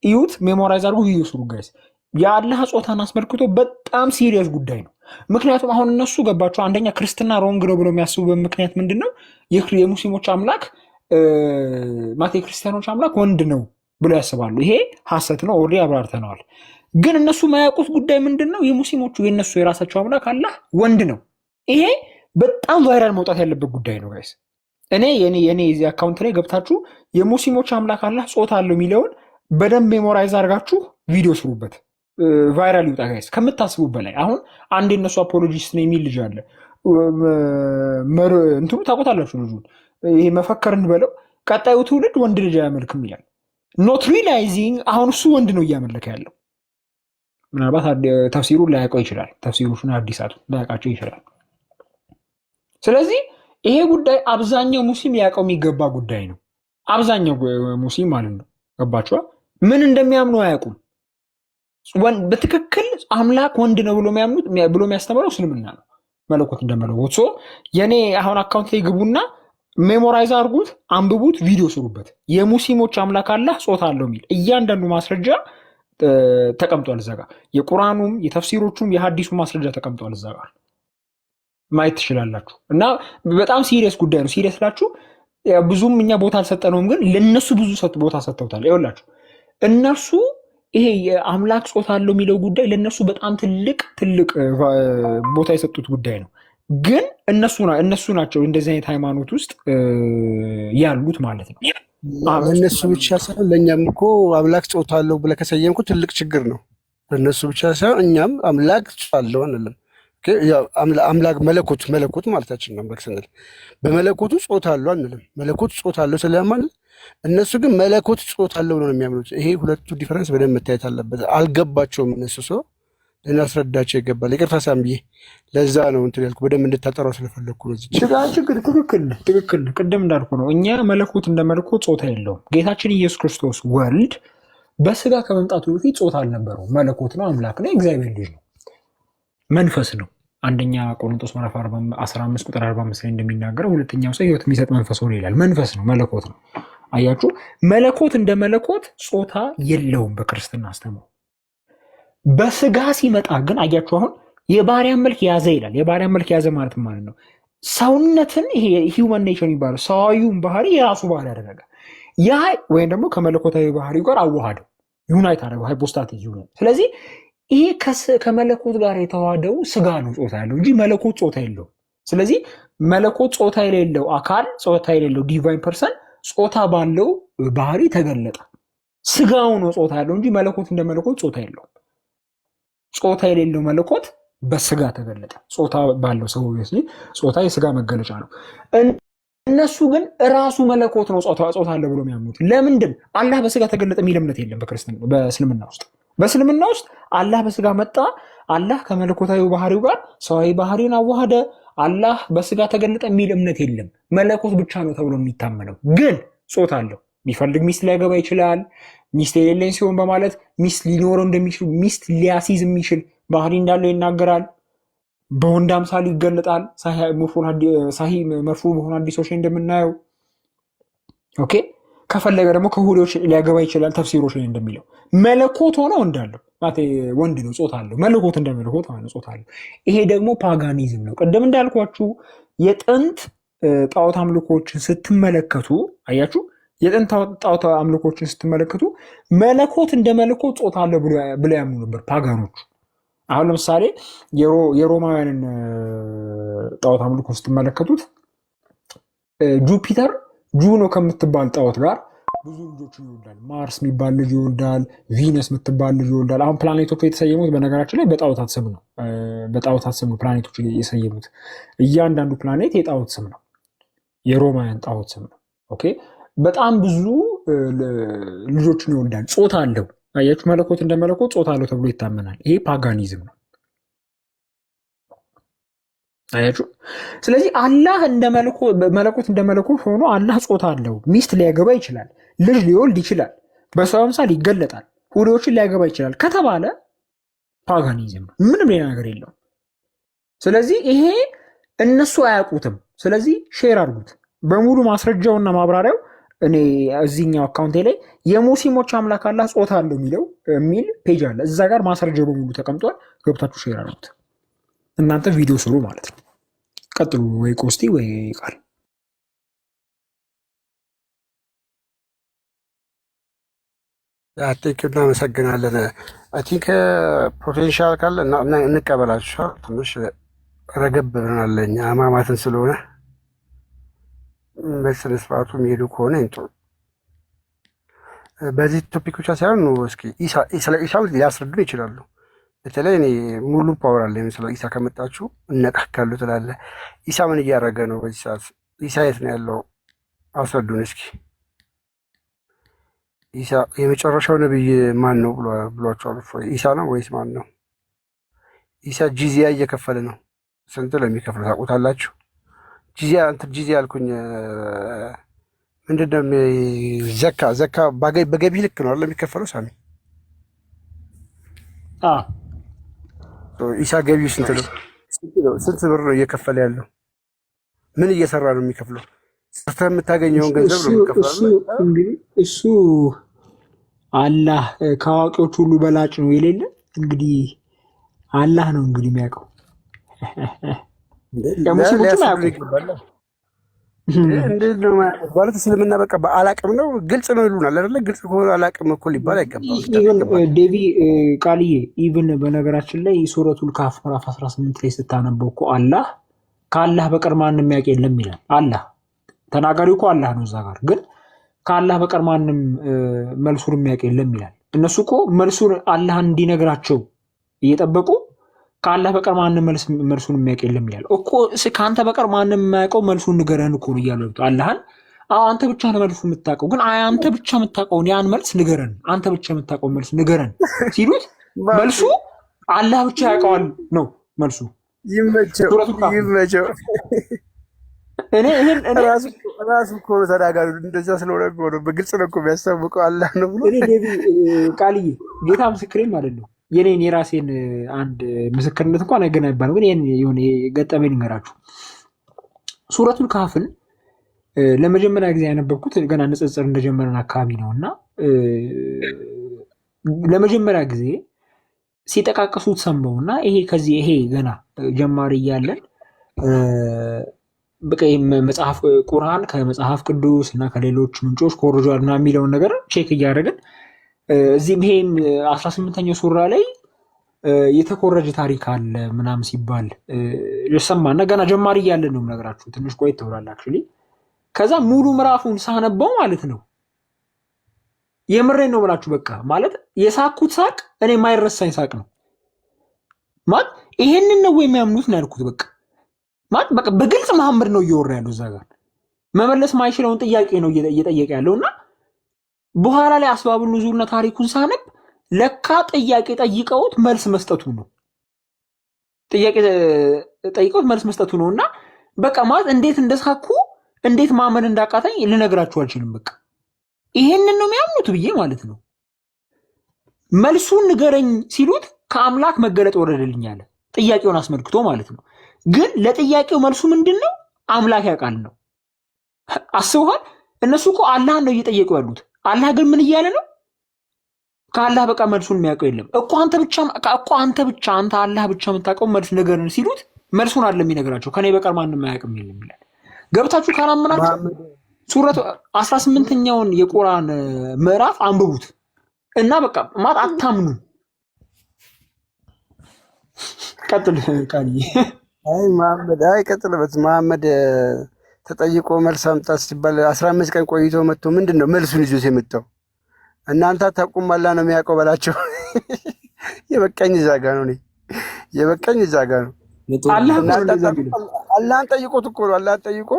E: እዩት፣ ሜሞራይዝ አድርጉ፣ ቪዲዮ ስሩ ጋይስ። የአላህ ጾታን አስመልክቶ በጣም ሲሪየስ ጉዳይ ነው። ምክንያቱም አሁን እነሱ ገባቸው አንደኛ ክርስትና ሮንግ ነው ብለው የሚያስቡበት ምክንያት ምንድን ነው? የሙስሊሞች አምላክ ማለት የክርስቲያኖች አምላክ ወንድ ነው ብለው ያስባሉ። ይሄ ሐሰት ነው። ኦልሬዲ አብራርተነዋል። ግን እነሱ ማያውቁት ጉዳይ ምንድን ነው? የሙስሊሞቹ የነሱ የራሳቸው አምላክ አላህ ወንድ ነው። ይሄ በጣም ቫይራል መውጣት ያለበት ጉዳይ ነው ጋይስ። የኔ የዚህ አካውንት ላይ ገብታችሁ የሙስሊሞች አምላክ አላህ ጾታ አለው የሚለውን በደንብ ሜሞራይዝ አድርጋችሁ ቪዲዮ ስሩበት፣ ቫይራል ይውጣ ጋይስ ከምታስቡ በላይ። አሁን አንድ የነሱ አፖሎጂስት ነው የሚል ልጅ አለ። እንትኑ ታውቁታላችሁ ልጁን፣ ይሄ መፈከርን በለው ቀጣዩ ትውልድ ወንድ ልጅ አያመልክም ይላል። ኖት ሪላይዚንግ አሁን እሱ ወንድ ነው እያመለከ ያለው። ምናልባት ተፍሲሩን ላያውቀው ይችላል፣ ተፍሲሮቹን አዲሳቱ ላያውቃቸው ይችላል። ስለዚህ ይሄ ጉዳይ አብዛኛው ሙስሊም ሊያውቀው የሚገባ ጉዳይ ነው። አብዛኛው ሙስሊም ማለት ነው። ገባችኋ? ምን እንደሚያምኑ አያውቁም። በትክክል አምላክ ወንድ ነው ብሎ የሚያስተምረው እስልምና ነው፣ መለኮት እንደመለኮት። የኔ አሁን አካውንት ላይ ግቡና ሜሞራይዝ አድርጉት፣ አንብቡት፣ ቪዲዮ ስሩበት። የሙስሊሞች አምላክ አላህ ጾታ አለው የሚል እያንዳንዱ ማስረጃ ተቀምጧል እዛ ጋር። የቁርአኑም የተፍሲሮቹም የሐዲሱ ማስረጃ ተቀምጧል እዛ ጋር ማየት ትችላላችሁ። እና በጣም ሲሪየስ ጉዳይ ነው። ሲሪየስ ላችሁ ብዙም እኛ ቦታ አልሰጠነውም፣ ግን ለነሱ ብዙ ቦታ ሰጥተውታል። ይኸውላችሁ እነሱ ይሄ የአምላክ ጾታ አለው የሚለው ጉዳይ ለነሱ በጣም ትልቅ ቦታ የሰጡት ጉዳይ ነው። ግን እነሱ ናቸው እንደዚህ አይነት ሃይማኖት ውስጥ ያሉት ማለት ነው።
C: ለእነሱ ብቻ ሳይሆን ለእኛም እኮ አምላክ ጾታ አለው ብለህ ከሰየምኩ ትልቅ ችግር ነው። ለእነሱ ብቻ ሳይሆን እኛም አምላክ ጾታ አለው አንልም። አምላክ መለኮት ማለታችን ነው። አምላክ ስንል በመለኮቱ ጾታ አለው አንልም። መለኮት ጾታ አለው ስለማለት እነሱ ግን መለኮት ጾታ አለው ነው የሚያምኑት። ይሄ ሁለቱ ዲፈረንስ በደንብ መታየት አለበት። አልገባቸውም እነሱ። ሰው ልናስረዳቸው ይገባል። ይቅርታ ሳምዬ፣ ለዛ ነው እንትን ያልኩ በደንብ እንድታጠራው ስለፈለግኩ ነው።
E: ችግር ትክክል። ቅድም እንዳልኩ ነው እኛ መለኮት እንደ መለኮት ጾታ የለውም። ጌታችን ኢየሱስ ክርስቶስ ወልድ በስጋ ከመምጣቱ በፊት ጾታ አልነበረው። መለኮት ነው፣ አምላክ ነው፣ እግዚአብሔር ልጅ ነው፣ መንፈስ ነው። አንደኛ ቆሮንቶስ ምዕራፍ 15 ቁጥር 45 ላይ እንደሚናገረው ሁለተኛው ሰው ሕይወት የሚሰጥ መንፈስ ሆኖ ይላል። መንፈስ ነው፣ መለኮት ነው። አያችሁ፣ መለኮት እንደ መለኮት ጾታ የለውም በክርስትና አስተምሮ። በስጋ ሲመጣ ግን አያችሁ፣ አሁን የባሪያን መልክ ያዘ ይላል። የባሪያን መልክ ያዘ ማለት ማለት ነው ሰውነትን፣ ይሄ ሂውመን ኔቸር የሚባለው ሰዋዊውን ባህሪ የራሱ ባህሪ ያደረገ ያ ወይም ደግሞ ከመለኮታዊ ባህሪ ጋር አዋሃደው፣ ዩናይት አደረገው፣ ሃይፖስታቲክ ዩኒየን። ስለዚህ ይሄ ከመለኮት ጋር የተዋሃደው ስጋ ነው ጾታ ያለው እንጂ መለኮት ጾታ የለውም። ስለዚህ መለኮት ጾታ የሌለው አካል፣ ጾታ የሌለው ዲቫይን ፐርሰን ጾታ ባለው ባህሪ ተገለጠ። ስጋው ነው ጾታ ያለው እንጂ መለኮት እንደ መለኮት ጾታ የለውም። ጾታ የሌለው መለኮት በስጋ ተገለጠ። ጾታ ባለው ሰው ጾታ የስጋ መገለጫ ነው። እነሱ ግን ራሱ መለኮት ነው ጾታ አለ ብሎ የሚያምኑት። ለምንድን አላህ በስጋ ተገለጠ የሚል እምነት የለም በእስልምና ውስጥ። በእስልምና ውስጥ አላህ በስጋ መጣ፣ አላህ ከመለኮታዊ ባህሪው ጋር ሰዋዊ ባህሪን አዋሃደ፣ አላህ በስጋ ተገለጠ የሚል እምነት የለም። መለኮት ብቻ ነው ተብሎ የሚታመነው። ግን ጾታ አለው። የሚፈልግ ሚስት ሊያገባ ይችላል። ሚስት የሌለኝ ሲሆን በማለት ሚስት ሊኖረው እንደሚችል ሚስት ሊያስይዝ የሚችል ባህሪ እንዳለው ይናገራል። በወንድ አምሳል ይገለጣል። ሳሂ መርፉ በሆኑ ሐዲሶች ላይ እንደምናየው ኦኬ። ከፈለገ ደግሞ ከሁሎች ሊያገባ ይችላል። ተፍሲሮች ላይ እንደሚለው መለኮት ሆኖ እንዳለው ወንድ ነው፣ ጾታ አለው። መለኮት እንደ መለኮት ጾታ አለው። ይሄ ደግሞ ፓጋኒዝም ነው። ቅድም እንዳልኳችሁ የጥንት ጣዖት አምልኮችን ስትመለከቱ አያችሁ፣ የጥንት ጣዖት አምልኮችን ስትመለከቱ መለኮት እንደ መለኮት ጾታ አለው ብሎ ያምኑ ነበር ፓጋኖቹ። አሁን ለምሳሌ የሮማውያንን ጣዖት አምልኮ ስትመለከቱት ጁፒተር ጁኖ ከምትባል ጣዖት ጋር ብዙ ልጆችን ይወልዳል። ማርስ የሚባል ልጅ ይወልዳል። ቪነስ የምትባል ልጅ ይወልዳል። አሁን ፕላኔቶቹ የተሰየሙት በነገራችን ላይ በጣዖታት ስም ነው። በጣዖታት ስም ነው ፕላኔቶቹ የሰየሙት። እያንዳንዱ ፕላኔት የጣዖት ስም ነው፣ የሮማውያን ጣዖት ስም ነው። ኦኬ። በጣም ብዙ ልጆችን ይወልዳል። ጾታ አለው። አያችሁ፣ መለኮት እንደ መለኮት ጾታ አለው ተብሎ ይታመናል። ይሄ ፓጋኒዝም ነው። አያችሁ። ስለዚህ አላህ መለኮት እንደ መለኮት ሆኖ አላህ ጾታ አለው። ሚስት ሊያገባ ይችላል፣ ልጅ ሊወልድ ይችላል፣ በሰው አምሳል ይገለጣል፣ ሁሎችን ሊያገባ ይችላል ከተባለ ፓጋኒዝም ነው። ምንም ሌላ ነገር የለውም። ስለዚህ ይሄ እነሱ አያውቁትም። ስለዚህ ሼር አድርጉት በሙሉ ማስረጃውና ማብራሪያው። እኔ እዚህኛው አካውንቴ ላይ የሙስሊሞች አምላክ አላህ ጾታ አለው የሚል ፔጅ አለ። እዛ ጋር ማስረጃው በሙሉ ተቀምጧል። ገብታችሁ ሼር አድርጉት። እናንተ ቪዲዮ ስሩ ማለት ነው። ቀጥሉ፣ ወይ ቆስቲ ወይ ቃል።
C: ቴንክ ዩ፣ እናመሰግናለን። አይ ቲንክ ፖቴንሻል ካለ እንቀበላቸው። ትንሽ ረገብ ብለናል እኛ አማማትን ስለሆነ በስነ ስርዓቱ የሚሄዱ ከሆነ ይምጡ። በዚህ ቶፒክ ብቻ ሳይሆን እስኪ ስለ ኢሳ ሊያስረዱን ይችላሉ። በተለይ እኔ ሙሉ ፓወር አለ የሚመስለው ኢሳ ከመጣችሁ እነቃካሉ ትላለ። ኢሳ ምን እያደረገ ነው በዚህ ሰዓት? ኢሳ የት ነው ያለው? አስረዱን እስኪ። ኢሳ የመጨረሻው ነብይ ማን ነው ብሏቸዋል? ኢሳ ነው ወይስ ማን ነው? ኢሳ ጂዚያ እየከፈለ ነው። ስንት ለሚከፍለው ታውቁታላችሁ? ጂዚያ አልኩኝ። ምንድነው? ዘካ በገቢ ልክ ነው ለሚከፈለው ሳሚ። ኢሳ ገቢው ስንት ነው? ስንት ብር ነው እየከፈለ ያለው? ምን እየሰራ ነው የሚከፍለው? ሰርተህ የምታገኘውን ገንዘብ ነው የሚከፍለው።
E: እንግዲህ እሱ አላህ ከአዋቂዎች ሁሉ በላጭ ነው የሌለ እንግዲህ አላህ ነው እንግዲህ የሚያውቀው። ሙስሊሞችም አያውቁም።
C: እንዴት ነው ማለት እስልምና በቃ በአላቅም ነው ግልጽ ነው ይሉናል አይደለ? ግልጽ ከሆነ አላቅም እኮ ሊባል አይገባም።
E: ዴቪ ቃልዬ ኢቭን በነገራችን ላይ ሱረቱል ካፍ ምዕራፍ 18 ላይ ስታነበው እኮ አላህ ከአላህ በቀር ማንም የሚያውቅ የለም ይላል። አላህ ተናጋሪው እኮ አላህ ነው። እዛ ጋር ግን ከአላህ በቀር ማንም መልሱን የሚያውቅ የለም ይላል። እነሱ እኮ መልሱን አላህን እንዲነግራቸው እየጠበቁ ከአላህ በቀር ማንም መልሱን የሚያውቅ የለም ይላል እኮ። ከአንተ በቀር ማንም የማያውቀው መልሱን ንገረን እኮ ነው እያሉ አላህን። አንተ ብቻ ነው መልሱ የምታውቀው፣ ግን አንተ ብቻ የምታውቀውን ያን መልስ ንገረን፣ አንተ ብቻ የምታውቀው መልስ ንገረን ሲሉት መልሱ አላህ ብቻ ያውቀዋል ነው መልሱ።
C: ይመቸው ራሱ እኮ ተናጋሪ እንደዛ ስለሆነ ነው፣ በግልጽ ነው እኮ የሚያስታውቀው አላህ ነው ብሎ።
E: ቃልዬ ጌታ ምስክሬ ማለት ነው። የኔን የራሴን አንድ ምስክርነት እንኳን አይገና ይባለው፣ ግን የሆነ ገጠመኝ ልንገራችሁ። ሱረቱል ካፍን ለመጀመሪያ ጊዜ ያነበብኩት ገና ንጽጽር እንደጀመረን አካባቢ ነው እና ለመጀመሪያ ጊዜ ሲጠቃቀሱት ሰንበው እና ይሄ ገና ጀማሪ እያለን በቃ መጽሐፍ ቁርአን ከመጽሐፍ ቅዱስ እና ከሌሎች ምንጮች ኮርጇል እና የሚለውን ነገር ቼክ እያደረግን እዚህም ይሄም 18ኛው ሱራ ላይ የተኮረጀ ታሪክ አለ ምናምን ሲባል የሰማና ገና ጀማሪ እያለን ነው የምነግራችሁ። ትንሽ ቆይት ብሏል አክቹሊ። ከዛ ሙሉ ምዕራፉን ሳነበው ማለት ነው የምሬን ነው ብላችሁ በቃ ማለት የሳኩት ሳቅ እኔ የማይረሳኝ ሳቅ ነው ማለት ይሄንን ነው የሚያምኑት ነው ያልኩት። በቃ ማለት በቃ በግልጽ መሐመድ ነው እየወራ ያለው እዛ ጋር መመለስ ማይችለውን ጥያቄ ነው እየጠየቀ ያለውና በኋላ ላይ አስባቡን ኑዙልና ታሪኩን ሳነብ ለካ ጥያቄ ጠይቀውት መልስ መስጠቱ ነው። ጥያቄ ጠይቀውት መልስ መስጠቱ ነውና በቃ ማለት እንዴት እንደሳኩ እንዴት ማመን እንዳቃተኝ ልነግራችሁ አልችልም። በቃ ይሄንን ነው የሚያምኑት ብዬ ማለት ነው። መልሱን ንገረኝ ሲሉት ከአምላክ መገለጥ ወረደልኝ አለ፣ ጥያቄውን አስመልክቶ ማለት ነው። ግን ለጥያቄው መልሱ ምንድነው? አምላክ ያውቃል ነው። አስበዋል። እነሱ እኮ አላህን ነው እየጠየቁ ያሉት። አላህ ግን ምን እያለ ነው? ከአላህ በቃ መልሱን የሚያውቀው የለም እኮ አንተ ብቻ አላህ ብቻ የምታውቀው መልስ ንገረን ሲሉት መልሱን አለ የሚነግራቸው ከኔ በቀር ማንም አያውቅም የለም ይላል። ገብታችሁ ካላመናችሁ ሱረቱ 18ኛውን የቁርአን ምዕራፍ አንብቡት እና በቃ ማት አታምኑ። ቀጥል ቃልዬ።
C: ቀጥልበት። መሐመድ ተጠይቆ መልስ አምጣት ሲባል 15 ቀን ቆይቶ መጥቶ ምንድን ነው መልሱን ይዞት የመጣው? እናንተ አታውቁም አላህ ነው የሚያውቀው በላቸው። የበቃኝ እዛ ጋ ነው። የበቃኝ እዛ ጋ ነው። አላህን ጠይቆት እኮ ነው። አላህን ጠይቆ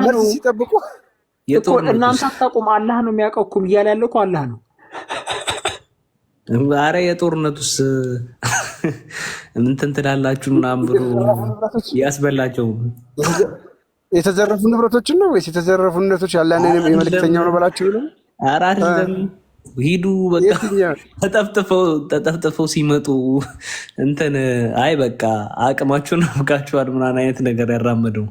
C: መልስ ሲጠብቁ
E: እናንተ አታውቁም አላህ ነው የሚያውቀው እኮ እያለ ያለው እኮ አላህ ነው።
I: አረ የጦርነቱስ እንትን ትላላችሁ ምናምን ብሎ ያስበላቸው
C: የተዘረፉ ንብረቶችን ነው ወይስ የተዘረፉ ንብረቶች ያለን የመልክተኛው ነው በላቸው ነው?
I: ኧረ አይደለም። ሂዱ በቃ ተጠፍጥፈው ሲመጡ እንትን አይ በቃ አቅማችሁን አውቃችኋል ምናምን አይነት ነገር ያራመደው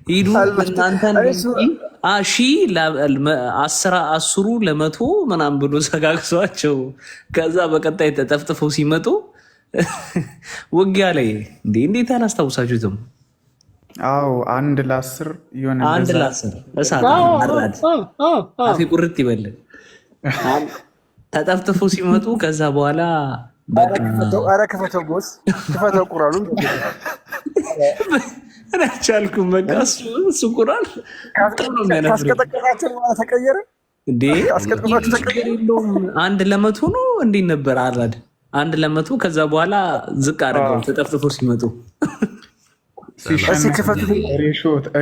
I: ሂዱ እናንተን አስሩ ለመቶ ምናምን ብሎ ዘጋግሷቸው ከዛ በቀጣይ ተጠፍጥፈው ሲመጡ ውጊያ ላይ እንዴት አላስታውሳችሁትም?
H: አዎ 1-10 የሆነ
I: 1-10 እሳት አራድ አፊ ቁርጥ ይበል ተጠፍጥፈው ሲመጡ ከዛ በኋላ በቃ
C: ኧረ ክፈተው ጎስ ክፈተው ቁራኑን
I: አልቻልኩም። በቃ እሱ ቁራን
C: ካስቀጠቀጣቸው ተቀየረ እንዴ? ካስቀጠቀጣቸው ተቀየረ የለውም 100
I: ነው እንዴ ነበር አራድ 100 ከዛ በኋላ ዝቅ አደረገው ተጠፍጥፎ ሲመጡ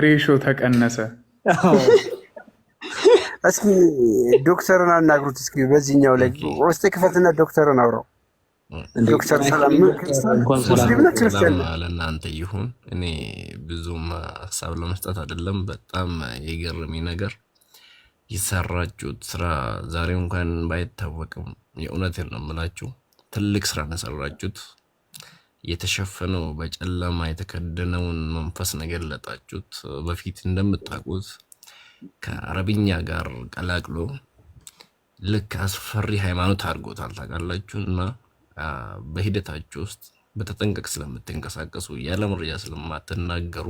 H: ሬሾ ተቀነሰ።
C: እስኪ ዶክተርን አናግሩት። እስኪ በዚህኛው ላይ ውስጥ ክፈትና ዶክተርን አውራው። ዶክተር ሰላም
J: ለእናንተ ይሁን። እኔ ብዙም ሀሳብ ለመስጠት አይደለም። በጣም የገረመኝ ነገር የሰራችሁት ስራ ዛሬ እንኳን ባይታወቅም የእውነቴን ነው የምላችሁ ትልቅ ስራ ነው የሰራችሁት። የተሸፈነው በጨለማ የተከደነውን መንፈስ ነገር ለጣችሁት። በፊት እንደምታውቁት ከአረብኛ ጋር ቀላቅሎ ልክ አስፈሪ ሃይማኖት አድርጎታል ታውቃላችሁ። እና በሂደታችሁ ውስጥ በተጠንቀቅ ስለምትንቀሳቀሱ ያለ መረጃ ስለማትናገሩ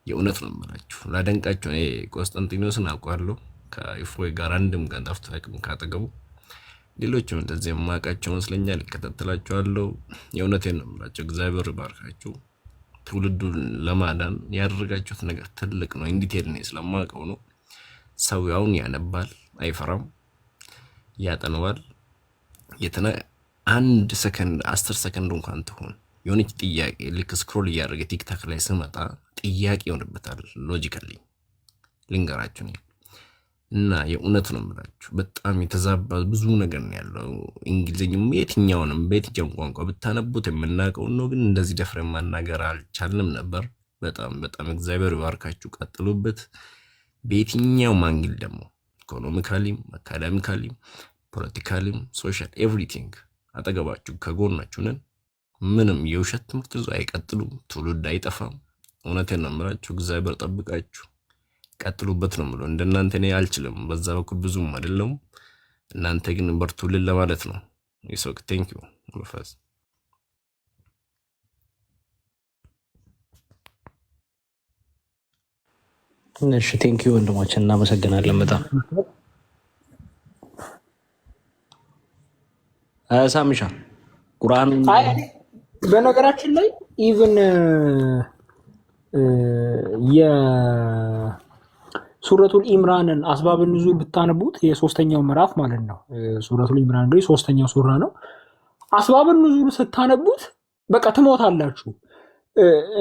J: የእውነት ነው የምላችሁ ላደንቃችሁ። እኔ ቆስጠንጢኖስን አውቀዋለሁ ከኢፎይ ጋር አንድም ቀን ጠፍቶ አያውቅም ካጠገቡ። ሌሎችም እንደዚህ የማውቃቸው ይመስለኛል፣ ይከታተላችኋለሁ። የእውነቴን ነው የምላችሁ። እግዚአብሔር ይባርካችሁ። ትውልዱን ለማዳን ያደረጋችሁት ነገር ትልቅ ነው። ኢንዲቴል ነው ስለማውቀው ነው። ሰው ያውን ያነባል፣ አይፈራም፣ ያጠነዋል። አንድ ሰከንድ 10 ሰከንድ እንኳን ትሆን የሆነች ጥያቄ ልክ ስክሮል እያደረገ ቲክታክ ላይ ስመጣ ጥያቄ ይሆንበታል። ሎጂካሊ ልንገራችሁ ነው እና የእውነት ነው የምላችሁ በጣም የተዛባ ብዙ ነገር ነው ያለው። እንግሊዝኛም የትኛውንም በየትኛው ቋንቋ ብታነቡት የምናውቀው ነው፣ ግን እንደዚህ ደፍረን ማናገር አልቻልንም ነበር። በጣም እግዚአብሔር ይባርካችሁ፣ ቀጥሉበት። በየትኛው ማንግል ደግሞ ኢኮኖሚካሊም፣ አካዳሚካሊም፣ ፖለቲካሊም፣ ሶሻል ኤቭሪቲንግ አጠገባችሁ ከጎናችሁ ነን። ምንም የውሸት ትምህርት ይዞ አይቀጥሉም፣ ትውልድ አይጠፋም። እውነቴን ነው የምላችሁ። እግዚአብሔር ጠብቃችሁ ቀጥሉበት ነው የምለው። እንደናንተ እኔ አልችልም፣ በዛ በኩል ብዙም አይደለም። እናንተ ግን በርቱልን ለማለት ነው። ይሶክ ቴንክ ዩ ሙፈስ።
I: እሺ ቴንክ ዩ ወንድማችን፣ እናመሰግናለን በጣም ሳምሻ ቁርአን።
E: በነገራችን ላይ ኢቭን የሱረቱል ኢምራንን አስባብን ኑዙል ብታነቡት የሶስተኛው ምዕራፍ ማለት ነው። ሱረቱል ኢምራን እንግዲህ ሶስተኛው ሱራ ነው። አስባብን ኑዙል ስታነቡት በቃ ትሞታላችሁ።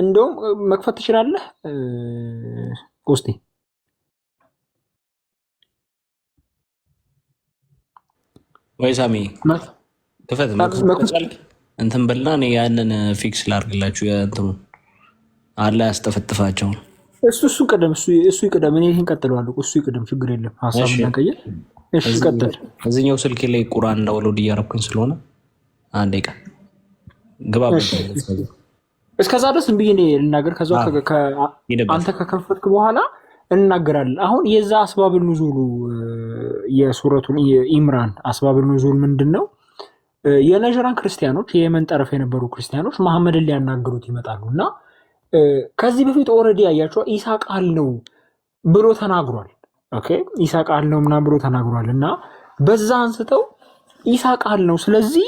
E: እንደውም መክፈት ትችላለህ ውስጤ
I: ወይ ሳሚ ክፈት እንትን በልና እኔ ያንን ፊክስ ላርግላችሁ። እንትኑ አላ ያስጠፈጥፋቸው
E: እሱ ቅደም እሱ ይቅደም። እኔ ይሄን ቀጥለዋለሁ። እሱ ይቅደም፣ ችግር የለም። ሐሳብ እናቀየር። እሺ ቀጥል።
I: እዚህኛው ስልኬ ላይ ቁርአን ዳውንሎድ እያረኩኝ ስለሆነ አንዴ ቀን ግባ።
E: እስከዛ ድረስ እንብዬ እኔ ልናገር። ከዛው አንተ ከከፈትክ በኋላ እናገራለን። አሁን የዛ አስባብ ኑዙሉ የሱረቱን ኢምራን አስባብ ኑዙል ምንድነው? የነጅራን ክርስቲያኖች የየመን ጠረፍ የነበሩ ክርስቲያኖች መሐመድን ሊያናግሩት ይመጣሉ እና ከዚህ በፊት ኦልሬዲ ያያቸው ኢሳ ቃል ነው ብሎ ተናግሯል። ኦኬ ኢሳ ቃል ነው ምናምን ብሎ ተናግሯል እና በዛ አንስተው ኢሳ ቃል ነው፣ ስለዚህ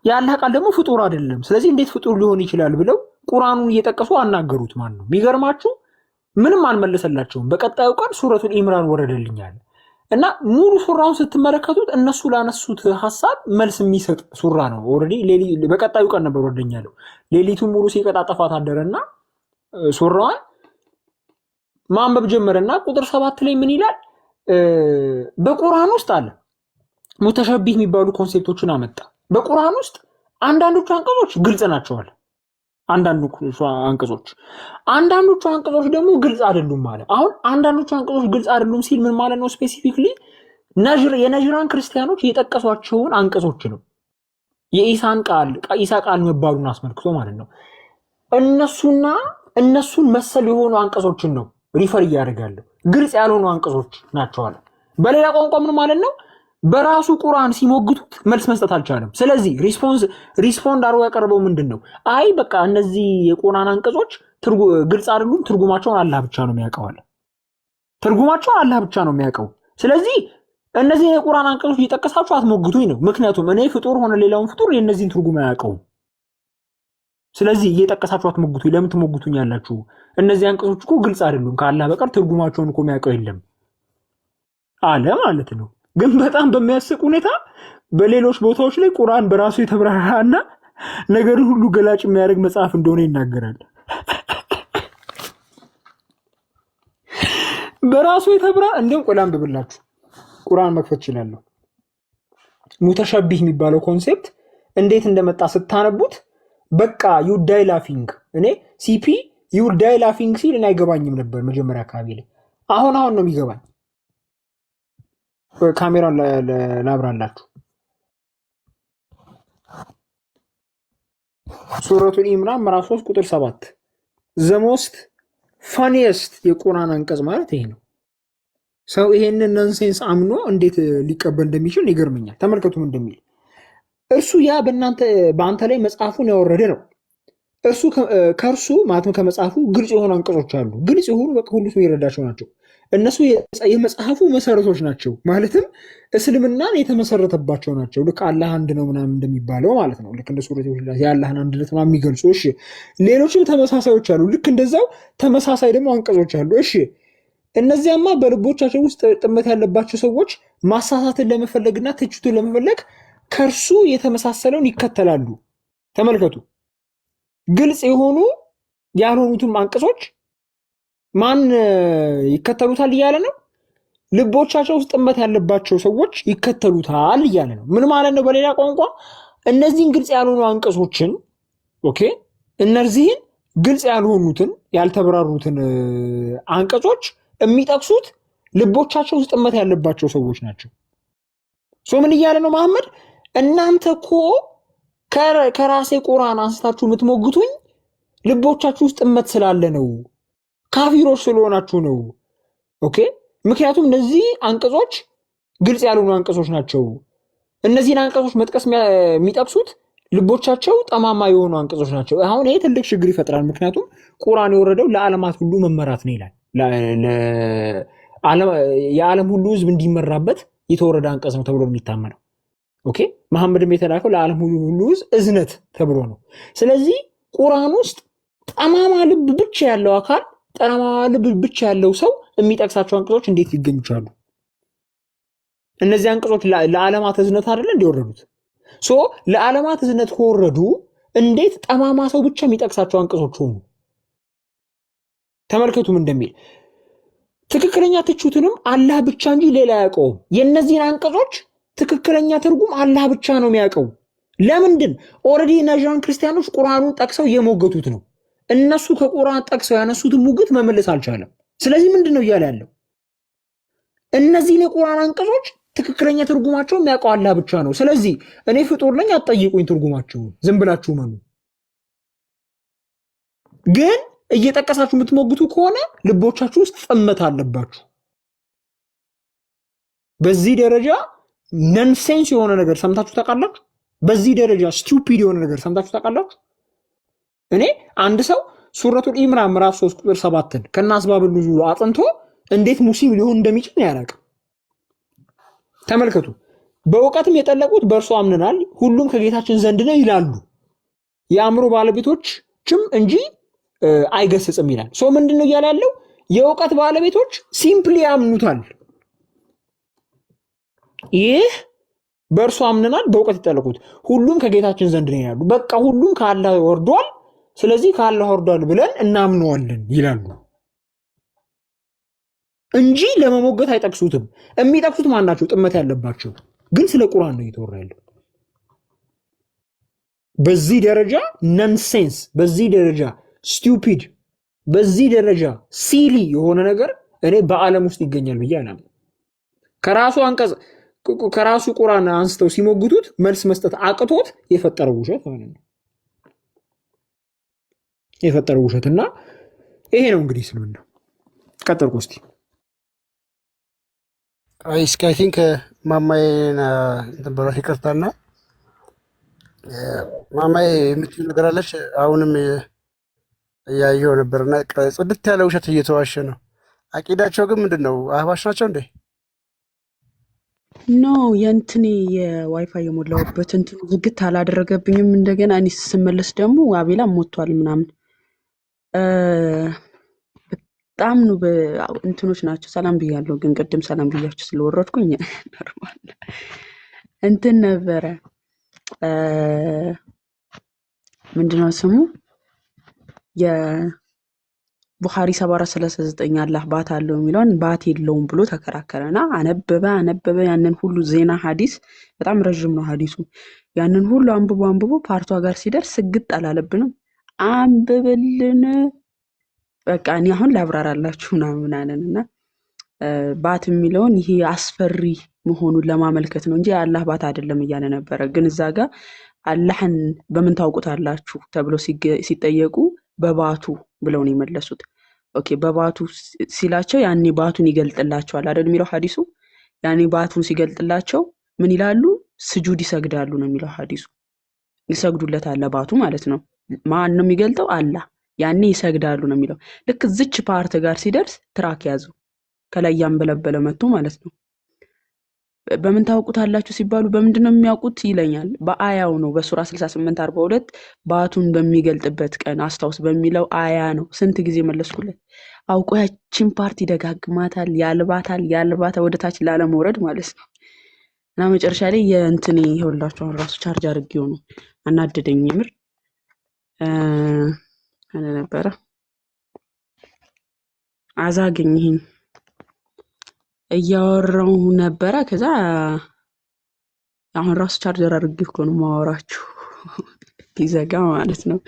E: ያለ ቃል ደግሞ ፍጡር አይደለም፣ ስለዚህ እንዴት ፍጡር ሊሆን ይችላል ብለው ቁርአኑን እየጠቀሱ አናገሩት። ማን ነው የሚገርማችሁ? ምንም አልመለሰላቸውም። በቀጣዩ ቀን ሱረቱል ኢምራን ወረደልኛል እና ሙሉ ሱራውን ስትመለከቱት እነሱ ላነሱት ሐሳብ መልስ የሚሰጥ ሱራ ነው። ኦልሬዲ በቀጣዩ ቀን ነበር ወረደኛለሁ። ሌሊቱን ሙሉ ሲቀጣጠፋት አደረና ሱራዋን ማንበብ ጀመረና ቁጥር 7 ላይ ምን ይላል? በቁርአን ውስጥ አለ ሙተሸቢህ የሚባሉ ኮንሴፕቶችን አመጣ። በቁርአን ውስጥ አንዳንዶቹ አንቀጾች ግልጽ ናቸዋል፣ አንዳንዶቹ አንቀጾች ደግሞ ግልጽ አይደሉም ማለት። አሁን አንዳንዶቹ አንቀጾች ግልጽ አይደሉም ሲል ምን ማለት ነው? ስፔሲፊክሊ የነጅራን ክርስቲያኖች የጠቀሷቸውን አንቀጾች ነው። የኢሳን ቃል ኢሳ ቃል መባሉን አስመልክቶ ማለት ነው። እነሱን መሰል የሆኑ አንቀጾችን ነው ሪፈር እያደረጋለሁ። ግልጽ ያልሆኑ አንቀጾች ናቸዋል። በሌላ ቋንቋ ምን ማለት ነው? በራሱ ቁርአን ሲሞግቱት መልስ መስጠት አልቻለም። ስለዚህ ሪስፖንድ አድርጎ ያቀረበው ምንድን ነው? አይ በቃ እነዚህ የቁርአን አንቀጾች ግልጽ አይደሉም፣ ትርጉማቸውን አላህ ብቻ ነው የሚያውቀው። ትርጉማቸውን አላህ ብቻ ነው የሚያውቀው። ስለዚህ እነዚህ የቁርአን አንቀጾች እየጠቀሳችሁ አትሞግቱኝ ነው። ምክንያቱም እኔ ፍጡር ሆነ ሌላውን ፍጡር የእነዚህን ትርጉም አያውቀውም። ስለዚህ እየጠቀሳችሁ አትሞግቱኝ። ለምን ትሞግቱኝ ያላችሁ? እነዚህ አንቀጾች እኮ ግልጽ አይደሉም፣ ከአላህ በቀር ትርጉማቸውን እኮ የሚያውቀው የለም አለ ማለት ነው። ግን በጣም በሚያስቅ ሁኔታ በሌሎች ቦታዎች ላይ ቁርአን በራሱ የተብራራና ነገር ሁሉ ገላጭ የሚያደርግ መጽሐፍ እንደሆነ ይናገራል። በራሱ የተብራራ እንደውም ቆላም ብብላችሁ ቁርአን መክፈት ይችላለሁ። ሙተሸቢህ የሚባለው ኮንሴፕት እንዴት እንደመጣ ስታነቡት በቃ ዩ ዳይ ላፊንግ። እኔ ሲፒ ዩ ዳይ ላፊንግ ሲል እና አይገባኝም ነበር መጀመሪያ አካባቢ ላይ። አሁን ነው የሚገባኝ። ካሜራውን ላብራላችሁ። ሱረቱል ኢምራን ምዕራፍ 3 ቁጥር 7 ዘ ሞስት ፋኒየስት የቁርአን አንቀጽ ማለት ይሄ ነው። ሰው ይሄንን ነንሴንስ አምኖ እንዴት ሊቀበል እንደሚችል ይገርመኛል። ተመልከቱም እንደሚል እርሱ ያ በአንተ ላይ መጽሐፉን ያወረደ ነው። እርሱ ከእርሱ ማለትም ከመጽሐፉ ግልጽ የሆኑ አንቀጾች አሉ። ግልጽ የሆኑ በቃ ሁሉ ሰው የሚረዳቸው ናቸው። እነሱ የመጽሐፉ መሰረቶች ናቸው። ማለትም እስልምናን የተመሰረተባቸው ናቸው። ልክ አላህ አንድ ነው ምናምን እንደሚባለው ማለት ነው። ልክ እንደ ሱረት የአላህን አንድነት የሚገልጹ እሺ። ሌሎችም ተመሳሳዮች አሉ። ልክ እንደዛው ተመሳሳይ ደግሞ አንቀጾች አሉ። እሺ እነዚያማ በልቦቻቸው ውስጥ ጥመት ያለባቸው ሰዎች ማሳሳትን ለመፈለግና ትችቱን ለመፈለግ ከእርሱ የተመሳሰለውን ይከተላሉ። ተመልከቱ፣ ግልጽ የሆኑ ያልሆኑትም አንቀጾች ማን ይከተሉታል እያለ ነው? ልቦቻቸው ውስጥ ጥመት ያለባቸው ሰዎች ይከተሉታል እያለ ነው። ምን ማለት ነው? በሌላ ቋንቋ እነዚህን ግልጽ ያልሆኑ አንቀጾችን ኦኬ፣ እነዚህን ግልጽ ያልሆኑትን ያልተብራሩትን አንቀጾች የሚጠቅሱት ልቦቻቸው ውስጥ ጥመት ያለባቸው ሰዎች ናቸው። ምን እያለ ነው መሐመድ? እናንተ እኮ ከራሴ ቁርአን አንስታችሁ የምትሞግቱኝ ልቦቻችሁ ውስጥ ጥመት ስላለ ነው፣ ካፊሮች ስለሆናችሁ ነው። ኦኬ፣ ምክንያቱም እነዚህ አንቀጾች ግልጽ ያልሆኑ አንቀጾች ናቸው። እነዚህን አንቀጾች መጥቀስ የሚጠቅሱት ልቦቻቸው ጠማማ የሆኑ አንቀጾች ናቸው። አሁን ይሄ ትልቅ ችግር ይፈጥራል። ምክንያቱም ቁርአን የወረደው ለዓለማት ሁሉ መመራት ነው ይላል። የዓለም ሁሉ ህዝብ እንዲመራበት የተወረደ አንቀጽ ነው ተብሎ የሚታመነው። ኦኬ፣ መሐመድም የተላከው ለዓለም ሁሉ ህዝብ እዝነት ተብሎ ነው። ስለዚህ ቁርአን ውስጥ ጠማማ ልብ ብቻ ያለው አካል፣ ጠማማ ልብ ብቻ ያለው ሰው የሚጠቅሳቸው አንቀጾች እንዴት ሊገኙ ቻሉ? እነዚህ አንቀጾች ለዓለማት እዝነት አይደለ እንዲወረዱት? ለዓለማት እዝነት ከወረዱ እንዴት ጠማማ ሰው ብቻ የሚጠቅሳቸው አንቀጾች ሆኑ? ተመልከቱም እንደሚል ትክክለኛ ትችቱንም አላህ ብቻ እንጂ ሌላ አያውቀውም። የእነዚህን አንቀጾች ትክክለኛ ትርጉም አላህ ብቻ ነው የሚያውቀው። ለምንድን? ኦልሬዲ ነጃን ክርስቲያኖች ቁርአኑን ጠቅሰው የሞገቱት ነው። እነሱ ከቁርአን ጠቅሰው ያነሱትን ሙግት መመለስ አልቻለም። ስለዚህ ምንድን ነው እያለ ያለው? እነዚህን የቁርአን አንቀጾች ትክክለኛ ትርጉማቸው የሚያውቀው አላህ ብቻ ነው። ስለዚህ እኔ ፍጡር ነኝ አትጠይቁኝ ትርጉማቸውን፣ ዝም ብላችሁ መኑ። ግን እየጠቀሳችሁ የምትሞግቱ ከሆነ ልቦቻችሁ ውስጥ ጥመት አለባችሁ። በዚህ ደረጃ ነንሴንስ የሆነ ነገር ሰምታችሁ ታውቃላችሁ? በዚህ ደረጃ ስቱፒድ የሆነ ነገር ሰምታችሁ ታውቃላችሁ? እኔ አንድ ሰው ሱረቱል ኢምራን ምዕራፍ 3 ቁጥር 7ን ከነ አስባብ ኑዙሉ አጥንቶ እንዴት ሙስሊም ሊሆን እንደሚችል ያላቅም። ተመልከቱ። በእውቀትም የጠለቁት በእርሱ አምነናል፣ ሁሉም ከጌታችን ዘንድ ነው ይላሉ፣ የአእምሮ ባለቤቶችም እንጂ አይገስጽም ይላል። ምንድን ነው እያለ ያለው? የእውቀት ባለቤቶች ሲምፕሊ ያምኑታል። ይህ በእርሱ አምነናል፣ በእውቀት የጠለቁት ሁሉም ከጌታችን ዘንድ ነው ይላሉ። በቃ ሁሉም ከአላህ ወርዷል፣ ስለዚህ ከአላህ ወርዷል ብለን እናምነዋለን ይላሉ እንጂ ለመሞገት አይጠቅሱትም። የሚጠቅሱት ማን ናቸው? ጥመት ያለባቸው። ግን ስለ ቁርአን ነው እየተወራ ያለው። በዚህ ደረጃ ነንሴንስ፣ በዚህ ደረጃ ስቱፒድ፣ በዚህ ደረጃ ሲሊ የሆነ ነገር እኔ በዓለም ውስጥ ይገኛል ብዬ አላምንም። ከራሱ አንቀጽ ከራሱ ቁርአን አንስተው ሲሞግቱት መልስ መስጠት አቅቶት የፈጠረው ውሸት ማለት ነው። የፈጠረው ውሸትና ይሄ ነው እንግዲህ እስልምና። ቀጥልኩ እስቲ።
C: እስኪ አይ ቲንክ ማማዬን በራሴ ይቅርታና ማማዬ የምትይው ነገር አለች። አሁንም እያየሁ ነበርና ጽድት ያለ ውሸት እየተዋሸ ነው። አቂዳቸው ግን ምንድን ነው? አህባሽ ናቸው እንዴ?
K: ኖ የእንትኔ የዋይፋይ የሞላሁበት እንትኑ ዝግት አላደረገብኝም። እንደገና እኔ ስመለስ ደግሞ አቤላ ሞቷል ምናምን በጣም ነው እንትኖች ናቸው። ሰላም ብያለሁ፣ ግን ቅድም ሰላም ብያችሁ ስለወረድኩኝ ኖርማል እንትን ነበረ። ምንድነው ስሙ የቡኻሪ 7439 አላህ ባት አለው የሚለውን ባት የለውም ብሎ ተከራከረና አነበበ ያንን ሁሉ ዜና ሐዲስ በጣም ረጅም ነው ሐዲሱ። ያንን ሁሉ አንብቦ ፓርቷ ጋር ሲደርስ ስግጥ አላለብንም። አንብብልን በቃ እኔ አሁን ላብራራላችሁ ምናምን አለንና ባት የሚለውን ይሄ አስፈሪ መሆኑን ለማመልከት ነው እንጂ የአላህ ባት አይደለም እያለ ነበረ። ግን እዛ ጋር አላህን በምን ታውቁታላችሁ ተብሎ ሲጠየቁ በባቱ ብለው ነው የመለሱት። ኦኬ በባቱ ሲላቸው ያኔ ባቱን ይገልጥላቸዋል አይደል የሚለው ሐዲሱ። ያኔ ባቱን ሲገልጥላቸው ምን ይላሉ? ስጁድ ይሰግዳሉ ነው የሚለው ሐዲሱ። ይሰግዱለታል ለባቱ ማለት ነው። ማን ነው የሚገልጠው? አላህ። ያኔ ይሰግዳሉ ነው የሚለው። ልክ ዝች ፓርት ጋር ሲደርስ ትራክ ያዙ። ከላይ ያንበለበለ መጥቶ ማለት ነው። በምን ታውቁታላችሁ ሲባሉ በምንድን ነው የሚያውቁት ይለኛል። በአያው ነው በሱራ 68:42 ባቱን በሚገልጥበት ቀን አስታውስ በሚለው አያ ነው። ስንት ጊዜ መለስኩለት። አውቆ ያቺን ፓርቲ ደጋግማታል፣ ያልባታል ወደታች ላለመውረድ ማለት ነው። እና መጨረሻ ላይ የእንትን ይኸውላችሁ አሁን ራሱ ቻርጅ አድርጌው ነው አናደደኝ። የምር አለ ነበረ አዛገኝ ይሄን እያወራሁ ነበረ። ከዛ አሁን ራሱ ቻርጀር አድርጌ እኮ ነው ማወራችሁ ቢዘጋ ማለት ነው።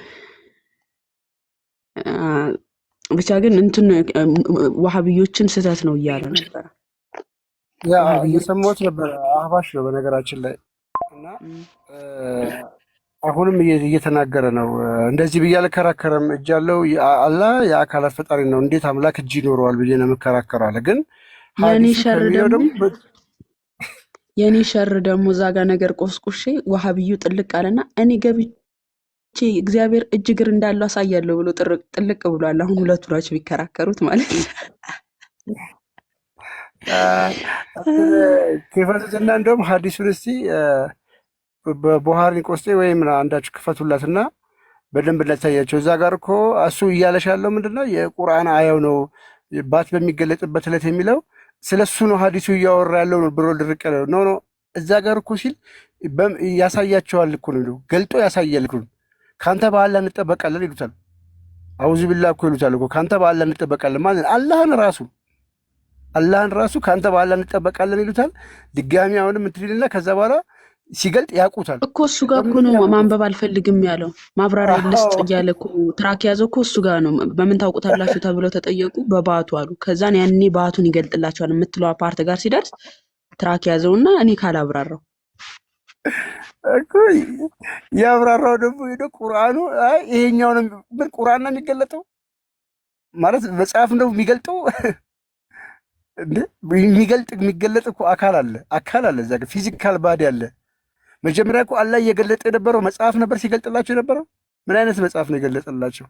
K: ብቻ ግን እንትን ዋሃብዮችን ስህተት ነው እያለ ነበረ።
C: ያ እየሰማሁት ነበረ። አህባሽ ነው በነገራችን ላይ እና አሁንም እየተናገረ ነው። እንደዚህ ብዬ አልከራከረም። እጅ ያለው አላህ የአካላት ፈጣሪ ነው። እንዴት አምላክ እጅ ይኖረዋል ብዬ ነው የምከራከረው አለ። ግን
K: የኔ ሸር ደግሞ እዛ ጋር ነገር ቆስቁሼ ዋሃብዩ ጥልቅ አለና እኔ ገብቼ እግዚአብሔር እጅ እግር እንዳለው አሳያለሁ ብሎ ጥልቅ ብሏል። አሁን ሁለቱ ናቸው ቢከራከሩት ማለት ነው።
C: ክፈቱትና እንደውም ሐዲሱን እስቲ በቡሃሪ ቆስጤ ወይም አንዳችሁ ክፈቱላትና በደንብ ላታያቸው። እዛ ጋር እኮ እሱ እያለሽ ያለው ምንድነው የቁርአን አያው ነው ባት በሚገለጥበት ዕለት የሚለው ስለሱ ነው ሐዲሱ እያወራ ያለው ነው ብሎ ድርቅ ያለው ነው። እዛ ጋር እኮ ሲል ያሳያቸዋል እኮ ነው ገልጦ ያሳያል እኮ። ካንተ በአላህ እንጠበቃለን ይሉታል። አውዙ ቢላህ እኮ ይሉታል እኮ ካንተ በአላህ እንጠበቃለን ማለት አላህን ራሱ ካንተ በአላህ እንጠበቃለን ይሉታል። ድጋሚ አሁንም እንትልና ከዛ በኋላ ሲገልጥ ያውቁታል
K: እኮ እሱ ጋር እኮ ነው ማንበብ አልፈልግም ያለው። ማብራሪያ ልስጥ እያለ እኮ ትራክ ያዘው እኮ እሱ ጋር ነው። በምን ታውቁታላችሁ ተብለው ተጠየቁ። በባቱ አሉ። ከዛን ያኔ ባቱን ይገልጥላቸዋል የምትለው ፓርት ጋር ሲደርስ ትራክ ያዘውና እኔ ካላብራራው
C: እኮ ያብራራው ደግሞ ሄዶ ቁርአኑ ይሄኛው ነው ምን ቁርአን ነው የሚገለጠው ማለት መጽሐፍ ነው የሚገልጠው እንዴ? የሚገለጥ እኮ አካል አለ እዛ ጋር ፊዚካል ባዲ አለ። መጀመሪያ እኮ አላህ እየገለጠ የነበረው መጽሐፍ ነበር ሲገልጥላቸው የነበረው። ምን አይነት መጽሐፍ ነው የገለጠላቸው?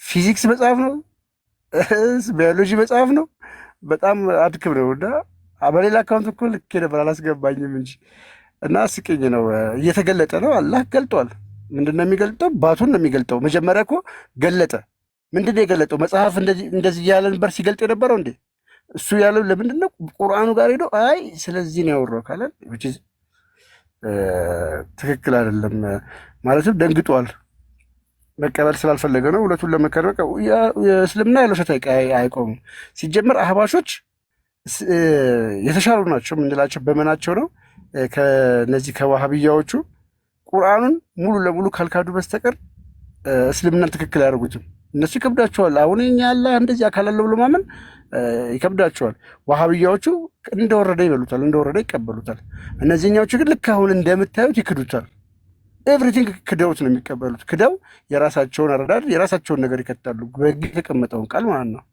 C: ፊዚክስ መጽሐፍ ነው? ባዮሎጂ መጽሐፍ ነው? በጣም አድክም ነው። እና በሌላ አካውንት እኮ ልክ ነበር አላስገባኝም እንጂ እና ስቅኝ ነው። እየተገለጠ ነው። አላህ ገልጧል። ምንድን ነው የሚገልጠው? ባቱን ነው የሚገልጠው። መጀመሪያ እኮ ገለጠ። ምንድን ነው የገለጠው? መጽሐፍ እንደዚህ እያለ ነበር ሲገልጥ የነበረው እንዴ? እሱ ያለው ለምንድን ነው? ቁርአኑ ጋር ሄዶ አይ ስለዚህ ነው ያወራው ካለ ትክክል አይደለም ማለትም ደንግጧል። መቀበል ስላልፈለገ ነው። ሁለቱን ለመከረ እስልምና ያለው ሸታ አይቆሙም። ሲጀመር አህባሾች የተሻሉ ናቸው የምንላቸው በመናቸው ነው። ከነዚህ ከዋሃብያዎቹ ቁርአኑን ሙሉ ለሙሉ ካልካዱ በስተቀር እስልምናን ትክክል አያደርጉትም። እነሱ ይከብዳቸዋል። አሁን እኛ አላህ እንደዚህ አካል አለው ብሎ ማመን ይከብዳቸዋል። ዋሃብያዎቹ እንደወረደ ይበሉታል፣ እንደወረደ ይቀበሉታል። እነዚህኛዎቹ ግን ልክ አሁን እንደምታዩት ይክዱታል። ኤቭሪቲንግ ክደውት ነው የሚቀበሉት። ክደው የራሳቸውን አረዳድ የራሳቸውን ነገር ይከታሉ፣ በሕግ የተቀመጠውን ቃል ማለት ነው።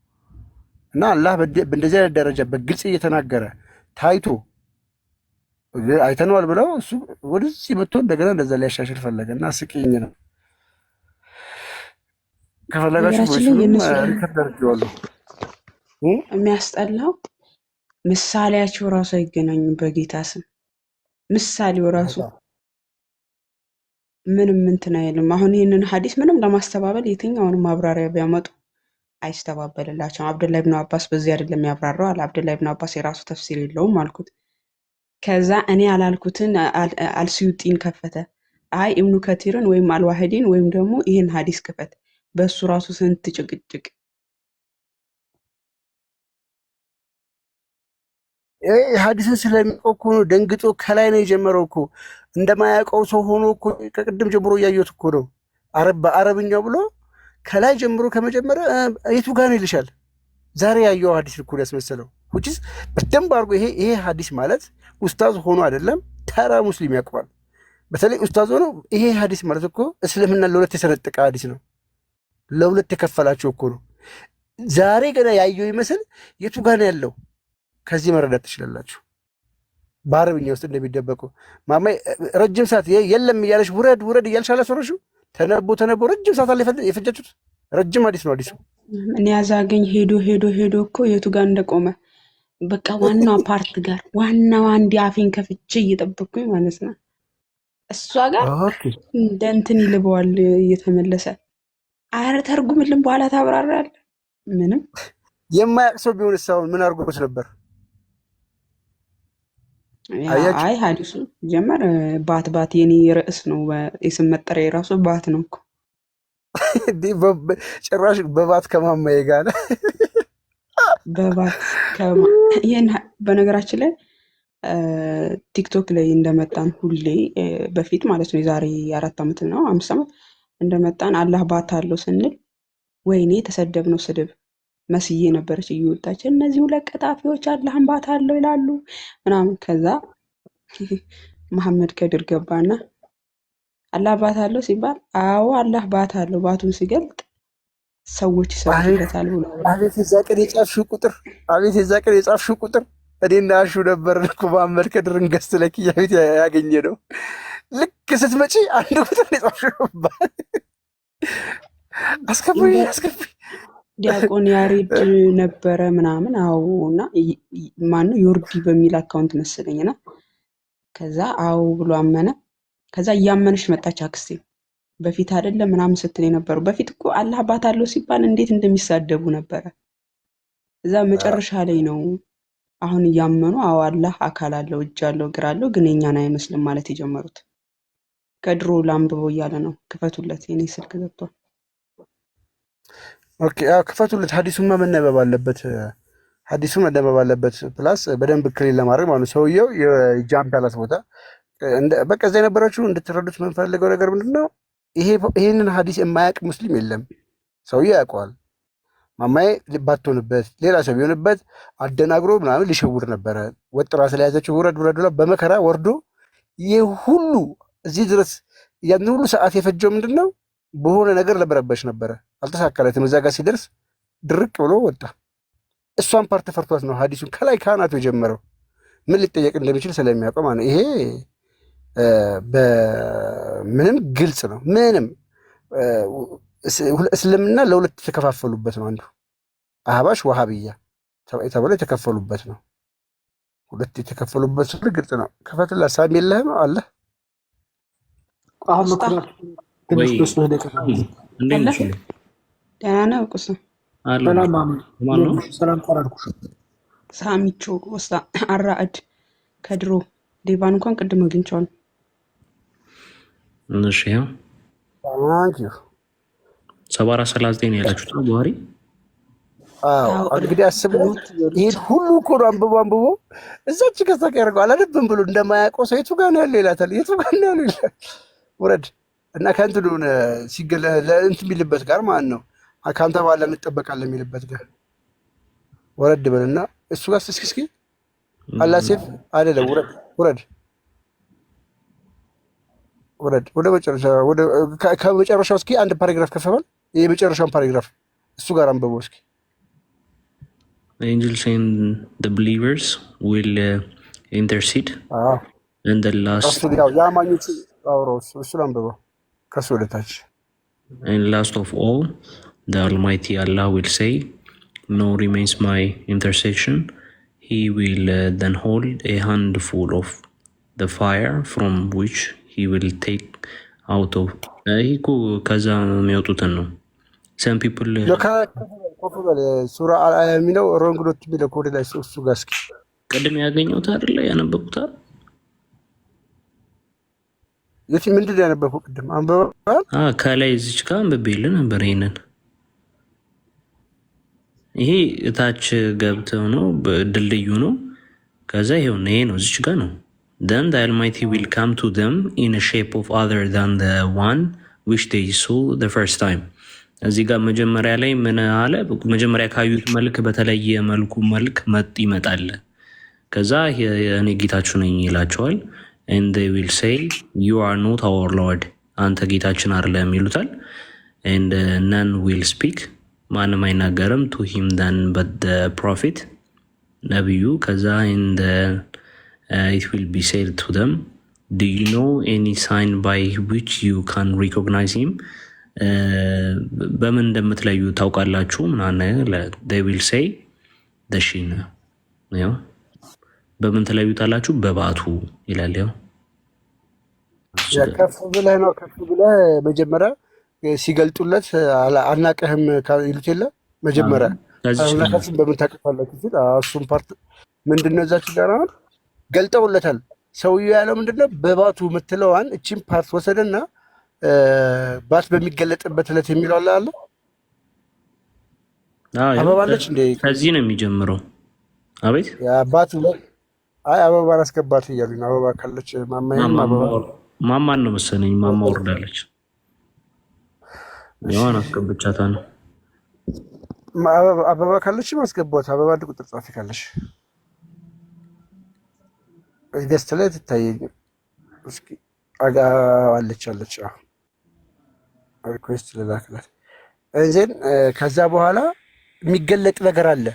C: እና አላህ በእንደዚህ አይነት ደረጃ በግልጽ እየተናገረ ታይቶ አይተነዋል ብለው እሱ ወደዚህ መጥቶ እንደገና እንደዛ ሊያሻሽል ፈለገ እና ስቅኝ ነው። ከፈለጋችሁ ሪከርድ አድርጌዋለሁ።
K: የሚያስጠላው ምሳሌያቸው ራሱ አይገናኙም። በጌታ ስም ምሳሌው ራሱ ምንም እንትን አይልም። አሁን ይህንን ሐዲስ ምንም ለማስተባበል የትኛውንም ማብራሪያ ቢያመጡ አይስተባበልላቸውም። አብዱላህ ብን አባስ በዚህ አይደለም ያብራራው አለ። አብዱላህ ብን አባስ የራሱ ተፍሲር የለውም አልኩት። ከዛ እኔ አላልኩትን አልስዩጢን ከፈተ። አይ ኢብኑ ከቲርን ወይም አልዋሂዲን ወይም ደግሞ ይህን ሐዲስ ክፈት። በሱ ራሱ ስንት ጭቅጭቅ።
C: ሐዲስን ስለሚያውቀው እኮ ነው ደንግጦ ከላይ ነው የጀመረው እኮ እንደማያውቀው ሰው ሆኖ እኮ ከቅድም ጀምሮ እያየሁት እኮ ነው። በአረብኛው ብሎ ከላይ ጀምሮ ከመጀመሪያ የቱ ጋር ነው ይልሻል። ዛሬ ያየው ሐዲስ እኮ ያስመሰለው ውጭስ በደንብ አድርጎ ይሄ ሐዲስ ማለት ኡስታዝ ሆኖ አይደለም ተራ ሙስሊም ያውቀዋል። በተለይ ኡስታዝ ሆኖ ይሄ ሐዲስ ማለት እኮ እስልምና ለሁለት የሰነጠቀ ሐዲስ ነው። ለሁለት የከፈላቸው እኮ ነው። ዛሬ ገና ያየው ይመስል የቱ ጋር ነው ያለው? ከዚህ መረዳት ትችላላችሁ። በአረብኛ ውስጥ እንደሚደበቁ ማማይ ረጅም ሰዓት የለም እያለሽ ውረድ ውረድ እያልሽ አላስወረሽው? ተነቦ ረጅም ሰዓት አለ የፈጃችሁት። ረጅም ሐዲስ ነው። ሐዲሱ
K: እኔ ያዛገኝ ሄዶ እኮ የቱ ጋር እንደቆመ በቃ ዋናው ፓርት ጋር ዋናው አንድ አፌን ከፍቼ እየጠበቅኩኝ ማለት ነው። እሷ ጋር እንደ እንትን ይልበዋል እየተመለሰ አረ ተርጉምልን በኋላ ታብራራለህ። ምንም
C: የማያውቅ ሰው ቢሆን ሳይሆን ምን አድርጎት ነበር?
K: አይ ሐዲሱ ጀመር ባት የኔ ርዕስ ነው። የስም መጠሪያ የራሱ ባት ነው እኮ
C: ጭራሽ በባት ከማማዬ ጋር
K: በባት ይሄን በነገራችን ላይ ቲክቶክ ላይ እንደመጣን ሁሌ በፊት ማለት ነው የዛሬ 4 ዓመት ነው 5 ዓመት እንደመጣን አላህ ባት አለው ስንል ወይኔ ተሰደብነው ስድብ መስዬ ነበረች እየወጣች እነዚህ ሁለት ቀጣፊዎች አላህን ባት አለው ይላሉ ምናምን። ከዛ መሐመድ ከድር ገባና አላህ ባት አለው ሲባል አዎ አላህ ባት አለው ባቱን ሲገልጥ ሰዎች ይሰሩበታል ብሎ
C: አቤት የዛ ቀን የጻፍሽው ቁጥር አቤት የዛ ቀን የጻፍሽው ቁጥር እኔና አሹ ነበር እኮ መሐመድ ከድርን ገዝት ለኪያ ቤት ያገኘ ነው። ልክ ስትመጪ አንድ ቁጥር የጻፍሽው አስከብሪ
K: ዲያቆን ያሬድ ነበረ ምናምን። አዎ እና ማነው ዮርዲ በሚል አካውንት መሰለኝና ከዛ አዎ ብሎ አመነ። ከዛ እያመነሽ መጣች አክስቴ። በፊት አይደለም ምናምን ስትል የነበረው በፊት እኮ አላህ ባት አለው ሲባል እንዴት እንደሚሳደቡ ነበረ። እዛ መጨረሻ ላይ ነው አሁን እያመኑ አዎ አላህ አካል አለው እጅ አለው እግር አለው ግን የኛን አይመስልም ማለት የጀመሩት። ከድሮ ላምብበው እያለ ነው። ክፈቱለት፣ የኔ ስልክ ገብቷል።
C: ኦኬ ክፈቱለት። ሐዲሱማ መነበብ አለበት። ሐዲሱ መነበብ አለበት። ፕላስ በደንብ ክሊል ለማድረግ ማለት ነው። ሰውየው የጃምፕ ያላት ቦታ በቃ እዛ የነበራችሁ እንድትረዱት የምንፈልገው ነገር ምንድነው? ይሄንን ሐዲስ የማያውቅ ሙስሊም የለም። ሰውየው ያውቀዋል። ማማዬ ባትሆንበት ሌላ ሰው ቢሆንበት አደናግሮ ምናምን ሊሸውር ነበረ። ወጥራ ስለያዘችው ውረድ ውረድ ብላ በመከራ ወርዶ ይህ ሁሉ እዚህ ድረስ ያን ሁሉ ሰዓት የፈጀው ምንድነው? በሆነ ነገር ለበረበሽ ነበረ። አልተሳካለትም። እዛ ጋር ሲደርስ ድርቅ ብሎ ወጣ። እሷን ፓርት ፈርቷት ነው ሐዲሱን ከላይ ካህናቱ የጀመረው ምን ሊጠየቅ እንደሚችል ስለሚያውቀው ማለት ነው። ይሄ በምንም ግልጽ ነው። ምንም እስልምና ለሁለት የተከፋፈሉበት ነው። አንዱ አህባሽ ወሃብያ ተብሎ የተከፈሉበት ነው። ሁለት የተከፈሉበት ስለ ግልጽ ነው። ከፈትላ ሳሚ የለህም አለ
E: አሁን ምክንያት ትንሽ ነው
K: ደህና ነው ቁስ
E: ሰላም ቆራርኩሽ
K: ሳሚቾ ወስታ አራድ ከድሮ ዴቫን እንኳን ቅድም አግኝቻለሁ።
J: እሺ ያው 7439 ያላችሁት ነው ቡሃሪ።
C: አዎ እንግዲህ አስቡት። ይሄን ሁሉ እኮ አንብቦ እዛች ከዛቅ ያደርገው አላደብም ብሎ እንደማያውቀው ሰው የቱ ጋር ነው ያለው ይላታል። የቱ ጋር ነው ያለው ይላል። ውረድ እና ከእንትኑ ሲገለ ለእንትን የሚልበት ጋር ማለት ነው። ከአንተ በኋላ እንጠበቃለን የሚልበት ጋር ወረድ በልና እሱ ጋር እስኪ አላህ ሴፍ አይደለም። ውረድ ወደ መጨረሻ ከመጨረሻው እስኪ አንድ ፓራግራፍ ከፈበል የመጨረሻውን ፓራግራፍ እሱ ጋር አንብበው እስኪ።
J: Angels and the believers will intercede and the last
C: ያማኞች አውራው እሱ አንብበው ከሱ ወደታች
J: and last of all the Almighty Allah will say no remains my intercession. He will then hold a handful of the fire from which he will take out of ይሄ ከዛ የሚወጡትን ነው። some people
C: ሱራ የሚለው ሮንግዶት የሚለው ኮድ ላይ እሱ ጋር እስኪ
J: ቅድም ያገኘሁት አይደለ ያነበብኩት አይደል?
C: የት ምንድን ነው ያነበብኩት? ቅድም አንብበዋል።
J: ከላይ እዚች ጋር አንብቤልህ ነበር። ይሄንን ይሄ እታች ገብተው ነው ድልድዩ ነው። ከዛ ይሄው ነው ይሄ ነው እዚች ጋር ነው። then the Almighty will come to them in a shape of other than the one which they saw the first time. እዚህ ጋር መጀመሪያ ላይ ምን አለ? መጀመሪያ ካዩት መልክ በተለየ መልክ ይመጣል። ከዛ እኔ ጌታችሁ ነኝ ይላቸዋል። and they will say you are not our Lord፣ አንተ ጌታችን አይደለም ይሉታል። and none will speak፣
L: ማንም አይናገርም ቱ ሂም ዳን በት ፕሮፊት ነቢዩ ከዛ it will be said to them do you know any sign by which you can recognize him በምን እንደምትለዩ ታውቃላችሁ ምናምን they will say the shin ያው በምን ተለዩታላችሁ በባቱ ይላል ያው
C: ከፍ ብለህ ነው ከፍ ብለህ መጀመሪያ ሲገልጡለት አናቀህም ይሉት የለ መጀመሪያ አናቀህም በምን ታውቃላችሁ ሲል እሱም ፓርት ምንድነው እዛች ጋር አሁን ገልጠውለታል ሰውዬው ያለው ምንድነው በባቱ የምትለዋን እቺን ፓርት ወሰደና ባት በሚገለጥበት ዕለት የሚለው አለ አበባለች እንዴ
L: ከዚህ ነው የሚጀምረው አቤት
C: ያ ባት አይ አበባ አስገባት እያሉኝ አበባ ካለች
L: ማማን ነው መሰለኝ ማማ ወርዳለች ያዋን አስገብቻታ ነው
C: አበባ ካለች ማስገባት አበባ አንድ ቁጥር ጻፊ ካለች ገስት ላይ ትታየኝ እስኪ አለች ሪኩዌስት ልላክላት እንዘን ከዛ በኋላ የሚገለጥ ነገር አለ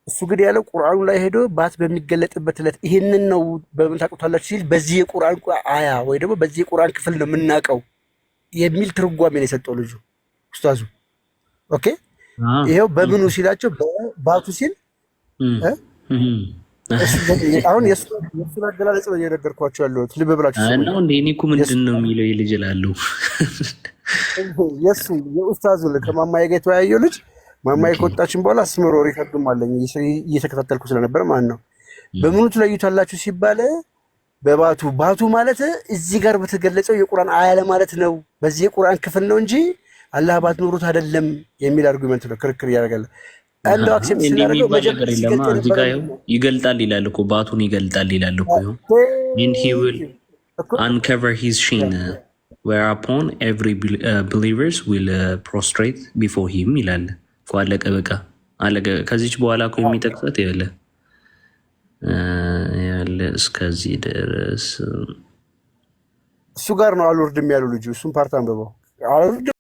C: እሱ ግን ያለው ቁርአኑ ላይ ሄዶ ባት በሚገለጥበት ዕለት ይሄንን ነው በምን ታውቁታላችሁ ሲል በዚህ የቁርአን አያ ወይ ደግሞ በዚህ የቁርአን ክፍል ነው የምናውቀው የሚል ትርጓሜ ነው የሰጠው ልጁ ኡስታዙ ኦኬ ይሄው በምኑ ሲላቸው በባቱ ሲል አሁን የሱን አገላለጽ ነው እየነገርኳቸው ያለሁት ልብ ብላችሁ
L: ነው እንዴ እኔ እኮ ምንድን ነው የሚለው ይልጅ እላለሁ
C: የሱ የኡስታዙ ከማማዬ ጋር የተወያየው ልጅ ማማዬ ከወጣችን በኋላ አስመሮ ሪከርዱም አለኝ እየተከታተልኩ ስለነበር ማለት ነው በምኑ ትለዩታላችሁ ሲባል በባቱ ባቱ ማለት እዚህ ጋር በተገለጸው የቁርአን አያ ለማለት ነው በዚህ የቁርአን ክፍል ነው እንጂ አላህ ባት ኑሩት አይደለም የሚል አርጉመንት ነው ክርክር ያደርጋል አንዱ አክሰፕት ሲያደርገው
L: መጀመሪያ ይገልጣል ይላል እኮ ባቱን ይገልጣል ይላል እኮ and he will uncover his shin whereupon every believers will prostrate before him ይላል ቋለቀ በቃ አለቀ ከዚች በኋላ እኮ የሚጠቅሰት ያለ እስከዚህ ድረስ
C: እሱ ጋር ነው አልወርድም ያለው ልጁ እሱን ፓርት አንብበው አልወርድም